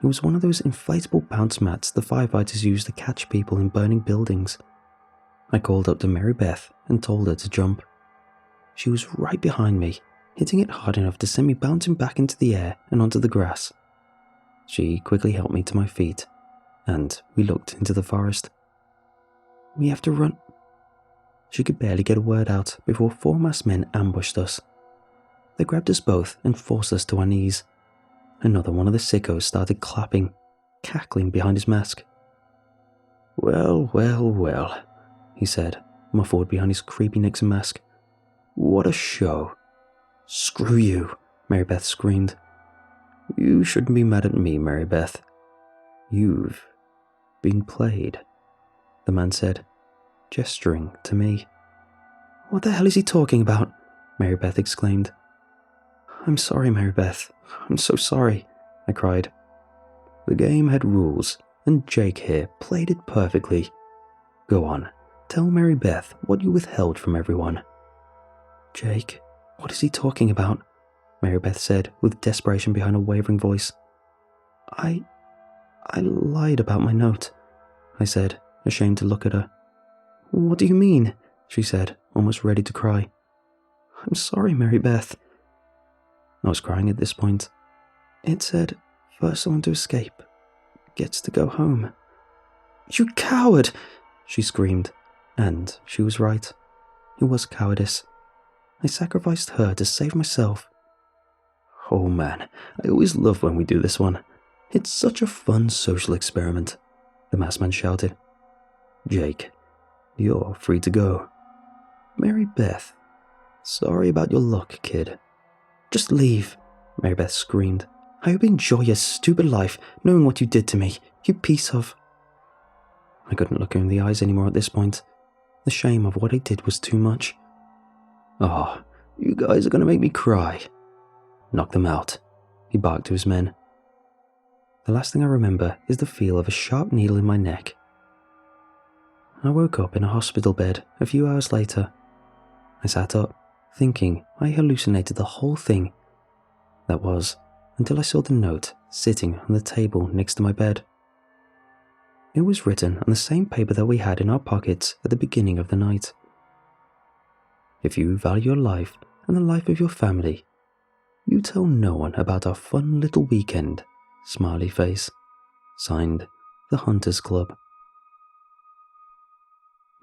It was one of those inflatable bounce mats the firefighters use to catch people in burning buildings. I called up to Mary Beth and told her to jump. She was right behind me, hitting it hard enough to send me bouncing back into the air and onto the grass. She quickly helped me to my feet, and we looked into the forest. "We have to run." She could barely get a word out before 4 masked men ambushed us. They grabbed us both and forced us to our knees. Another one of the sickos started clapping, cackling behind his mask. Well, well, well, he said, muffled behind his creepy Nixon mask. What a show. Screw you, Mary Beth screamed. You shouldn't be mad at me, Mary Beth. You've been played, the man said, gesturing to me. What the hell is he talking about? Mary Beth exclaimed. I'm sorry, Mary Beth. I'm so sorry, I cried. The game had rules, and Jake here played it perfectly. Go on, tell Mary Beth what you withheld from everyone. Jake, what is he talking about? Mary Beth said, with desperation behind a wavering voice. I lied about my note, I said, ashamed to look at her. What do you mean? She said, almost ready to cry. I'm sorry, Mary Beth. I was crying at this point. It said, first someone to escape gets to go home. You coward! She screamed, and she was right. It was cowardice. I sacrificed her to save myself. Oh man, I always love when we do this one. It's such a fun social experiment, the masked man shouted. Jake, you're free to go. Mary Beth, sorry about your luck, kid. Just leave, Mary Beth screamed. I hope you enjoy your stupid life knowing what you did to me, you piece of... I couldn't look her in the eyes anymore at this point. The shame of what I did was too much. Oh, you guys are going to make me cry. Knock them out, he barked to his men. The last thing I remember is the feel of a sharp needle in my neck. I woke up in a hospital bed a few hours later. I sat up, thinking I hallucinated the whole thing. That was, until I saw the note sitting on the table next to my bed. It was written on the same paper that we had in our pockets at the beginning of the night. If you value your life and the life of your family, You tell no one about our fun little weekend. Smiley face. Signed, The Hunters Club.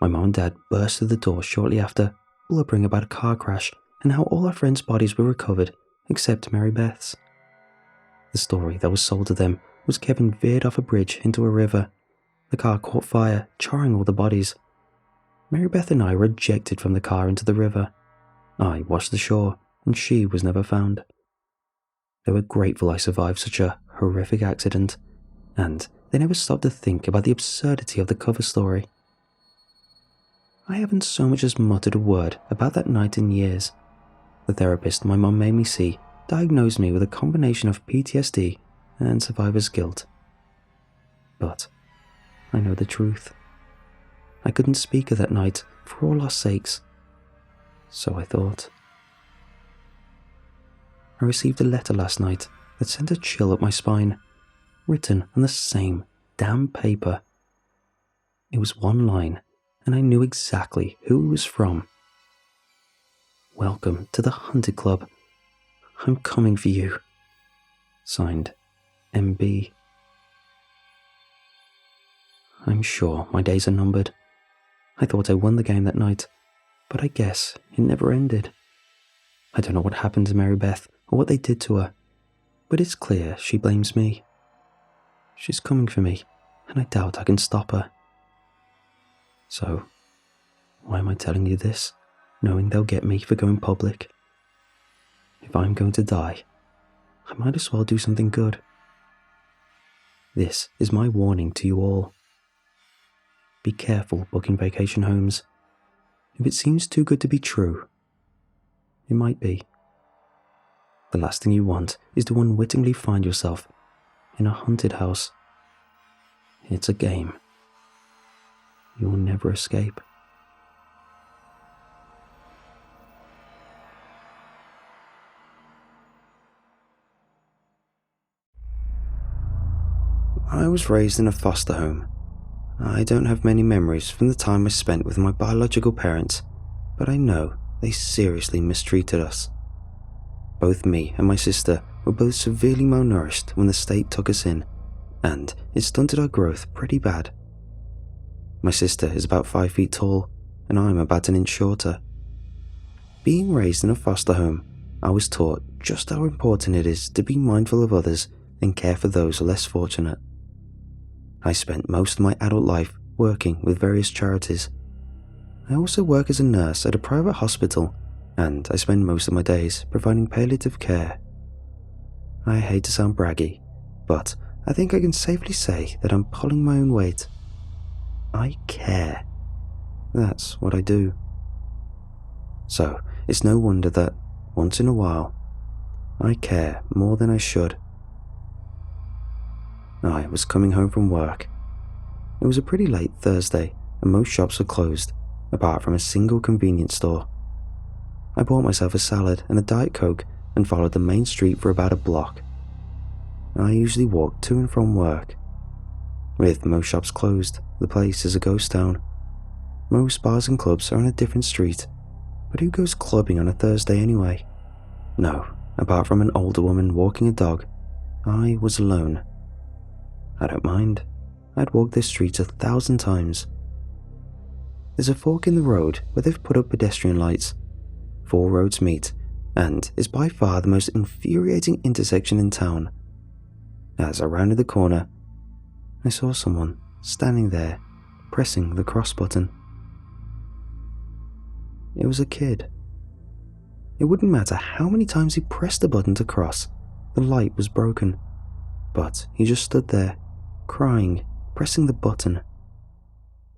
My mom and dad burst through the door shortly after, blubbering about a car crash and how all our friends' bodies were recovered except Mary Beth's. The story that was sold to them was Kevin veered off a bridge into a river. The car caught fire, charring all the bodies. Mary Beth and I were ejected from the car into the river. I washed ashore, and she was never found. They were grateful I survived such a horrific accident, and they never stopped to think about the absurdity of the cover story. I haven't so much as muttered a word about that night in years. The therapist my mum made me see diagnosed me with a combination of PTSD and survivor's guilt. But I know the truth. I couldn't speak of that night for all our sakes. So I thought. I received a letter last night that sent a chill up my spine, written on the same damn paper. It was one line, and I knew exactly who it was from. Welcome to the Hunted Club. I'm coming for you. Signed, MB. I'm sure my days are numbered. I thought I won the game that night, but I guess it never ended. I don't know what happened to Mary Beth or what they did to her, but it's clear she blames me. She's coming for me, and I doubt I can stop her. So, why am I telling you this, knowing they'll get me for going public? If I'm going to die, I might as well do something good. This is my warning to you all. Be careful booking vacation homes. If it seems too good to be true, it might be. The last thing you want is to unwittingly find yourself in a haunted house. It's a game. You will never escape. I was raised in a foster home. I don't have many memories from the time I spent with my biological parents, but I know they seriously mistreated us. Both me and my sister were both severely malnourished when the state took us in, and it stunted our growth pretty bad. My sister is about 5 feet tall, and I'm about an inch shorter. Being raised in a foster home, I was taught just how important it is to be mindful of others and care for those less fortunate. I spent most of my adult life working with various charities. I also work as a nurse at a private hospital, and I spend most of my days providing palliative care. I hate to sound braggy, but I think I can safely say that I'm pulling my own weight. I care. That's what I do. So it's no wonder that, once in a while, I care more than I should. I was coming home from work. It was a pretty late Thursday, and most shops were closed, apart from a single convenience store. I bought myself a salad and a Diet Coke and followed the main street for about a block. I usually walk to and from work. With most shops closed, the place is a ghost town. Most bars and clubs are on a different street, but who goes clubbing on a Thursday anyway? No, apart from an older woman walking a dog, I was alone. I don't mind. I'd walk this street 1,000 times. There's a fork in the road where they've put up pedestrian lights. 4 roads meet, and is by far the most infuriating intersection in town. As I rounded the corner, I saw someone standing there, pressing the cross button. It was a kid. It wouldn't matter how many times he pressed the button to cross, the light was broken. But he just stood there, crying, pressing the button.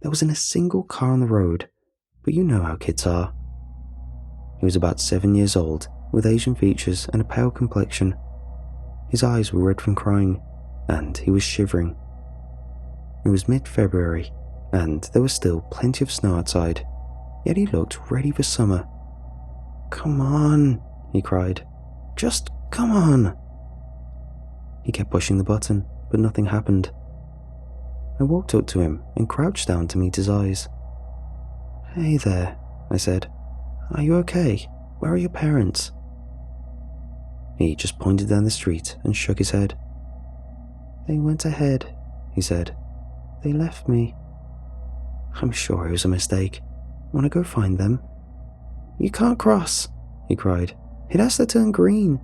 There wasn't a single car on the road, but you know how kids are. He was about 7 years old, with Asian features and a pale complexion. His eyes were red from crying, and he was shivering. It was mid-February, and there was still plenty of snow outside, yet he looked ready for summer. "Come on," he cried. "Just come on." He kept pushing the button, but nothing happened. I walked up to him and crouched down to meet his eyes. "Hey there," I said. "Are you okay? Where are your parents?" He just pointed down the street and shook his head. "They went ahead," he said. "They left me." "I'm sure it was a mistake. Want to go find them?" "You can't cross," he cried. "It has to turn green."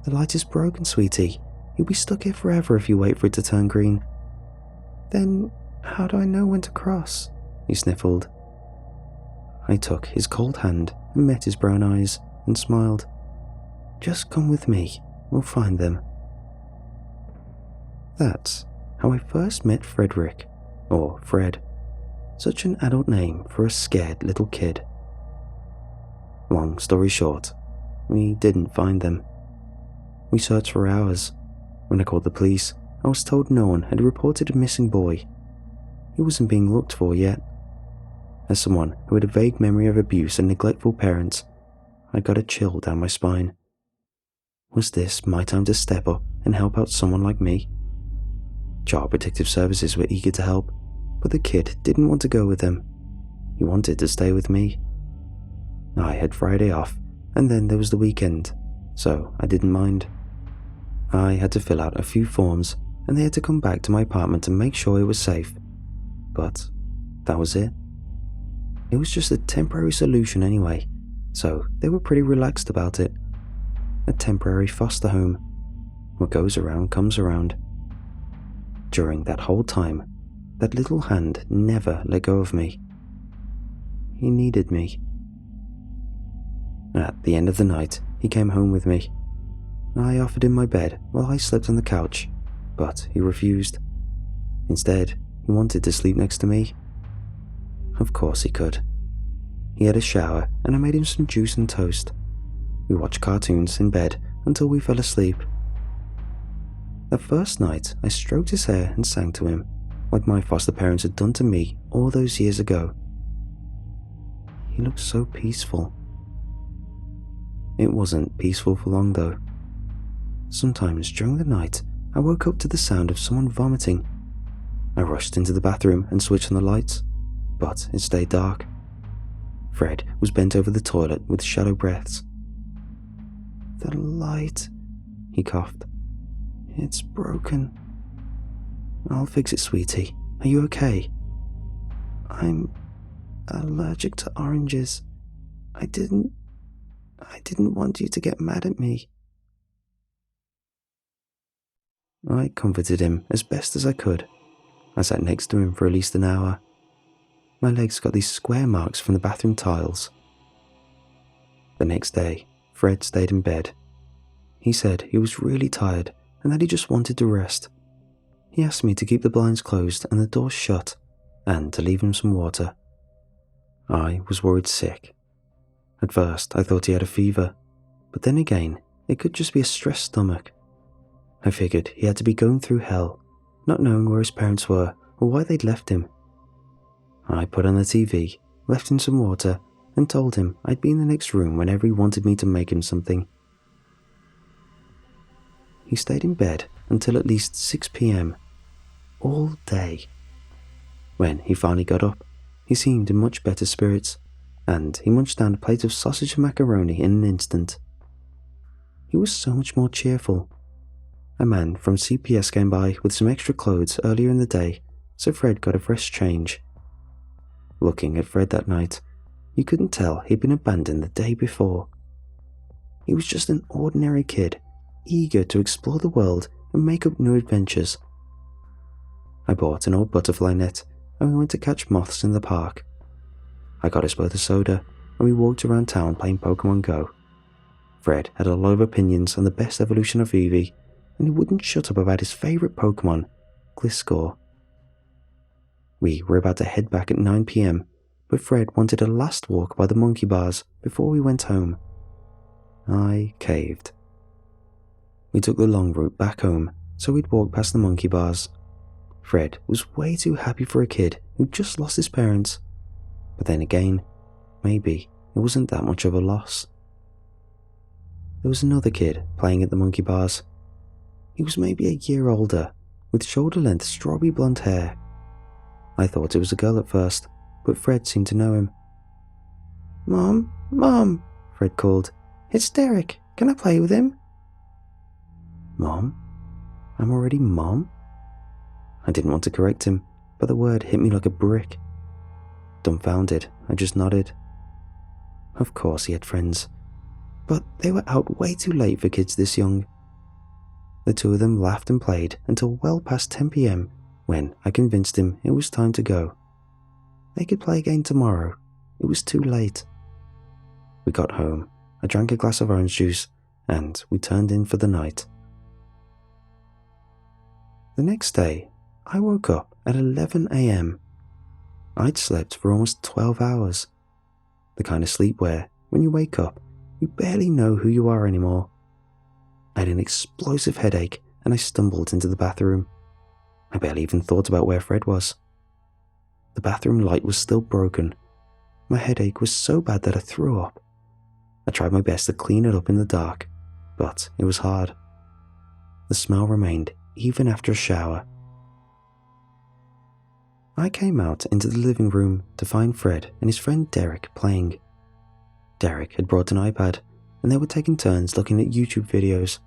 "The light is broken, sweetie. You'll be stuck here forever if you wait for it to turn green." "Then how do I know when to cross?" he sniffled. I took his cold hand and met his brown eyes and smiled. "Just come with me. We'll find them." That's how I first met Frederick, or Fred. Such an adult name for a scared little kid. Long story short, we didn't find them. We searched for hours. When I called the police, I was told no one had reported a missing boy. He wasn't being looked for yet. As someone who had a vague memory of abuse and neglectful parents, I got a chill down my spine. Was this my time to step up and help out someone like me? Child Protective Services were eager to help, but the kid didn't want to go with them. He wanted to stay with me. I had Friday off, and then there was the weekend, so I didn't mind. I had to fill out a few forms, and they had to come back to my apartment to make sure it was safe. But that was it. It was just a temporary solution anyway, so they were pretty relaxed about it. A temporary foster home. What goes around comes around. During that whole time, that little hand never let go of me. He needed me. At the end of the night, he came home with me. I offered him my bed while I slept on the couch, but he refused. Instead, he wanted to sleep next to me. Of course he could. He had a shower and I made him some juice and toast. We watched cartoons in bed until we fell asleep. The first night, I stroked his hair and sang to him, like my foster parents had done to me all those years ago. He looked so peaceful. It wasn't peaceful for long though. Sometimes during the night, I woke up to the sound of someone vomiting. I rushed into the bathroom and switched on the lights, but it stayed dark. Fred was bent over the toilet with shallow breaths. "The light," he coughed. "It's broken." "I'll fix it, sweetie. Are you okay?" "I'm allergic to oranges. I didn't want you to get mad at me." I comforted him as best as I could. I sat next to him for at least an hour. My legs got these square marks from the bathroom tiles. The next day, Fred stayed in bed. He said he was really tired and that he just wanted to rest. He asked me to keep the blinds closed and the doors shut, and to leave him some water. I was worried sick. At first, I thought he had a fever, but then again, it could just be a stressed stomach. I figured he had to be going through hell, not knowing where his parents were or why they'd left him. I put on the TV, left him some water, and told him I'd be in the next room whenever he wanted me to make him something. He stayed in bed until at least 6 p.m, all day. When he finally got up, he seemed in much better spirits, and he munched down a plate of sausage and macaroni in an instant. He was so much more cheerful. A man from CPS came by with some extra clothes earlier in the day, so Fred got a fresh change. Looking at Fred that night, you couldn't tell he'd been abandoned the day before. He was just an ordinary kid, eager to explore the world and make up new adventures. I bought an old butterfly net, and we went to catch moths in the park. I got us both a soda, and we walked around town playing Pokemon Go. Fred had a lot of opinions on the best evolution of Eevee, and he wouldn't shut up about his favourite Pokemon, Gliscor. We were about to head back at 9 p.m, but Fred wanted a last walk by the monkey bars before we went home. I caved. We took the long route back home, so we'd walk past the monkey bars. Fred was way too happy for a kid who just lost his parents. But then again, maybe it wasn't that much of a loss. There was another kid playing at the monkey bars. He was maybe a year older, with shoulder-length strawberry blonde hair. I thought it was a girl at first, but Fred seemed to know him. "Mom, Mom," Fred called. "It's Derek. Can I play with him?" "Mom? I'm already Mom?" I didn't want to correct him, but the word hit me like a brick. Dumbfounded, I just nodded. Of course he had friends, but they were out way too late for kids this young. The two of them laughed and played until well past 10 p.m. when I convinced him it was time to go. They could play again tomorrow. It was too late. We got home, I drank a glass of orange juice, and we turned in for the night. The next day, I woke up at 11 a.m. I'd slept for almost 12 hours. The kind of sleep where, when you wake up, you barely know who you are anymore. I had an explosive headache and I stumbled into the bathroom. I barely even thought about where Fred was. The bathroom light was still broken. My headache was so bad that I threw up. I tried my best to clean it up in the dark, but it was hard. The smell remained even after a shower. I came out into the living room to find Fred and his friend Derek playing. Derek had brought an iPad, and they were taking turns looking at YouTube videos.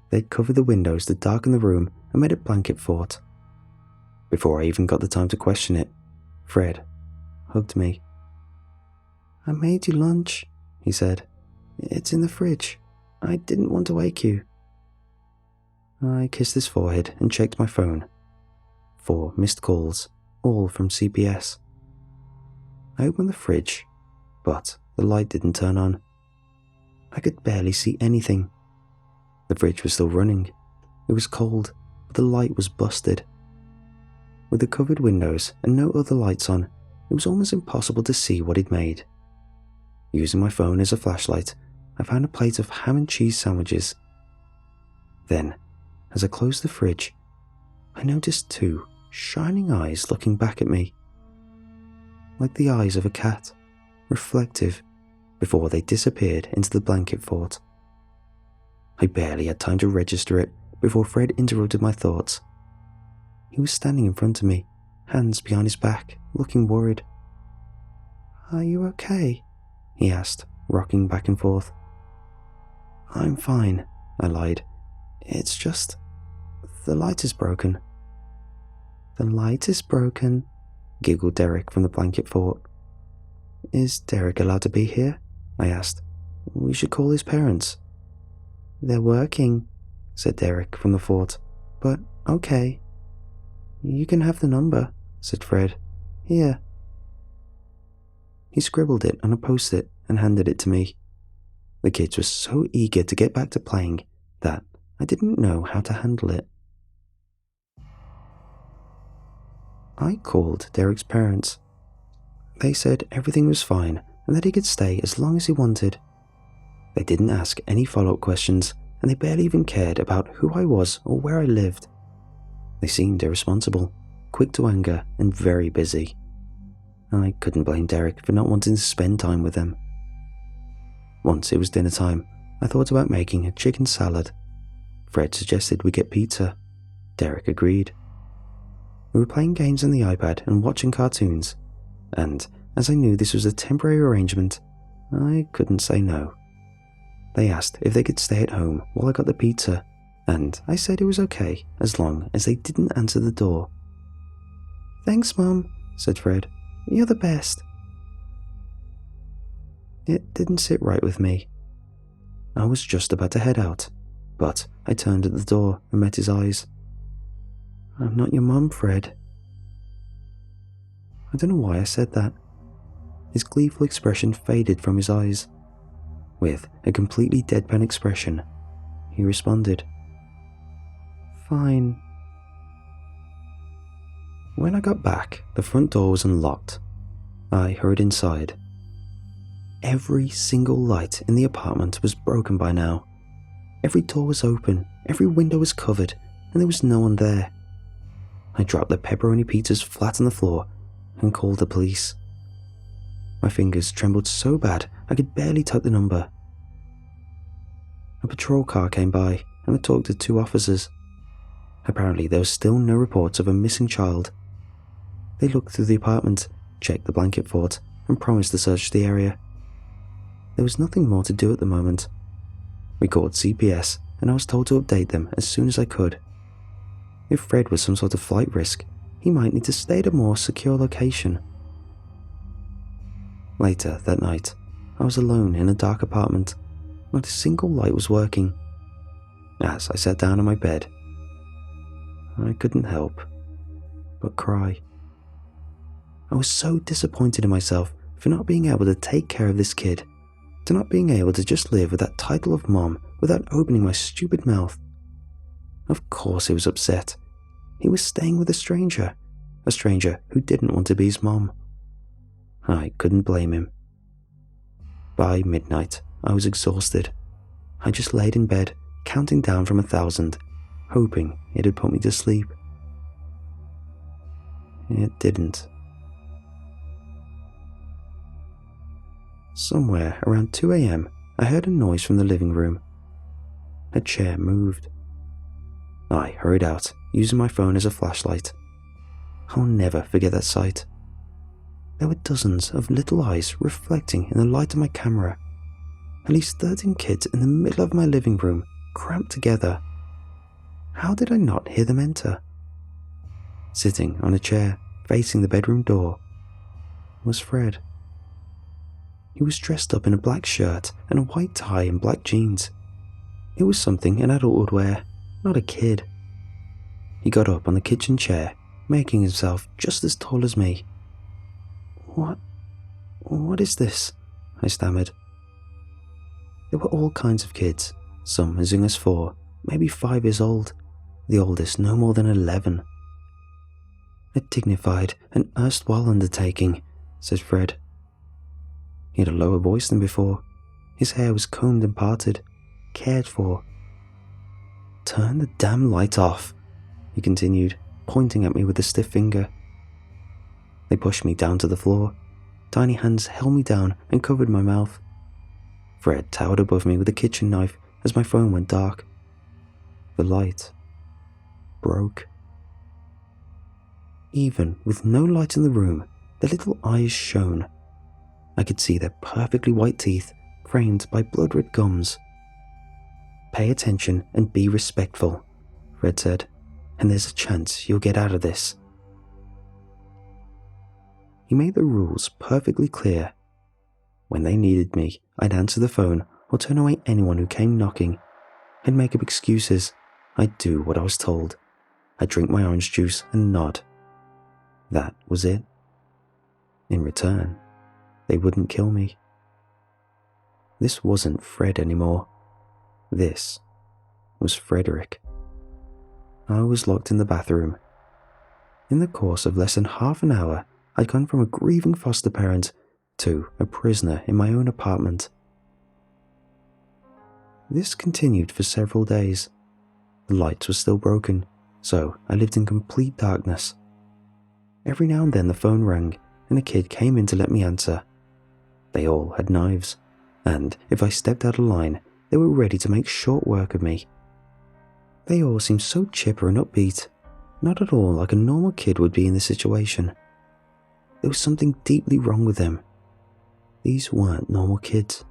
They'd covered the windows to darken the room and made a blanket fort. Before I even got the time to question it, Fred hugged me. "I made you lunch," he said. "It's in the fridge. I didn't want to wake you." I kissed his forehead and checked my phone. 4 missed calls, all from CPS. I opened the fridge, but the light didn't turn on. I could barely see anything. The fridge was still running. It was cold, but the light was busted. With the covered windows and no other lights on, it was almost impossible to see what he'd made. Using my phone as a flashlight, I found a plate of ham and cheese sandwiches. Then, as I closed the fridge, I noticed 2 shining eyes looking back at me. Like the eyes of a cat, reflective, before they disappeared into the blanket fort. I barely had time to register it before Fred interrupted my thoughts. He was standing in front of me, hands behind his back, looking worried. "Are you okay?" he asked, rocking back and forth. "I'm fine," I lied. "It's just, the light is broken." "The light is broken," giggled Derek from the blanket fort. "Is Derek allowed to be here?" I asked. "We should call his parents." "They're working," said Derek from the fort, "but okay." "You can have the number," said Fred. "Here." He scribbled it on a post-it and handed it to me. The kids were so eager to get back to playing that I didn't know how to handle it. I called Derek's parents. They said everything was fine and that he could stay as long as he wanted. They didn't ask any follow-up questions, and they barely even cared about who I was or where I lived. They seemed irresponsible, quick to anger, and very busy. I couldn't blame Derek for not wanting to spend time with them. Once it was dinner time, I thought about making a chicken salad. Fred suggested we get pizza. Derek agreed. We were playing games on the iPad and watching cartoons, and as I knew this was a temporary arrangement, I couldn't say no. They asked if they could stay at home while I got the pizza, and I said it was okay as long as they didn't answer the door. "Thanks, Mum," said Fred. "You're the best." It didn't sit right with me. I was just about to head out, but I turned at the door and met his eyes. "I'm not your mum, Fred." I don't know why I said that. His gleeful expression faded from his eyes. With a completely deadpan expression, he responded, "Fine." When I got back, the front door was unlocked. I hurried inside. Every single light in the apartment was broken by now. Every door was open, every window was covered, and there was no one there. I dropped the pepperoni pizzas flat on the floor and called the police. My fingers trembled so bad I could barely type the number. A patrol car came by and I talked to 2 officers. Apparently there was still no reports of a missing child. They looked through the apartment, checked the blanket fort, and promised to search the area. There was nothing more to do at the moment. We called CPS and I was told to update them as soon as I could. If Fred was some sort of flight risk, he might need to stay at a more secure location. Later that night, I was alone in a dark apartment. Not a single light was working. As I sat down on my bed, I couldn't help but cry. I was so disappointed in myself for not being able to take care of this kid, to not being able to just live with that title of mom without opening my stupid mouth. Of course he was upset. He was staying with a stranger who didn't want to be his mom. I couldn't blame him. By midnight, I was exhausted. I just laid in bed, counting down from 1,000, hoping it'd put me to sleep. It didn't. Somewhere around 2 a.m., I heard a noise from the living room. A chair moved. I hurried out, using my phone as a flashlight. I'll never forget that sight. There were dozens of little eyes reflecting in the light of my camera. At least 13 kids in the middle of my living room, cramped together. How did I not hear them enter? Sitting on a chair, facing the bedroom door, was Fred. He was dressed up in a black shirt and a white tie and black jeans. It was something an adult would wear, not a kid. He got up on the kitchen chair, making himself just as tall as me. What is this? I stammered. There were all kinds of kids, some as young as 4, maybe 5 years old, the oldest no more than 11. A dignified and erstwhile undertaking, said Fred. He had a lower voice than before. His hair was combed and parted, cared for. Turn the damn light off, he continued, pointing at me with a stiff finger. They pushed me down to the floor. Tiny hands held me down and covered my mouth. Fred towered above me with a kitchen knife as my phone went dark. The light broke. Even with no light in the room, the little eyes shone. I could see their perfectly white teeth framed by blood-red gums. Pay attention and be respectful, Fred said, and there's a chance you'll get out of this. He made the rules perfectly clear. When they needed me, I'd answer the phone or turn away anyone who came knocking. I'd make up excuses. I'd do what I was told. I'd drink my orange juice and nod. That was it. In return, they wouldn't kill me. This wasn't Fred anymore. This was Frederick. I was locked in the bathroom. In the course of less than half an hour, I'd gone from a grieving foster parent to a prisoner in my own apartment. This continued for several days. The lights were still broken, so I lived in complete darkness. Every now and then the phone rang, and a kid came in to let me answer. They all had knives, and if I stepped out of line, they were ready to make short work of me. They all seemed so chipper and upbeat, not at all like a normal kid would be in this situation. There was something deeply wrong with them. These weren't normal kids.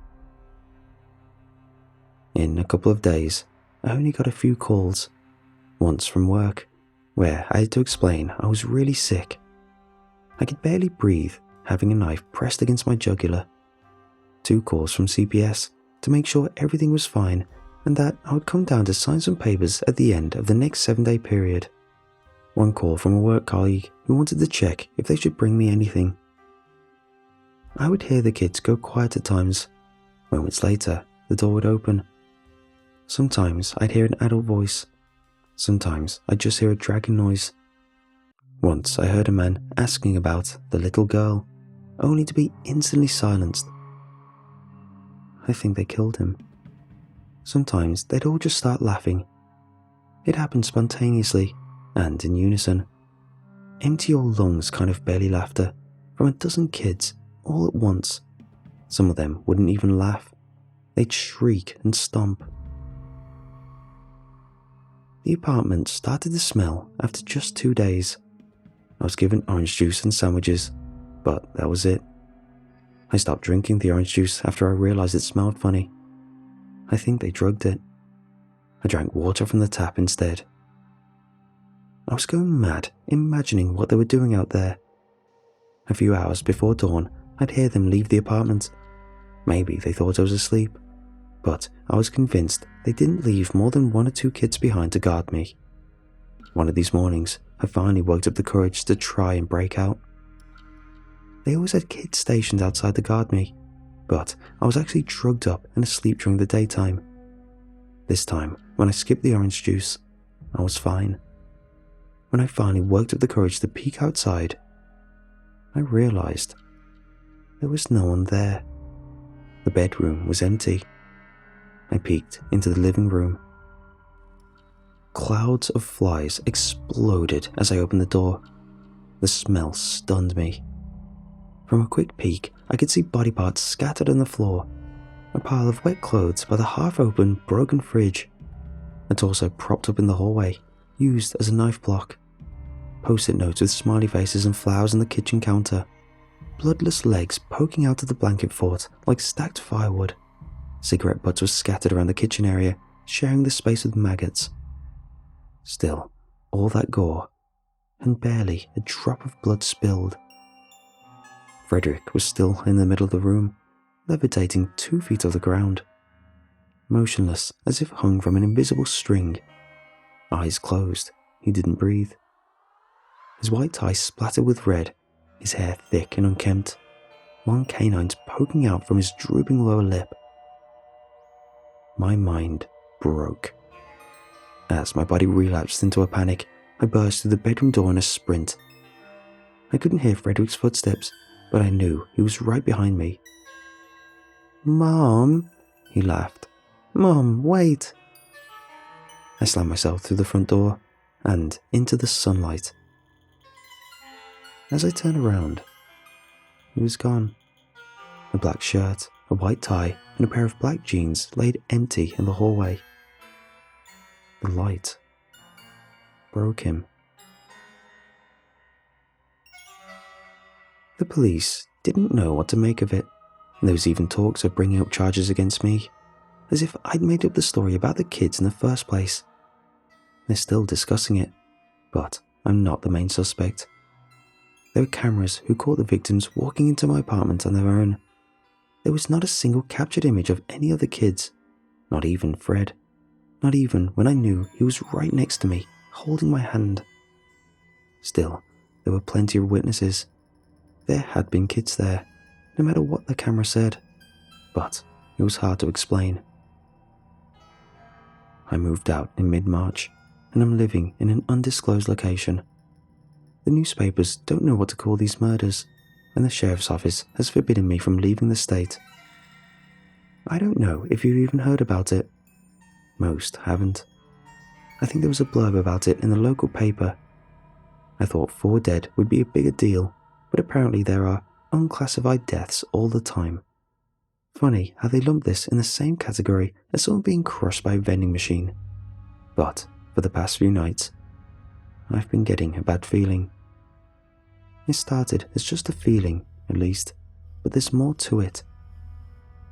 In a couple of days, I only got a few calls. Once from work, where I had to explain I was really sick. I could barely breathe, having a knife pressed against my jugular. 2 calls from CPS to make sure everything was fine and that I would come down to sign some papers at the end of the next 7-day period. 1 call from a work colleague who wanted to check if they should bring me anything. I would hear the kids go quiet at times. Moments later, the door would open. Sometimes I'd hear an adult voice. Sometimes I'd just hear a dragging noise. Once I heard a man asking about the little girl, only to be instantly silenced. I think they killed him. Sometimes they'd all just start laughing. It happened spontaneously and in unison. Empty your lungs kind of belly laughter from a dozen kids all at once. Some of them wouldn't even laugh. They'd shriek and stomp. The apartment started to smell after just 2 days. I was given orange juice and sandwiches, but that was it. I stopped drinking the orange juice after I realized it smelled funny. I think they drugged it. I drank water from the tap instead. I was going mad, imagining what they were doing out there. A few hours before dawn, I'd hear them leave the apartment. Maybe they thought I was asleep, but I was convinced they didn't leave more than 1 or 2 kids behind to guard me. One of these mornings, I finally worked up the courage to try and break out. They always had kids stationed outside to guard me, but I was actually drugged up and asleep during the daytime. This time, when I skipped the orange juice, I was fine. When I finally worked up the courage to peek outside, I realized there was no one there. The bedroom was empty. I peeked into the living room. Clouds of flies exploded as I opened the door. The smell stunned me. From a quick peek, I could see body parts scattered on the floor, a pile of wet clothes by the half-open, broken fridge, a torso propped up in the hallway, used as a knife block, post-it notes with smiley faces and flowers on the kitchen counter, bloodless legs poking out of the blanket fort like stacked firewood. Cigarette butts were scattered around the kitchen area, sharing the space with maggots. Still, all that gore, and barely a drop of blood spilled. Frederick was still in the middle of the room, levitating 2 feet off the ground, motionless as if hung from an invisible string. Eyes closed, he didn't breathe. His white tie splattered with red, his hair thick and unkempt, long canines poking out from his drooping lower lip. My mind broke. As my body relapsed into a panic, I burst through the bedroom door in a sprint. I couldn't hear Frederick's footsteps, but I knew he was right behind me. "Mom," he laughed. "Mom, wait." I slammed myself through the front door and into the sunlight. As I turned around, he was gone. A black shirt, a white tie, and a pair of black jeans laid empty in the hallway. The light broke him. The police didn't know what to make of it, and there was even talks of bringing up charges against me, as if I'd made up the story about the kids in the first place. They're still discussing it, but I'm not the main suspect. There were cameras who caught the victims walking into my apartment on their own. There was not a single captured image of any of the kids, not even Fred, not even when I knew he was right next to me, holding my hand. Still, there were plenty of witnesses. There had been kids there, no matter what the camera said, but it was hard to explain. I moved out in mid-March, and I'm living in an undisclosed location. The newspapers don't know what to call these murders, and the sheriff's office has forbidden me from leaving the state. I don't know if you've even heard about it. Most haven't. I think there was a blurb about it in the local paper. I thought 4 dead would be a bigger deal, but apparently there are unclassified deaths all the time. Funny how they lump this in the same category as someone being crushed by a vending machine. But for the past few nights, I've been getting a bad feeling. It started as just a feeling, at least, but there's more to it.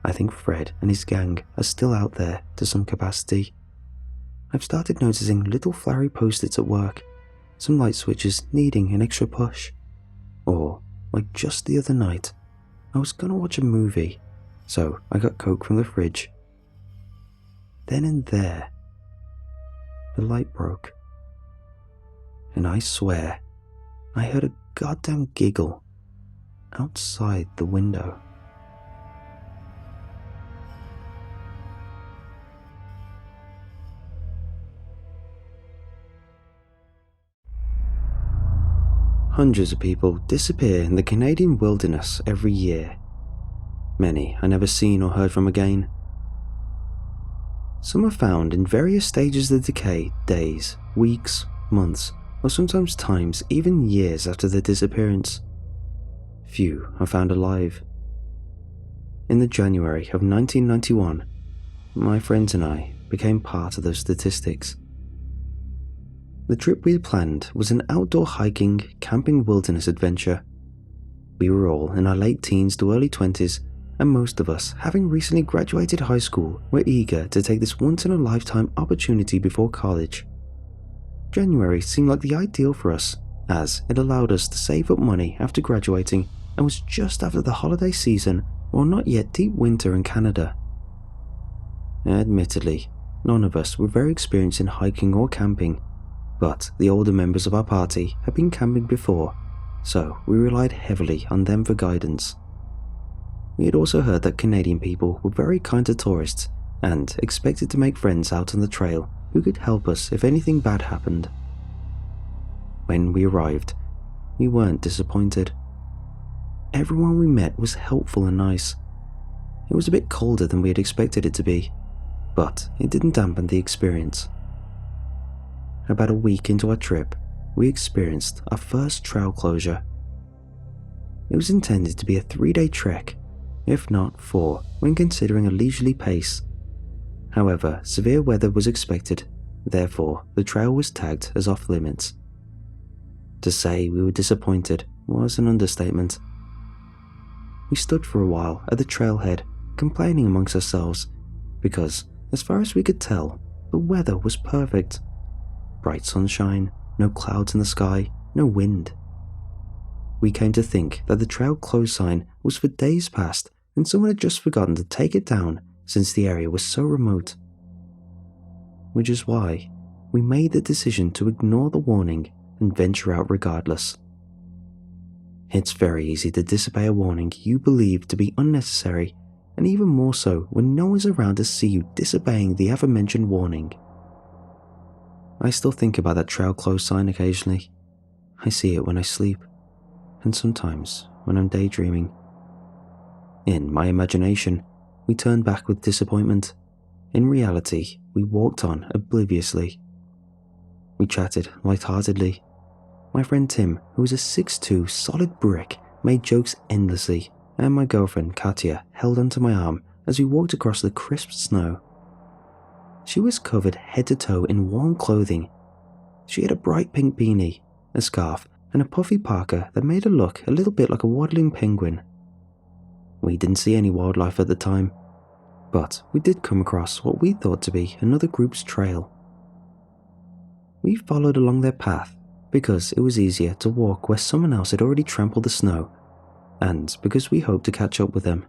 I think Fred and his gang are still out there to some capacity. I've started noticing little flowery post-its at work, some light switches needing an extra push. Or, like just the other night, I was gonna watch a movie, so I got Coke from the fridge. Then and there, the light broke. And I swear, I heard a goddamn giggle outside the window. Hundreds of people disappear in the Canadian wilderness every year. Many are never seen or heard from again. Some are found in various stages of decay days, weeks, months, or sometimes times even years after their disappearance. Few are found alive. In the January of 1991, my friends and I became part of those statistics. The trip we had planned was an outdoor hiking, camping wilderness adventure. We were all in our late teens to early 20s and most of us, having recently graduated high school, were eager to take this once-in-a-lifetime opportunity before college. January seemed like the ideal for us, as it allowed us to save up money after graduating and was just after the holiday season while not yet deep winter in Canada. Admittedly, none of us were very experienced in hiking or camping, but the older members of our party had been camping before, so we relied heavily on them for guidance. We had also heard that Canadian people were very kind to tourists and expected to make friends out on the trail who could help us if anything bad happened. When we arrived, we weren't disappointed. Everyone we met was helpful and nice. It was a bit colder than we had expected it to be, but it didn't dampen the experience. About a week into our trip, we experienced our first trail closure. It was intended to be a 3-day trek, if not 4 when considering a leisurely pace. However, severe weather was expected, therefore the trail was tagged as off-limits. To say we were disappointed was an understatement. We stood for a while at the trailhead, complaining amongst ourselves, because, as far as we could tell, the weather was perfect. Bright sunshine, no clouds in the sky, no wind. We came to think that the trail close sign was for days past and someone had just forgotten to take it down since the area was so remote. Which is why we made the decision to ignore the warning and venture out regardless. It's very easy to disobey a warning you believe to be unnecessary, and even more so when no one's around to see you disobeying the aforementioned warning. I still think about that trail close sign occasionally. I see it when I sleep, and sometimes when I'm daydreaming. In my imagination, we turned back with disappointment. In reality, we walked on obliviously. We chatted lightheartedly. My friend Tim, who was a 6'2" solid brick, made jokes endlessly, and my girlfriend Katya held onto my arm as we walked across the crisp snow. She was covered head to toe in warm clothing. She had a bright pink beanie, a scarf, and a puffy parka that made her look a little bit like a waddling penguin. We didn't see any wildlife at the time, but we did come across what we thought to be another group's trail. We followed along their path because it was easier to walk where someone else had already trampled the snow, and because we hoped to catch up with them.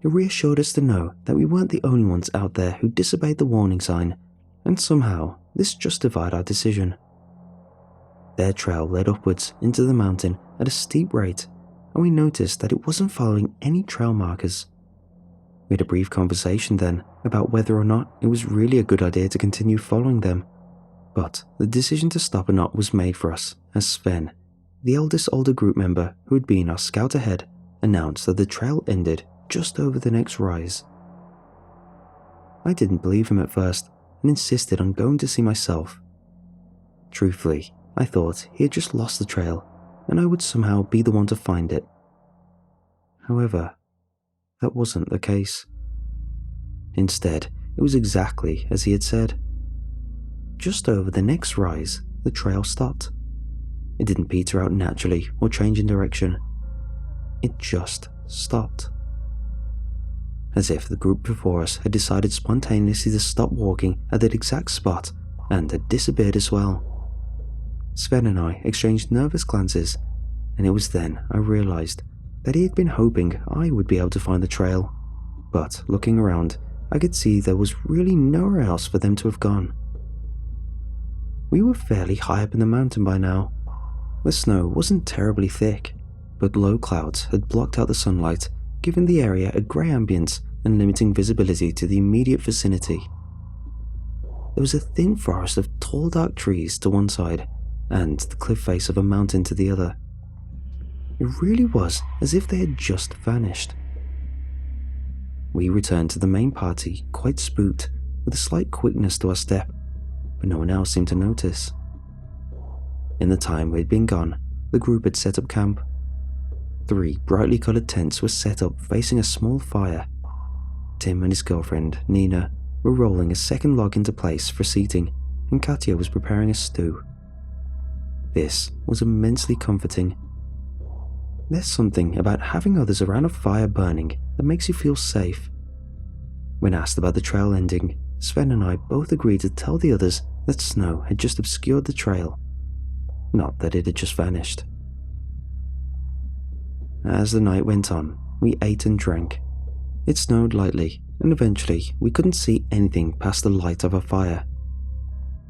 It reassured us to know that we weren't the only ones out there who disobeyed the warning sign, and somehow this justified our decision. Their trail led upwards into the mountain at a steep rate, and we noticed that it wasn't following any trail markers. We had a brief conversation then about whether or not it was really a good idea to continue following them, but the decision to stop or not was made for us as Sven, the eldest older group member who had been our scout ahead, announced that the trail ended just over the next rise. I didn't believe him at first and insisted on going to see myself. Truthfully, I thought he had just lost the trail and I would somehow be the one to find it. However, that wasn't the case. Instead, it was exactly as he had said. Just over the next rise, the trail stopped. It didn't peter out naturally or change in direction. It just stopped. As if the group before us had decided spontaneously to stop walking at that exact spot and had disappeared as well. Sven and I exchanged nervous glances, and it was then I realized that he had been hoping I would be able to find the trail, but looking around, I could see there was really nowhere else for them to have gone. We were fairly high up in the mountain by now. The snow wasn't terribly thick, but low clouds had blocked out the sunlight, giving the area a grey ambience and limiting visibility to the immediate vicinity. There was a thin forest of tall dark trees to one side, and the cliff face of a mountain to the other. It really was as if they had just vanished. We returned to the main party quite spooked, with a slight quickness to our step, but no one else seemed to notice. In the time we had been gone, the group had set up camp. 3 brightly coloured tents were set up facing a small fire. Tim and his girlfriend, Nina, were rolling a second log into place for seating, and Katya was preparing a stew. This was immensely comforting. There's something about having others around a fire burning that makes you feel safe. When asked about the trail ending, Sven and I both agreed to tell the others that snow had just obscured the trail, not that it had just vanished. As the night went on, we ate and drank. It snowed lightly, and eventually we couldn't see anything past the light of a fire.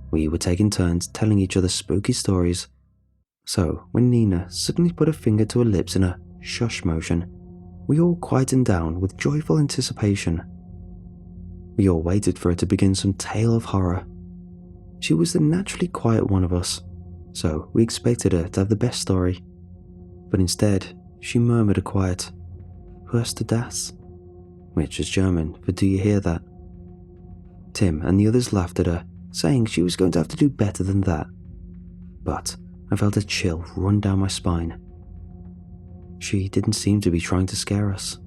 We were taking turns telling each other spooky stories, so when Nina suddenly put a finger to her lips in a shush motion, we all quietened down with joyful anticipation. We all waited for her to begin some tale of horror. She was the naturally quiet one of us, so we expected her to have the best story. But instead, she murmured a quiet, "Hörst du das?" which is German for "Do you hear that?" Tim and the others laughed at her, saying she was going to have to do better than that. But I felt a chill run down my spine. She didn't seem to be trying to scare us.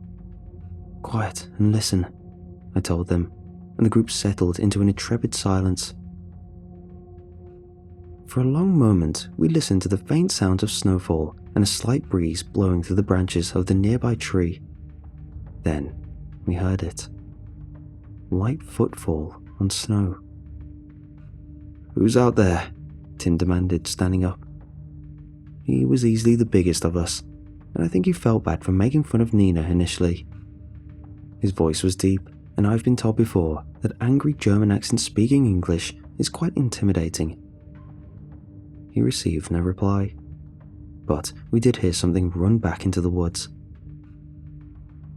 "Quiet and listen," I told them, and the group settled into an intrepid silence. For a long moment, we listened to the faint sounds of snowfall and a slight breeze blowing through the branches of the nearby tree. Then, we heard it. Light footfall on snow. "Who's out there?" Tim demanded, standing up. He was easily the biggest of us, and I think he felt bad for making fun of Nina initially. His voice was deep, and I've been told before that angry German accent speaking English is quite intimidating. He received no reply, but we did hear something run back into the woods.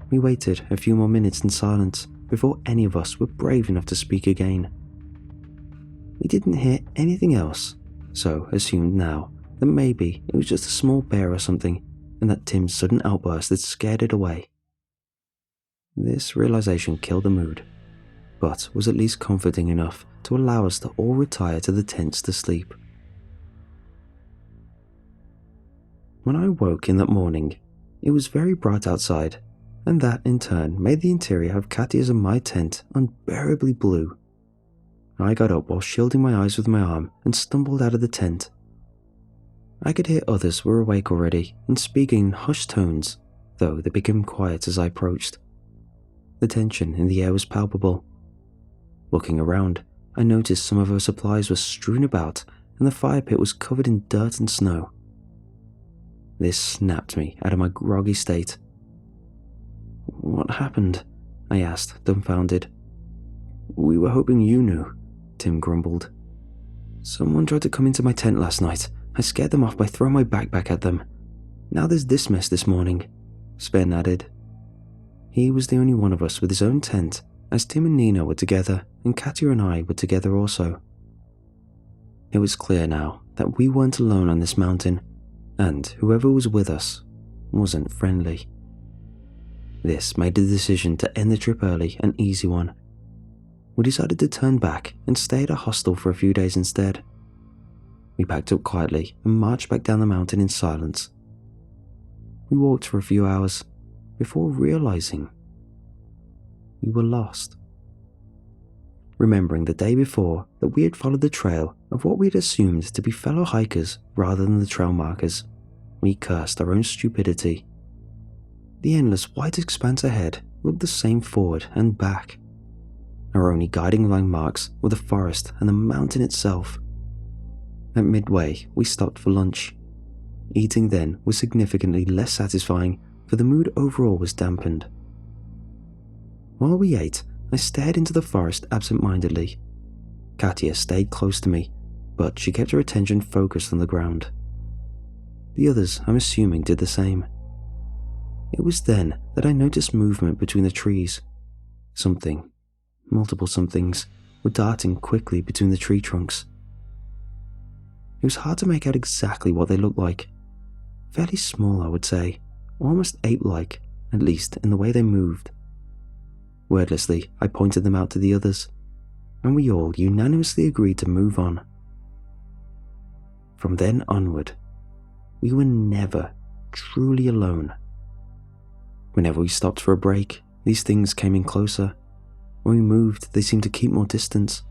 We waited a few more minutes in silence before any of us were brave enough to speak again. We didn't hear anything else, so assumed now that maybe it was just a small bear or something, and that Tim's sudden outburst had scared it away. This realization killed the mood, but was at least comforting enough to allow us to all retire to the tents to sleep. When I woke in that morning, it was very bright outside, and that in turn made the interior of Katya's and my tent unbearably blue. I got up while shielding my eyes with my arm and stumbled out of the tent. I could hear others were awake already and speaking in hushed tones, though they became quiet as I approached. The tension in the air was palpable. Looking around, I noticed some of our supplies were strewn about and the fire pit was covered in dirt and snow. This snapped me out of my groggy state. "What happened?" I asked, dumbfounded. "We were hoping you knew," Tim grumbled. "Someone tried to come into my tent last night. I scared them off by throwing my backpack at them. Now there's this mess this morning," Sven added. He was the only one of us with his own tent, as Tim and Nina were together and Katya and I were together also. It was clear now that we weren't alone on this mountain, and whoever was with us wasn't friendly. This made the decision to end the trip early an easy one. We decided to turn back and stay at a hostel for a few days instead. We packed up quietly and marched back down the mountain in silence. We walked for a few hours before realizing we were lost. Remembering the day before that we had followed the trail of what we had assumed to be fellow hikers rather than the trail markers, we cursed our own stupidity. The endless white expanse ahead looked the same forward and back. Our only guiding landmarks were the forest and the mountain itself. At midway, we stopped for lunch. Eating then was significantly less satisfying, for the mood overall was dampened. While we ate, I stared into the forest absent-mindedly. Katya stayed close to me, but she kept her attention focused on the ground. The others, I'm assuming, did the same. It was then that I noticed movement between the trees. Multiple somethings, were darting quickly between the tree trunks. It was hard to make out exactly what they looked like. Fairly small, I would say, almost ape-like, at least in the way they moved. Wordlessly, I pointed them out to the others, and we all unanimously agreed to move on. From then onward, we were never truly alone. Whenever we stopped for a break, these things came in closer. When we moved, they seemed to keep more distance.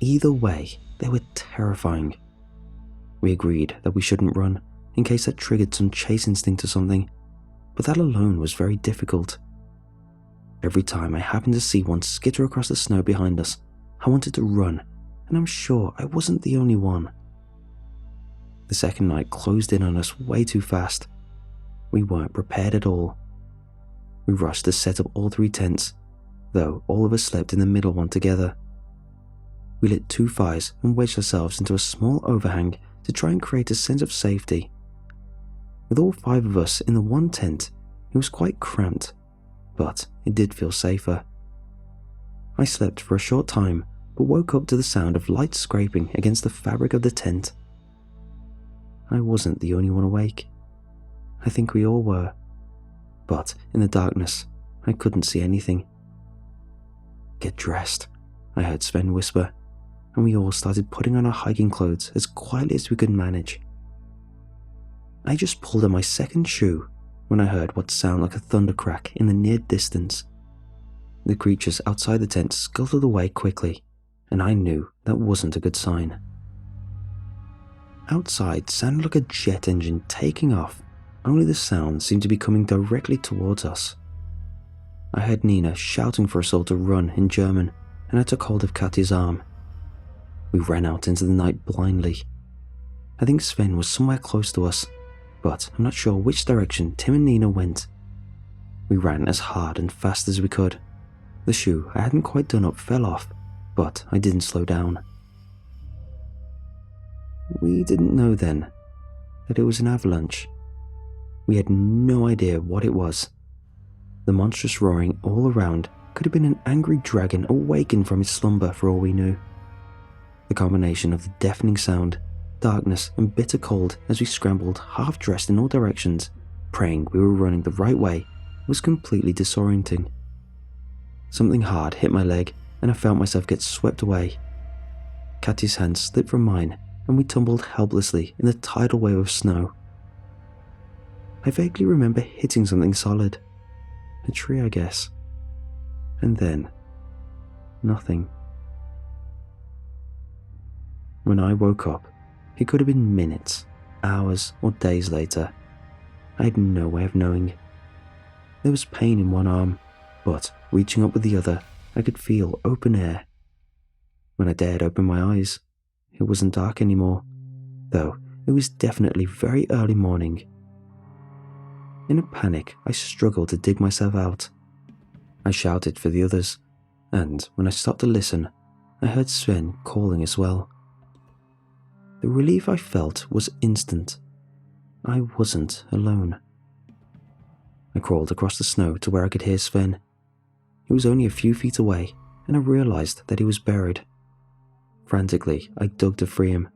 Either way, they were terrifying. We agreed that we shouldn't run, in case that triggered some chase instinct or something, but that alone was very difficult. Every time I happened to see one skitter across the snow behind us, I wanted to run, and I'm sure I wasn't the only one. The second night closed in on us way too fast. We weren't prepared at all. We rushed to set up all 3 tents, though all of us slept in the middle one together. We lit 2 fires and wedged ourselves into a small overhang to try and create a sense of safety. With all 5 of us in the one tent, it was quite cramped, but it did feel safer. I slept for a short time, but woke up to the sound of light scraping against the fabric of the tent. I wasn't the only one awake. I think we all were, but in the darkness, I couldn't see anything. "Get dressed," I heard Sven whisper, and we all started putting on our hiking clothes as quietly as we could manage. I just pulled on my second shoe when I heard what sounded like a thunder crack in the near distance. The creatures outside the tent scuttled away quickly, and I knew that wasn't a good sign. Outside sounded like a jet engine taking off, only the sound seemed to be coming directly towards us. I heard Nina shouting for us all to run in German, and I took hold of Katya's arm. We ran out into the night blindly. I think Sven was somewhere close to us, but I'm not sure which direction Tim and Nina went. We ran as hard and fast as we could. The shoe I hadn't quite done up fell off, but I didn't slow down. We didn't know then that it was an avalanche. We had no idea what it was. The monstrous roaring all around could have been an angry dragon awakened from its slumber for all we knew. The combination of the deafening sound, darkness and bitter cold as we scrambled half-dressed in all directions, praying we were running the right way, was completely disorienting. Something hard hit my leg and I felt myself get swept away. Katya's hand slipped from mine and we tumbled helplessly in the tidal wave of snow. I vaguely remember hitting something solid. A tree, I guess. And then, nothing. When I woke up, it could have been minutes, hours, or days later. I had no way of knowing. There was pain in one arm, but reaching up with the other, I could feel open air. When I dared open my eyes, it wasn't dark anymore, though it was definitely very early morning. In a panic, I struggled to dig myself out. I shouted for the others, and when I stopped to listen, I heard Sven calling as well. The relief I felt was instant. I wasn't alone. I crawled across the snow to where I could hear Sven. He was only a few feet away, and I realized that he was buried. Frantically, I dug to free him.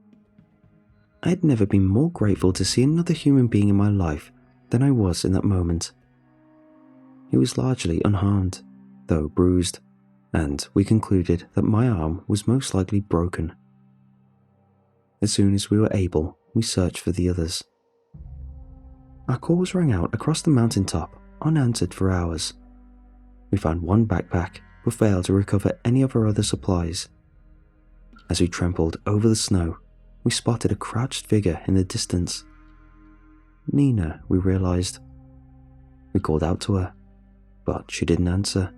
I had never been more grateful to see another human being in my life than I was in that moment. He was largely unharmed, though bruised, and we concluded that my arm was most likely broken. As soon as we were able, we searched for the others. Our calls rang out across the mountaintop, unanswered for hours. We found one backpack, but failed to recover any of our other supplies. As we trampled over the snow, we spotted a crouched figure in the distance. Nina, we realized. We called out to her, but she didn't answer.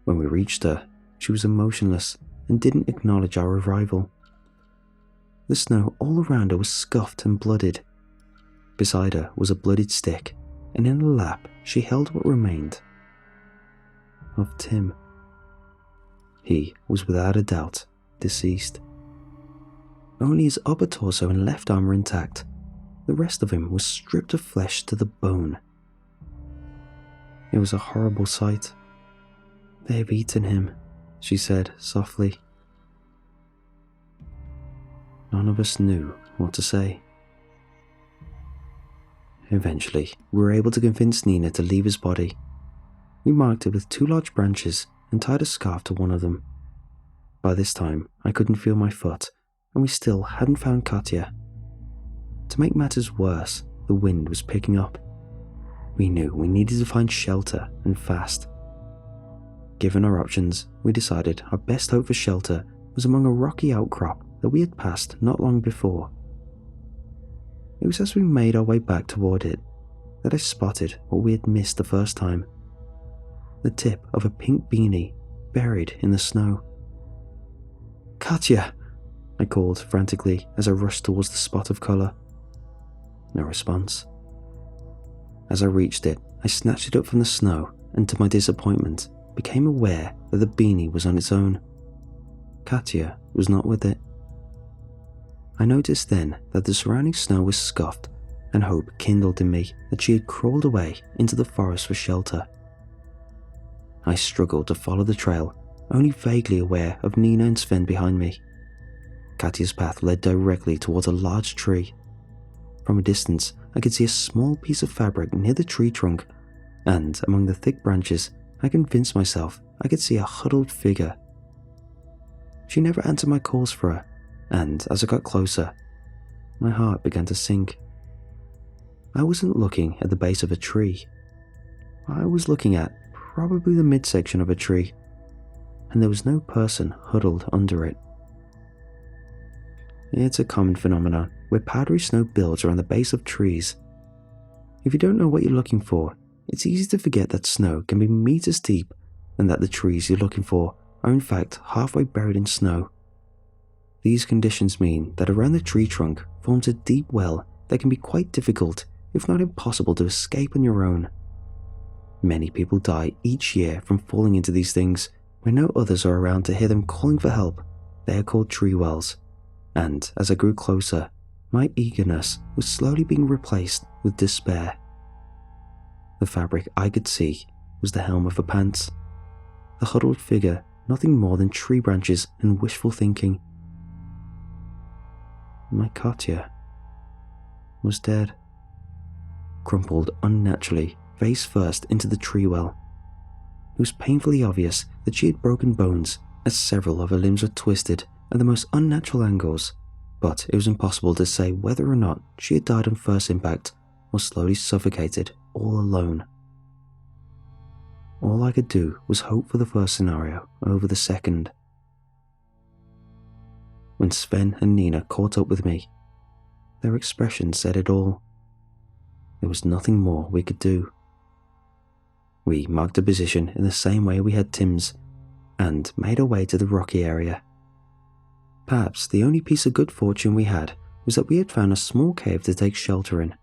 When we reached her, she was emotionless and didn't acknowledge our arrival. The snow all around her was scuffed and blooded. Beside her was a bloodied stick, and in her lap she held what remained of Tim. He was without a doubt deceased. Only his upper torso and left arm were intact. The rest of him was stripped of flesh to the bone. It was a horrible sight. "They have eaten him," she said softly. None of us knew what to say. Eventually, we were able to convince Nina to leave his body. We marked it with 2 large branches and tied a scarf to one of them. By this time, I couldn't feel my foot, and we still hadn't found Katya. To make matters worse, the wind was picking up. We knew we needed to find shelter, and fast. Given our options, we decided our best hope for shelter was among a rocky outcrop that we had passed not long before. It was as we made our way back toward it that I spotted what we had missed the first time. The tip of a pink beanie buried in the snow. "Katya!" I called frantically as I rushed towards the spot of colour. No response. As I reached it, I snatched it up from the snow and, to my disappointment, became aware that the beanie was on its own. Katya was not with it. I noticed then that the surrounding snow was scuffed, and hope kindled in me that she had crawled away into the forest for shelter. I struggled to follow the trail, only vaguely aware of Nina and Sven behind me. Katya's path led directly towards a large tree. From a distance, I could see a small piece of fabric near the tree trunk, and among the thick branches, I convinced myself I could see a huddled figure. She never answered my calls for her, and as I got closer, my heart began to sink. I wasn't looking at the base of a tree. I was looking at probably the midsection of a tree, and there was no person huddled under it. It's a common phenomenon where powdery snow builds around the base of trees. If you don't know what you're looking for, it's easy to forget that snow can be meters deep and that the trees you're looking for are in fact halfway buried in snow. These conditions mean that around the tree trunk forms a deep well that can be quite difficult, if not impossible, to escape on your own. Many people die each year from falling into these things when no others are around to hear them calling for help. They are called tree wells, and as I grew closer, my eagerness was slowly being replaced with despair. The fabric I could see was the helm of a pants. The huddled figure, nothing more than tree branches and wishful thinking. My Katya was dead, crumpled unnaturally, face first into the tree well. It was painfully obvious that she had broken bones, as several of her limbs were twisted at the most unnatural angles, but it was impossible to say whether or not she had died on first impact or slowly suffocated all alone. All I could do was hope for the first scenario over the second. When Sven and Nina caught up with me, their expressions said it all. There was nothing more we could do. We marked a position in the same way we had Tim's, and made our way to the rocky area. Perhaps the only piece of good fortune we had was that we had found a small cave to take shelter in.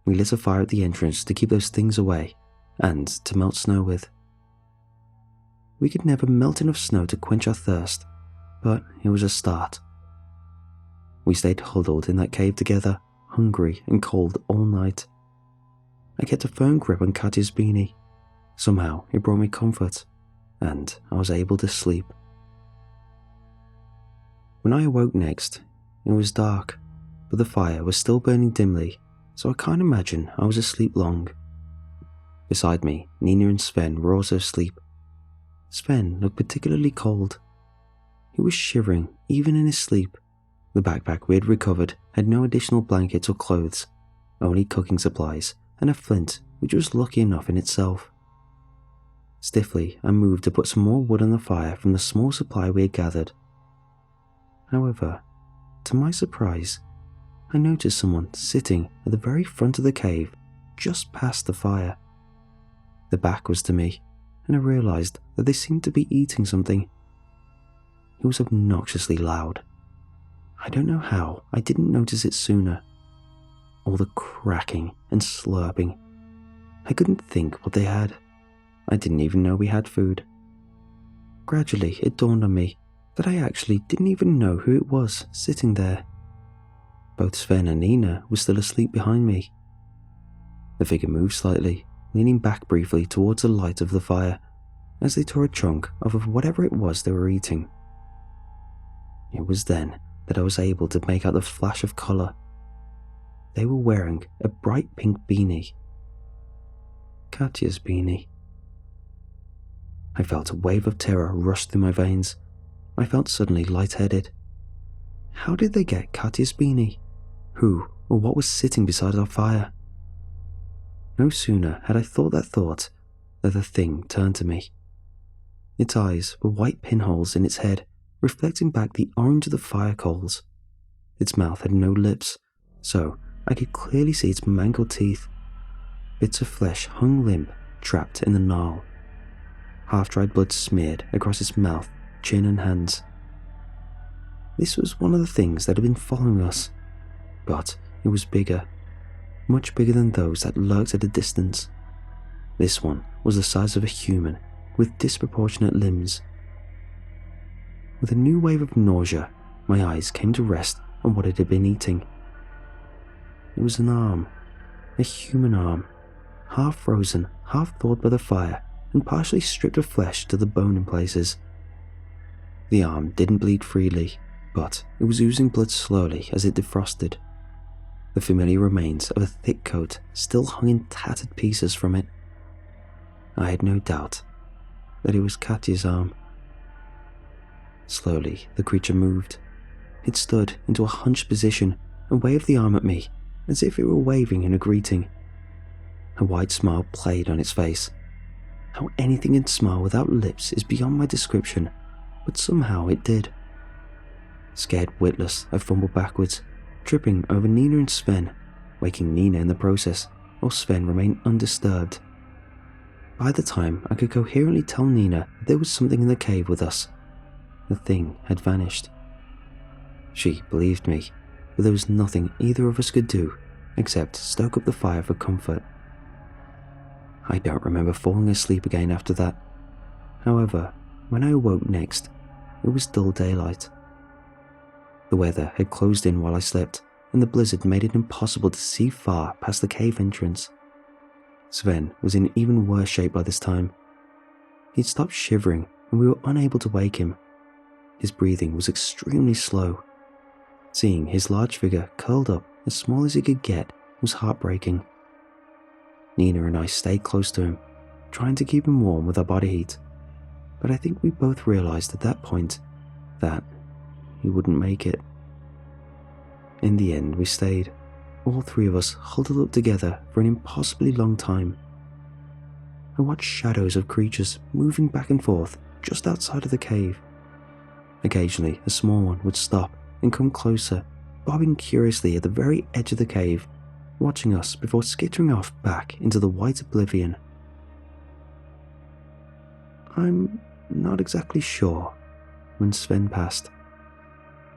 We lit a fire at the entrance to keep those things away, and to melt snow with. We could never melt enough snow to quench our thirst, but it was a start. We stayed huddled in that cave together, hungry and cold all night. I kept a firm grip on Katya's beanie. Somehow it brought me comfort, and I was able to sleep. When I awoke next, it was dark, but the fire was still burning dimly, so I can't imagine I was asleep long. Beside me, Nina and Sven were also asleep. Sven looked particularly cold. He was shivering even in his sleep. The backpack we had recovered had no additional blankets or clothes, only cooking supplies and a flint, which was lucky enough in itself. Stiffly, I moved to put some more wood on the fire from the small supply we had gathered. However, to my surprise, I noticed someone sitting at the very front of the cave, just past the fire. The back was to me, and I realized that they seemed to be eating something. It was obnoxiously loud. I don't know how I didn't notice it sooner. All the cracking and slurping. I couldn't think what they had. I didn't even know we had food. Gradually, it dawned on me that I actually didn't even know who it was sitting there. Both Sven and Nina were still asleep behind me. The figure moved slightly, leaning back briefly towards the light of the fire as they tore a chunk off of whatever it was they were eating. It was then that I was able to make out the flash of colour. They were wearing a bright pink beanie. Katya's beanie. I felt a wave of terror rush through my veins. I felt suddenly lightheaded. How did they get Katya's beanie? Who or what was sitting beside our fire? No sooner had I thought that thought that the thing turned to me. Its eyes were white pinholes in its head, reflecting back the orange of the fire coals. Its mouth had no lips, so I could clearly see its mangled teeth. Bits of flesh hung limp, trapped in the gnarl. Half-dried blood smeared across its mouth, chin and hands. This was one of the things that had been following us, but it was bigger, much bigger than those that lurked at a distance. This one was the size of a human, with disproportionate limbs. With a new wave of nausea, my eyes came to rest on what it had been eating. It was an arm, a human arm, half frozen, half thawed by the fire, and partially stripped of flesh to the bone in places. The arm didn't bleed freely, but it was oozing blood slowly as it defrosted. The familiar remains of a thick coat still hung in tattered pieces from it. I had no doubt that it was Katya's arm. Slowly, the creature moved. It stood into a hunched position and waved the arm at me as if it were waving in a greeting. A wide smile played on its face. How anything can smile without lips is beyond my description, but somehow it did. Scared witless, I fumbled backwards, tripping over Nina and Sven, waking Nina in the process, while Sven remained undisturbed. By the time I could coherently tell Nina that there was something in the cave with us, the thing had vanished. She believed me, but there was nothing either of us could do except stoke up the fire for comfort. I don't remember falling asleep again after that. However, when I awoke next, it was dull daylight. The weather had closed in while I slept, and the blizzard made it impossible to see far past the cave entrance. Sven was in even worse shape by this time. He'd stopped shivering, and we were unable to wake him. His breathing was extremely slow. Seeing his large figure curled up as small as he could get was heartbreaking. Nina and I stayed close to him, trying to keep him warm with our body heat, but I think we both realized at that point that he wouldn't make it. In the end, we stayed, all three of us huddled up together for an impossibly long time. I watched shadows of creatures moving back and forth just outside of the cave. Occasionally, a small one would stop and come closer, bobbing curiously at the very edge of the cave, watching us before skittering off back into the white oblivion. I'm not exactly sure when Sven passed.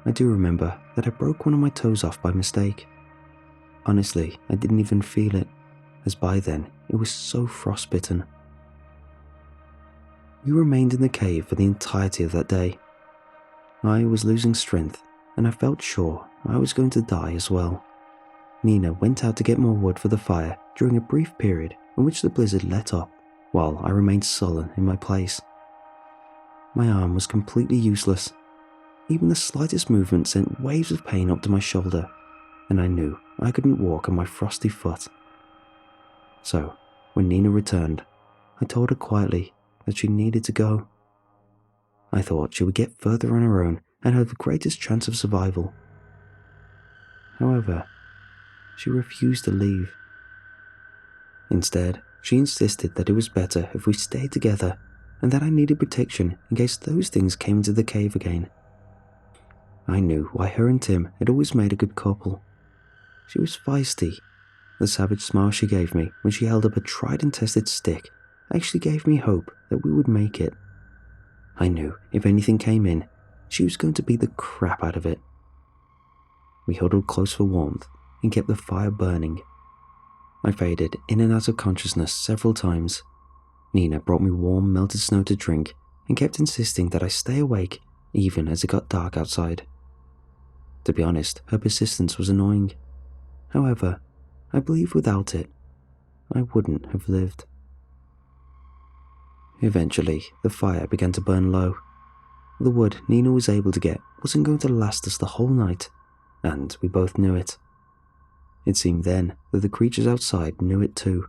I do remember that I broke one of my toes off by mistake. Honestly, I didn't even feel it, as by then it was so frostbitten. We remained in the cave for the entirety of that day. I was losing strength, and I felt sure I was going to die as well. Nina went out to get more wood for the fire during a brief period in which the blizzard let up, while I remained sullen in my place. My arm was completely useless. Even the slightest movement sent waves of pain up to my shoulder, and I knew I couldn't walk on my frosty foot. So, when Nina returned, I told her quietly that she needed to go. I thought she would get further on her own and have the greatest chance of survival. However, she refused to leave. Instead, she insisted that it was better if we stayed together and that I needed protection in case those things came into the cave again. I knew why her and Tim had always made a good couple. She was feisty. The savage smile she gave me when she held up a tried and tested stick actually gave me hope that we would make it. I knew if anything came in, she was going to beat the crap out of it. We huddled close for warmth and kept the fire burning. I faded in and out of consciousness several times. Nina brought me warm, melted snow to drink and kept insisting that I stay awake even as it got dark outside. To be honest, her persistence was annoying. However, I believe without it, I wouldn't have lived. Eventually, the fire began to burn low. The wood Nina was able to get wasn't going to last us the whole night, and we both knew it. It seemed then that the creatures outside knew it too.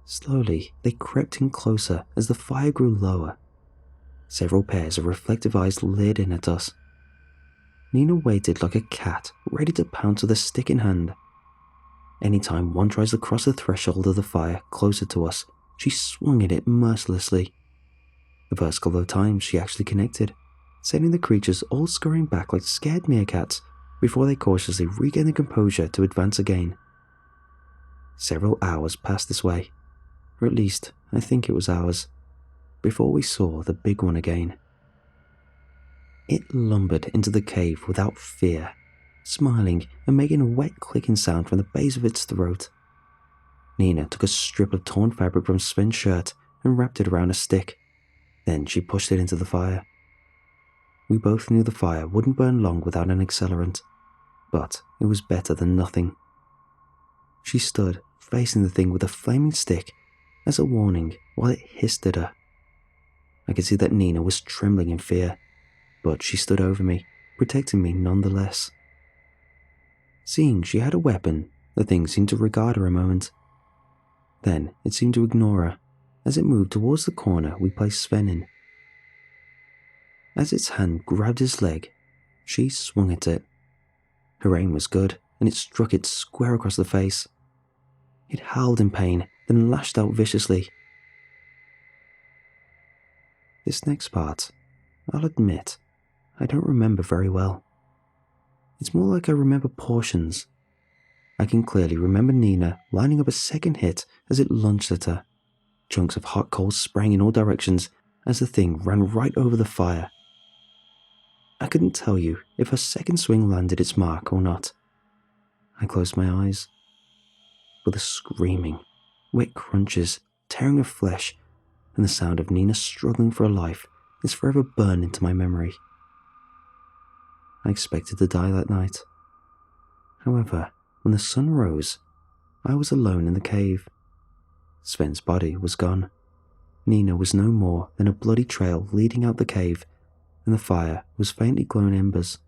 Slowly, they crept in closer as the fire grew lower. Several pairs of reflective eyes leered in at us. Nina waited like a cat, ready to pounce with a stick in hand. Anytime one tries to cross the threshold of the fire closer to us, she swung at it mercilessly. The first couple of times she actually connected, sending the creatures all scurrying back like scared meerkats before they cautiously regained the composure to advance again. Several hours passed this way, or at least I think it was hours, before we saw the big one again. It lumbered into the cave without fear, smiling and making a wet clicking sound from the base of its throat. Nina took a strip of torn fabric from Sven's shirt and wrapped it around a stick. Then she pushed it into the fire. We both knew the fire wouldn't burn long without an accelerant, but it was better than nothing. She stood facing the thing with a flaming stick as a warning while it hissed at her. I could see that Nina was trembling in fear, but she stood over me, protecting me nonetheless. Seeing she had a weapon, the thing seemed to regard her a moment. Then it seemed to ignore her as it moved towards the corner we placed Sven in. As its hand grabbed his leg, she swung at it. Her aim was good, and it struck it square across the face. It howled in pain, then lashed out viciously. This next part, I'll admit, I don't remember very well. It's more like I remember portions. I can clearly remember Nina lining up a second hit as it lunged at her. Chunks of hot coals sprang in all directions as the thing ran right over the fire. I couldn't tell you if her second swing landed its mark or not. I closed my eyes. But the screaming, wet crunches, tearing of flesh, and the sound of Nina struggling for her life is forever burned into my memory. I expected to die that night. However, when the sun rose, I was alone in the cave. Sven's body was gone. Nina was no more than a bloody trail leading out the cave, and the fire was faintly glowing embers.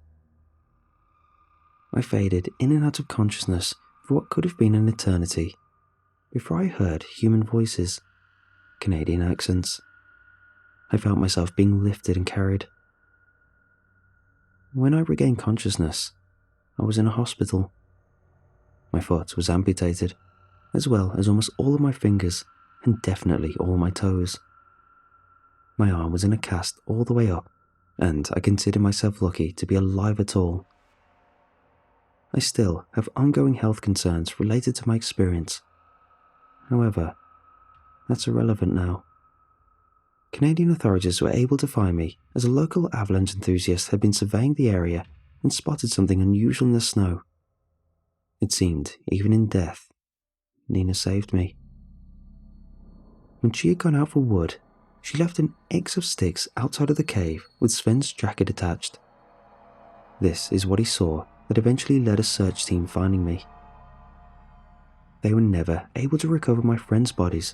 I faded in and out of consciousness for what could have been an eternity, before I heard human voices, Canadian accents. I felt myself being lifted and carried. When I regained consciousness, I was in a hospital. My foot was amputated, as well as almost all of my fingers and definitely all my toes. My arm was in a cast all the way up, and I consider myself lucky to be alive at all. I still have ongoing health concerns related to my experience. However, that's irrelevant now. Canadian authorities were able to find me as a local avalanche enthusiast had been surveying the area and spotted something unusual in the snow. It seemed, even in death, Nina saved me. When she had gone out for wood, she left an X of sticks outside of the cave with Sven's jacket attached. This is what he saw that eventually led a search team finding me. They were never able to recover my friends' bodies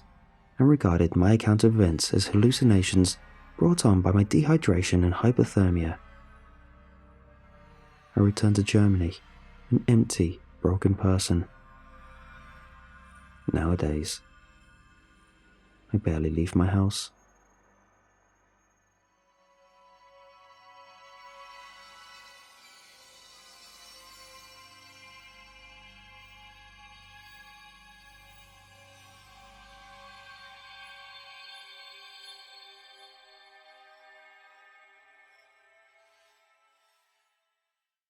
and regarded my account of events as hallucinations brought on by my dehydration and hypothermia. I returned to Germany, an empty, broken person. Nowadays, I barely leave my house.